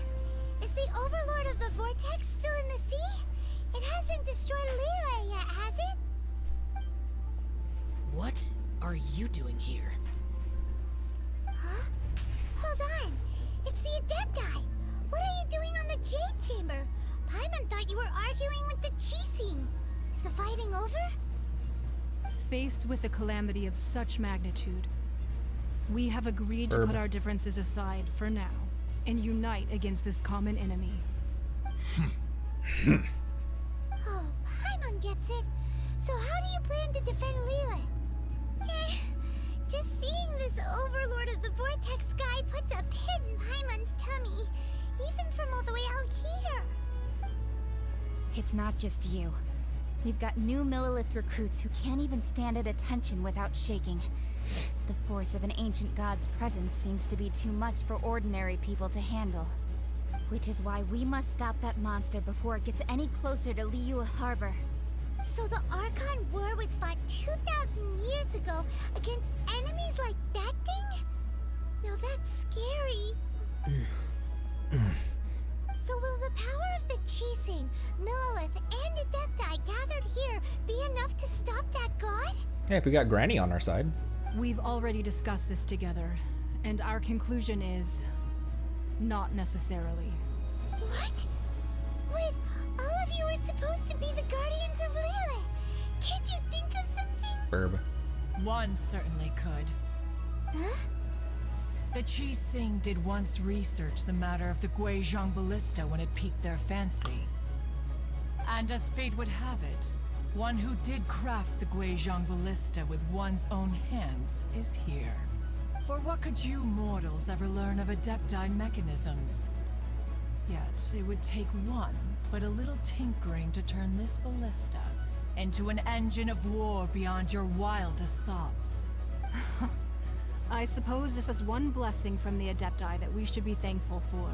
Is the Overlord of the Vortex still in the sea? It hasn't destroyed Liyue yet, has it? What are you doing here? Huh? Hold on. It's the adepti. What are you doing on the Jade Chamber? Paimon thought you were arguing with the Keqing. Is the fighting over? Faced with a calamity of such magnitude, we have agreed to put our differences aside for now and unite against this common enemy. Oh, Paimon gets it. So how do you plan to defend Liyue? Just seeing this Overlord of the Vortex guy puts a pit in Paimon's tummy, even from all the way out here. It's not just you. We've got new Millelith recruits who can't even stand at attention without shaking. The force of an ancient god's presence seems to be too much for ordinary people to handle. Which is why we must stop that monster before it gets any closer to Liyue Harbor. So the Archon War was fought 2,000 years ago against enemies like that thing? Now that's scary. So will the power of the Keqing, Millelith, and adepti gathered here be enough to stop that god? Hey, if we got Granny on our side. We've already discussed this together, and our conclusion is not necessarily. What? Wait, all of you were supposed to be the guardians of Liyue. Can't you think of something? Burb. One certainly could. Huh? The Keqing did once research the matter of the Guizhong ballista when it piqued their fancy. And as fate would have it, one who did craft the Guizhong ballista with one's own hands is here. For what could you mortals ever learn of adepti mechanisms? Yet, it would take one, but a little tinkering to turn this ballista into an engine of war beyond your wildest thoughts. I suppose this is one blessing from the adepti that we should be thankful for.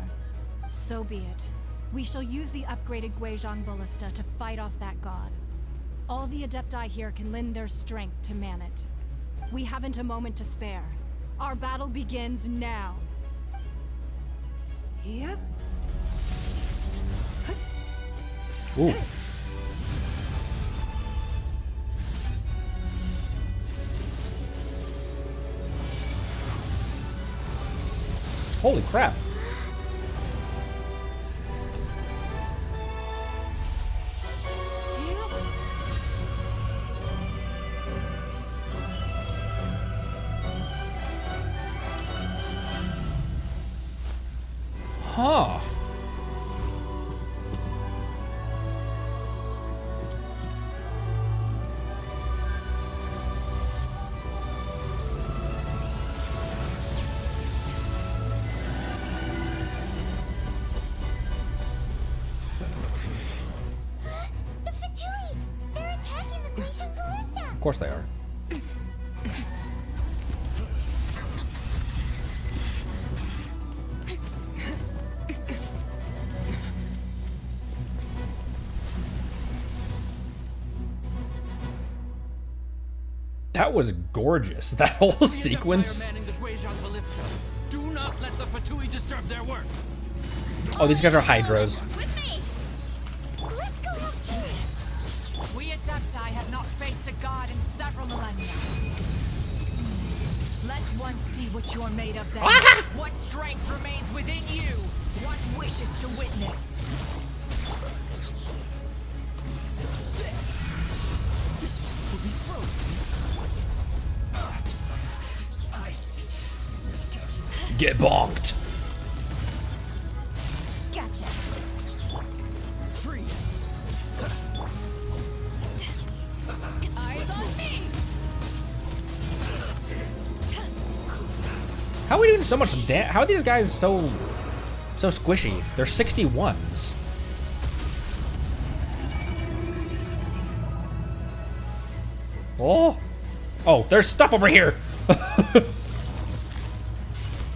So be it. We shall use the upgraded Guizhong ballista to fight off that god. All the adepti here can lend their strength to man it. We haven't a moment to spare. Our battle begins now. Yep. Ooh. Holy crap. Huh. The Fatui! They're attacking the glacial ballista! Of course they are. That was gorgeous. That whole sequence. Do not let the Fatui disturb their work. Oh, these guys are Hydras. With me! Let's go help too! We adepti have not faced a god in several millennia. Let one see what you're made of then. What strength remains within you? What wishes to witness? This will be frozen. Get bonked. Gotcha. Freeze. Eyes on me. How are we doing so much damage? How are these guys so squishy? They're 61s. Oh, there's stuff over here.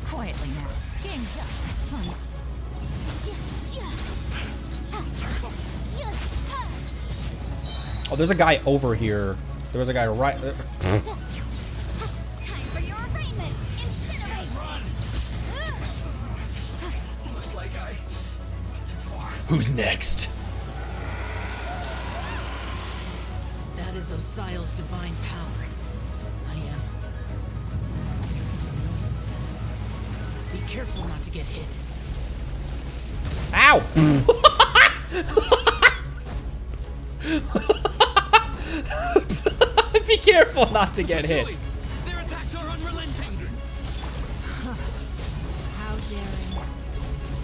Quietly now. Game's up. Fun. Oh, there's a guy over here. There was a guy right. Time for your arraignment! Incinerate! Looks like I went too far. Who's next? That is Osial's divine power. I am very familiar with it. Be careful not to get hit. Ow! Be careful not to get hit. Their attacks are unrelenting. How daring.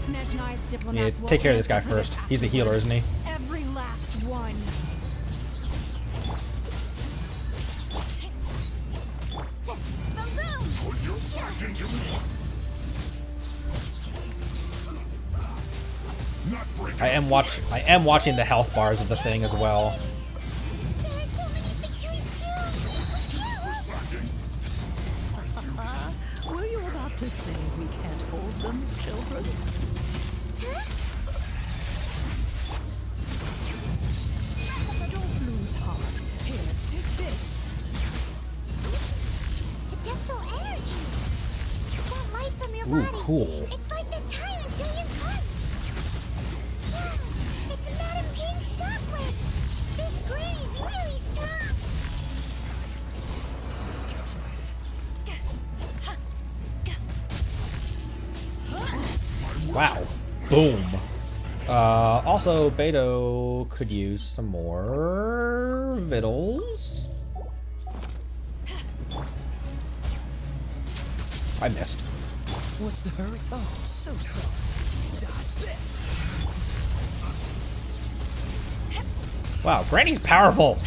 Snezhnai's Yeah, diplomats take care of will this guy answer for first. He's the healer, isn't he? Every last one. Put your back into me. Not breaking. I am watching the health bars of the thing as well. There are so many Fatui too! Were you about to say we can't hold them, children? Don't lose heart. Here, take this. Adeptal energy! That light from your Ooh, body! cool. It's like the time of Julian Hunt! Yeah, it's Madame King's shockwave! This graze really strong! Wow. Boom. Also, Beto could use some more vittles. I missed. What's the hurry? Oh, so sorry. Dodge this. Wow, Granny's powerful.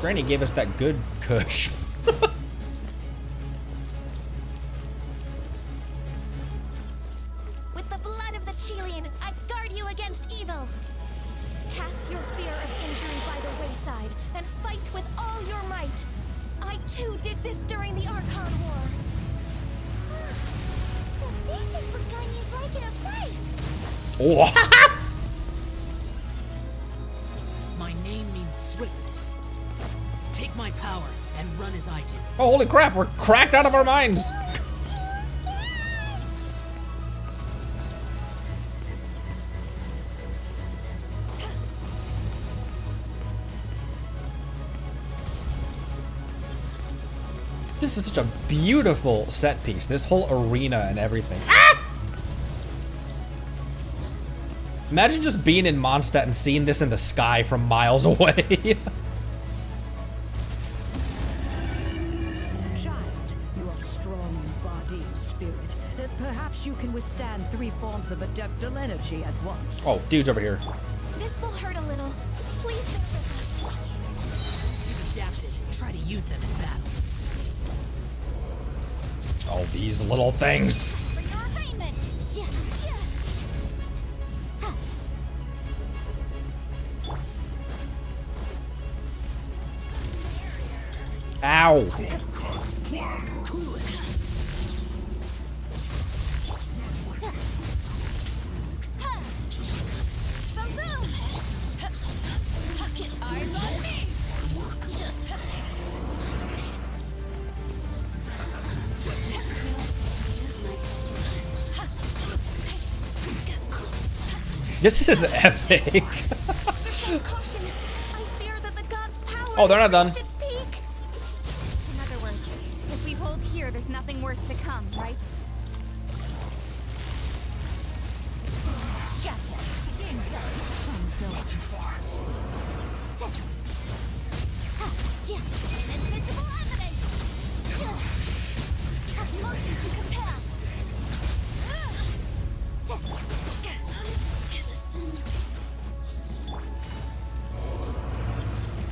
Granny gave us that good kush. With the blood of the Chilean, I guard you against evil. Cast your fear of injury by the wayside and fight with all your might. I too did this during the Archon War. So this is what Ganyu's like in a fight! What? My name means swiftness. Take my power and run as I do. Oh, holy crap, we're cracked out of our minds. This is such a beautiful set piece. This whole arena and everything. Ah! Imagine just being in Mondstadt and seeing this in the sky from miles away. Perhaps you can withstand 3 forms of adeptal energy at once. Oh, dude's over here. This will hurt a little. Please bear with us. You've adapted. Try to use them in battle. Oh, these little things. For your arraignment. Ow. This is epic. Oh, they're not done. In other words, if we hold here, there's nothing worse to come, right? Gotcha. Not too far. Invisible evidence. Motion to compel.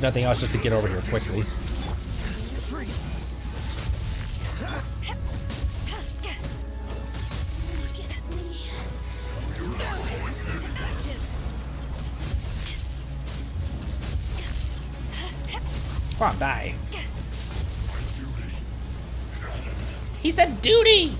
Nothing else, just to get over here quickly. Come on, die. He said duty!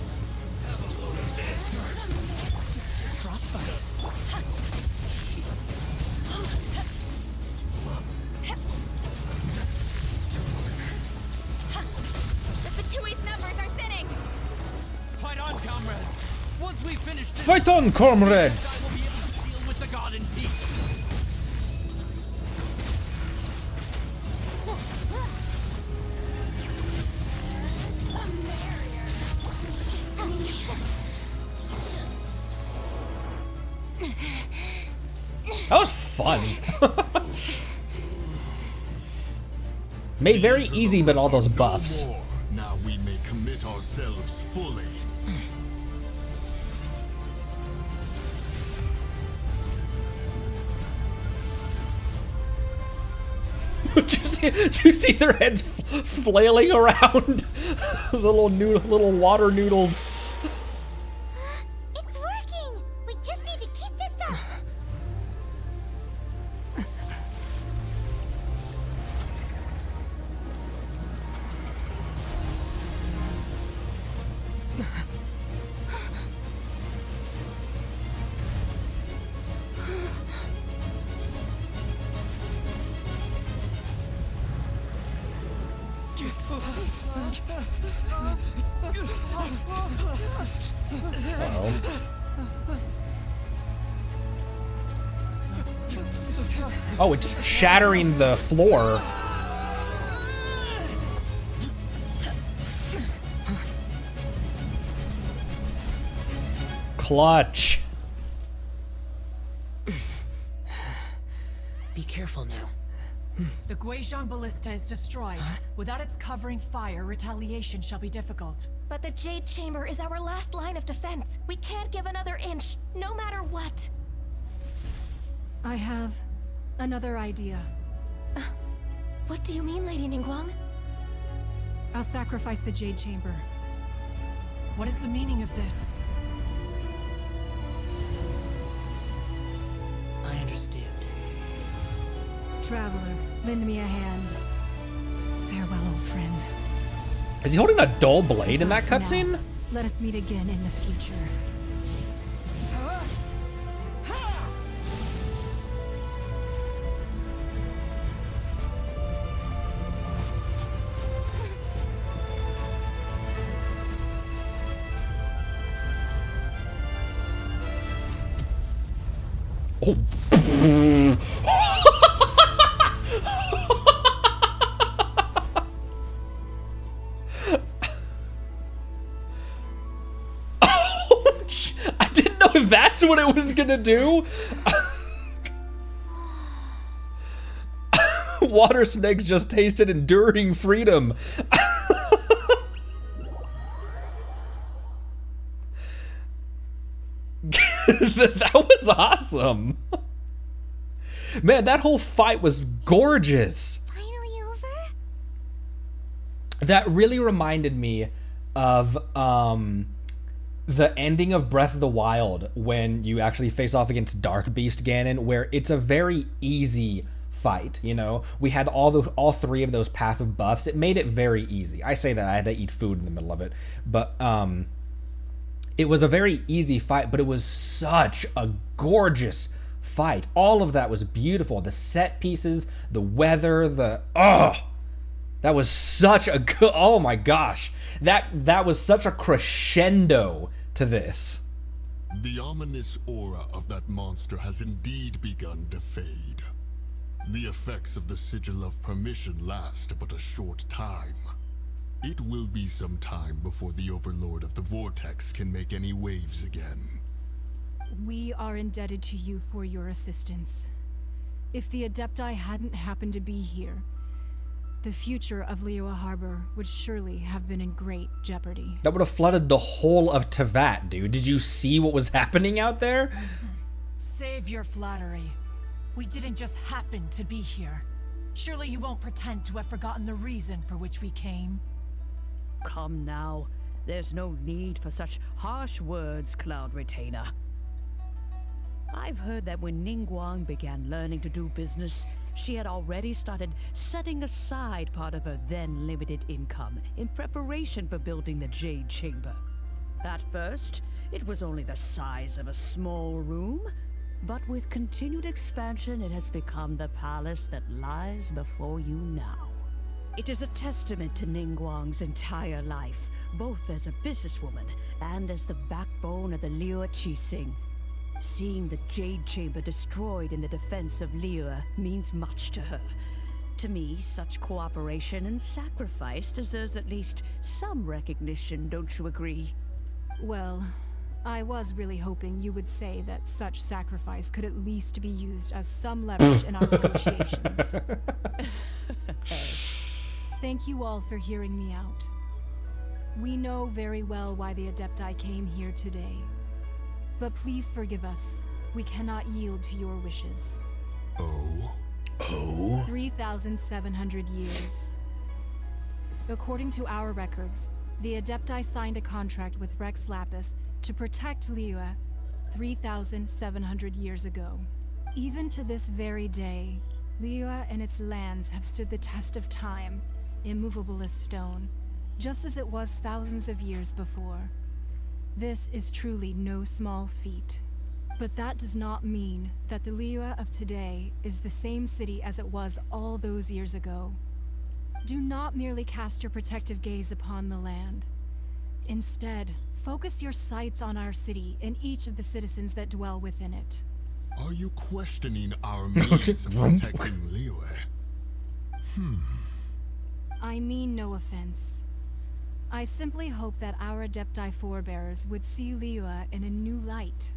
Fight on, comrades! We'll be able to deal with the god in peace. That was fun. Made very easy, but all those buffs. Now we may commit ourselves fully. Did you see their heads flailing around? little water noodles. It's working. We just need to keep this up. Oh, it's shattering the floor. Clutch. Be careful now. The Guizhong Ballista is destroyed. Without its covering fire, retaliation shall be difficult. But the Jade Chamber is our last line of defense. We can't give another inch, no matter what. I have another idea. What do you mean, Lady Ningguang? I'll sacrifice the Jade Chamber. What is the meaning of this? I understand. Traveler, lend me a hand. Farewell, old friend. Is he holding a dull blade in that cutscene? Let us meet again in the future. Oh. That's what it was gonna do? Water snakes just tasted enduring freedom. That was awesome. Man, that whole fight was gorgeous. Finally over? That really reminded me of the ending of Breath of the Wild when you actually face off against Dark Beast Ganon, where it's a very easy fight, you know? We had all three of those passive buffs. It made it very easy. I say that I had to eat food in the middle of it, but it was a very easy fight, but it was such a gorgeous fight. All of that was beautiful. The set pieces, the weather, that was such a good, oh my gosh. That was such a crescendo to this. The ominous aura of that monster has indeed begun to fade. The effects of the Sigil of Permission last but a short time. It will be some time before the Overlord of the Vortex can make any waves again. We are indebted to you for your assistance. If the Adepti hadn't happened to be here, the future of Liyue Harbor would surely have been in great jeopardy. That would have flooded the whole of Tevat, dude. Did you see what was happening out there? Save your flattery. We didn't just happen to be here. Surely you won't pretend to have forgotten the reason for which we came. Come now. There's no need for such harsh words, Cloud Retainer. I've heard that when Ningguang began learning to do business, she had already started setting aside part of her then limited income in preparation for building the Jade Chamber. At first, it was only the size of a small room, but with continued expansion, it has become the palace that lies before you now. It is a testament to Ningguang's entire life, both as a businesswoman and as the backbone of the Liyue Keqing. Seeing the Jade Chamber destroyed in the defense of Liyue means much to her. To me, such cooperation and sacrifice deserves at least some recognition, don't you agree? Well, I was really hoping you would say that such sacrifice could at least be used as some leverage in our negotiations. Thank you all for hearing me out. We know very well why the Adepti came here today. But please forgive us. We cannot yield to your wishes. Oh? 3,700 years. According to our records, the Adepti signed a contract with Rex Lapis to protect Liyue 3,700 years ago. Even to this very day, Liyue and its lands have stood the test of time, immovable as stone, just as it was thousands of years before. This is truly no small feat. But that does not mean that the Liyue of today is the same city as it was all those years ago. Do not merely cast your protective gaze upon the land. Instead, focus your sights on our city and each of the citizens that dwell within it. Are you questioning our means of protecting Liyue? I mean no offense. I simply hope that our Adepti forebears would see Liyue in a new light.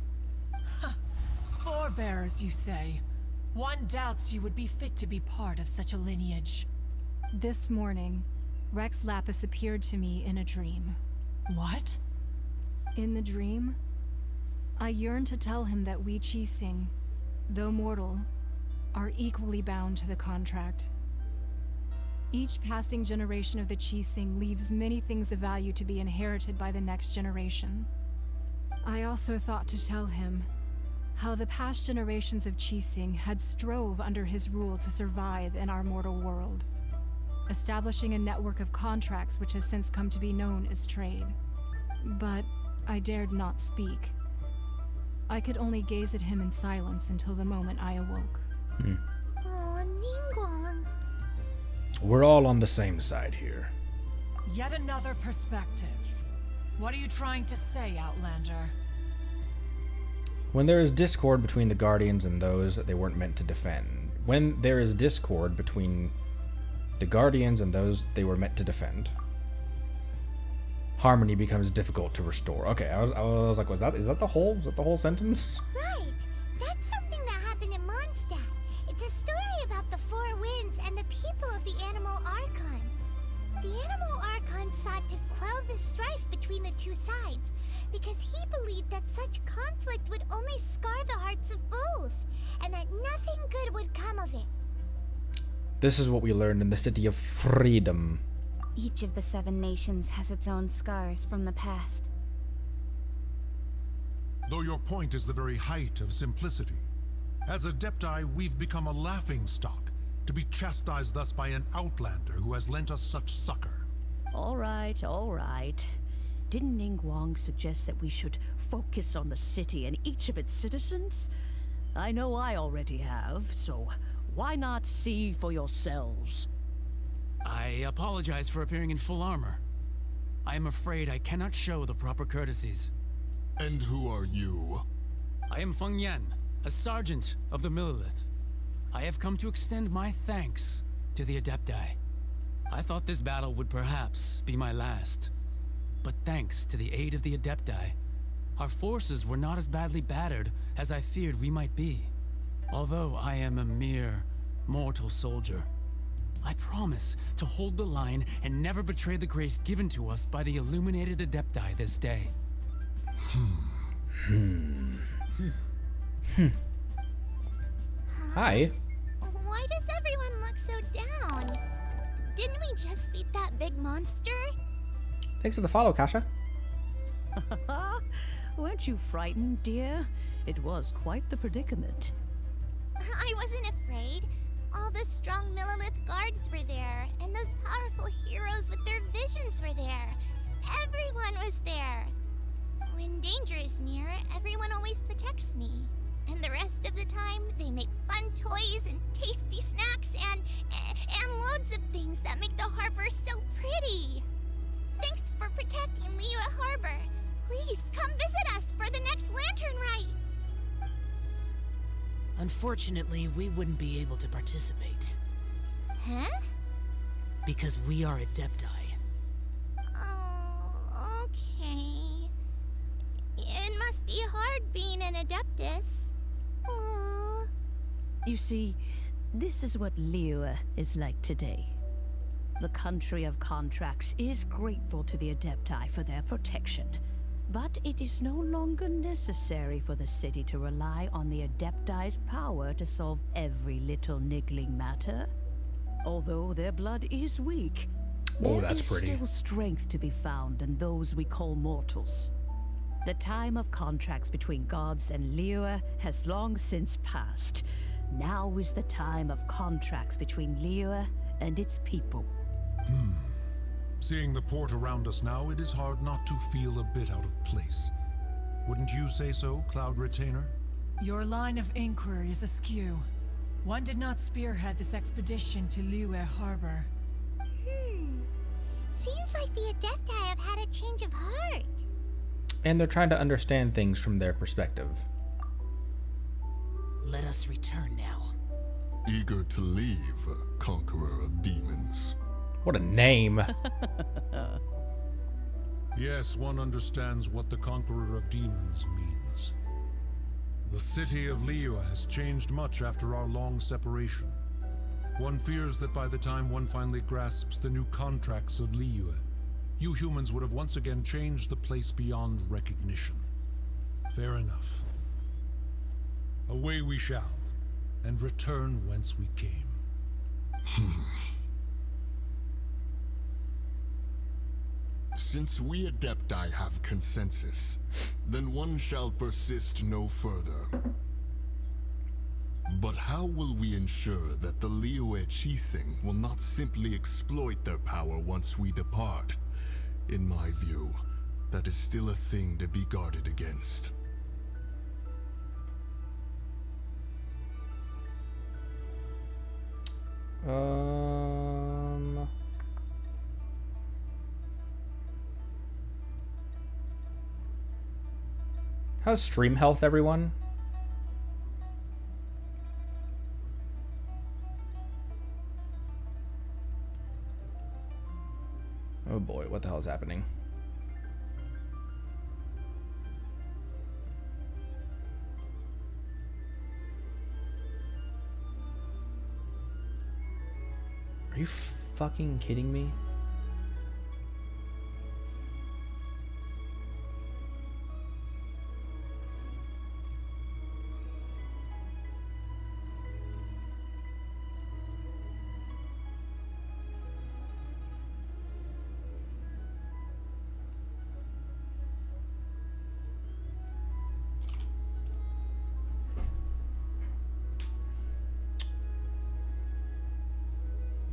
Forebears, you say? One doubts you would be fit to be part of such a lineage. This morning, Rex Lapis appeared to me in a dream. What? In the dream, I yearned to tell him that we Keqing, though mortal, are equally bound to the contract. Each passing generation of the Keqing leaves many things of value to be inherited by the next generation. I also thought to tell him how the past generations of Keqing had strove under his rule to survive in our mortal world, establishing a network of contracts which has since come to be known as trade. But I dared not speak. I could only gaze at him in silence until the moment I awoke. Oh, Ningguang. We're all on the same side here. Yet another perspective. What are you trying to say, Outlander? When there is discord between the Guardians and those that they weren't meant to defend. When there is discord between the Guardians and those they were meant to defend. harmony becomes difficult to restore. Okay, I was like, is that the whole sentence? Right. That's something that happened in Mondstadt. It's a story about the four winds and the people of the Animal Archon. The Animal Archon sought to quell the strife between the two sides because he believed that such conflict would only scar the hearts of both, and that nothing good would come of it. This is what we learned in the City of Freedom. Each of the 7 nations has its own scars from the past. Though your point is the very height of simplicity, as adepti, we've become a laughingstock, to be chastised thus by an outlander who has lent us such succor. All right, all right. Didn't Ningguang suggest that we should focus on the city and each of its citizens? I know I already have, so why not see for yourselves? I apologize for appearing in full armor. I am afraid I cannot show the proper courtesies. And who are you? I am Feng Yan, a sergeant of the Millelith. I have come to extend my thanks to the adepti. I thought this battle would perhaps be my last. But thanks to the aid of the adepti, our forces were not as badly battered as I feared we might be. Although I am a mere mortal soldier, I promise to hold the line and never betray the grace given to us by the illuminated adepti this day. Hi. Why does everyone look so down? Didn't we just beat that big monster? Thanks for the follow, Kasha. Weren't you frightened, dear? It was quite the predicament. I wasn't afraid. All the strong Millelith guards were there, and those powerful heroes with their visions were there. Everyone was there. When danger is near, everyone always protects me. And the rest of the time, they make fun toys and tasty snacks and loads of things that make the harbor so pretty. Thanks for protecting Liyue Harbor. Please come visit us for the next lantern rite. Unfortunately, we wouldn't be able to participate. Huh? Because we are adepti. Oh, okay. It must be hard being an adeptus. Aww. You see, this is what Liyue is like today. The country of contracts is grateful to the adepti for their protection, but it is no longer necessary for the city to rely on the adepti's power to solve every little niggling matter. Although their blood is weak, there is still strength to be found in those we call mortals. The time of contracts between gods and Liyue has long since passed. Now is the time of contracts between Liyue and its people. Seeing the port around us now, it is hard not to feel a bit out of place. Wouldn't you say so, Cloud Retainer? Your line of inquiry is askew. One did not spearhead this expedition to Liyue Harbor. Seems like the adepti have had a change of heart. And they're trying to understand things from their perspective. Let us return now. Eager to leave, Conqueror of Demons. What a name. Yes, one understands what the Conqueror of Demons means. The city of Liyue has changed much after our long separation. One fears that by the time one finally grasps the new contracts of Liyue, you humans would have once again changed the place beyond recognition. Fair enough. Away we shall, and return whence we came. Since we adepti have consensus, then one shall persist no further. But how will we ensure that the Liyue Keqing will not simply exploit their power once we depart? In my view, that is still a thing to be guarded against. How's stream health, everyone? Oh boy, what the hell is happening? fucking kidding me?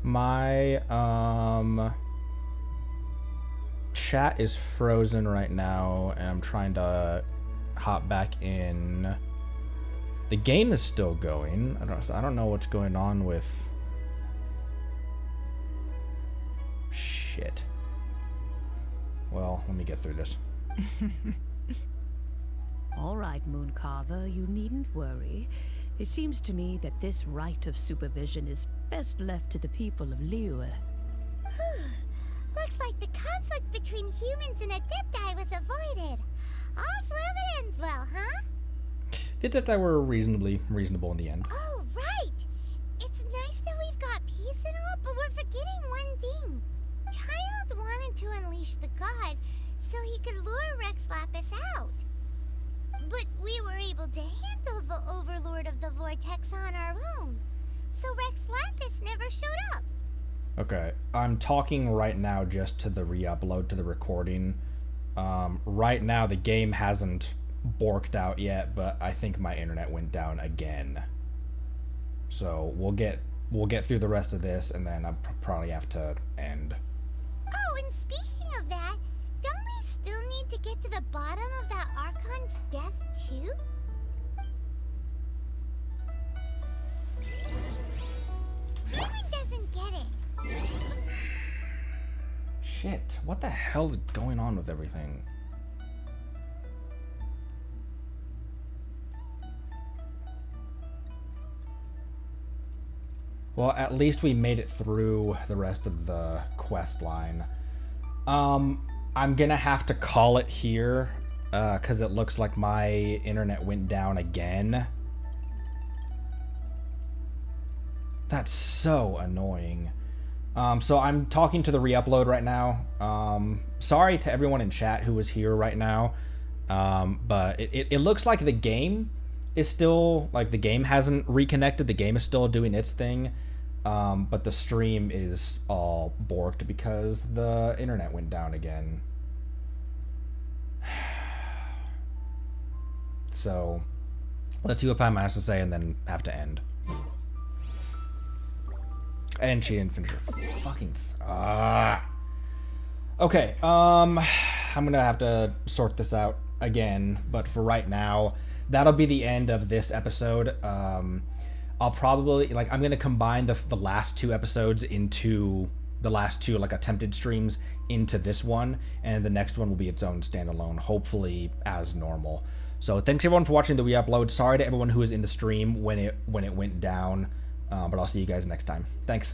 My chat is frozen right now, and I'm trying to hop back in. The game is still going. I don't know what's going on with. Shit. Well, let me get through this. All right, Mooncarver, you needn't worry. It seems to me that this right of supervision is best left to the people of Liyue. Looks like the conflict between humans and adepti was avoided. All's well that ends well, huh? The adepti were reasonable in the end. Oh, right! It's nice that we've got peace and all, but we're forgetting one thing. Child wanted to unleash the god so he could lure Rex Lapis out. But we were able to handle the Overlord of the Vortex on our own, so Rex Lapis never showed up. Okay, I'm talking right now just to the re-upload to the recording. Right now the game hasn't borked out yet, but I think my internet went down again. So we'll get through the rest of this, and then I'll probably have to end. Oh, and speaking of that, don't we still need to get to the bottom of that Archon's death too? Herman doesn't get it. Shit, what the hell is going on with everything? Well, at least we made it through the rest of the quest line. I'm gonna have to call it here, because it looks like my internet went down again. That's so annoying. So I'm talking to the re-upload right now. Sorry to everyone in chat who was here right now. But it looks like the game is still, like, the game hasn't reconnected. The game is still doing its thing. But the stream is all borked because the internet went down again. So let's see what Pam has to say and then have to end. And she didn't finish her fucking... Okay, I'm gonna have to sort this out again, but for right now, that'll be the end of this episode. I'll probably, like, I'm gonna combine the last two episodes into the last two, like, attempted streams into this one, and the next one will be its own standalone, hopefully as normal. So thanks everyone for watching the re-upload. Sorry to everyone who was in the stream when it went down. But I'll see you guys next time. Thanks.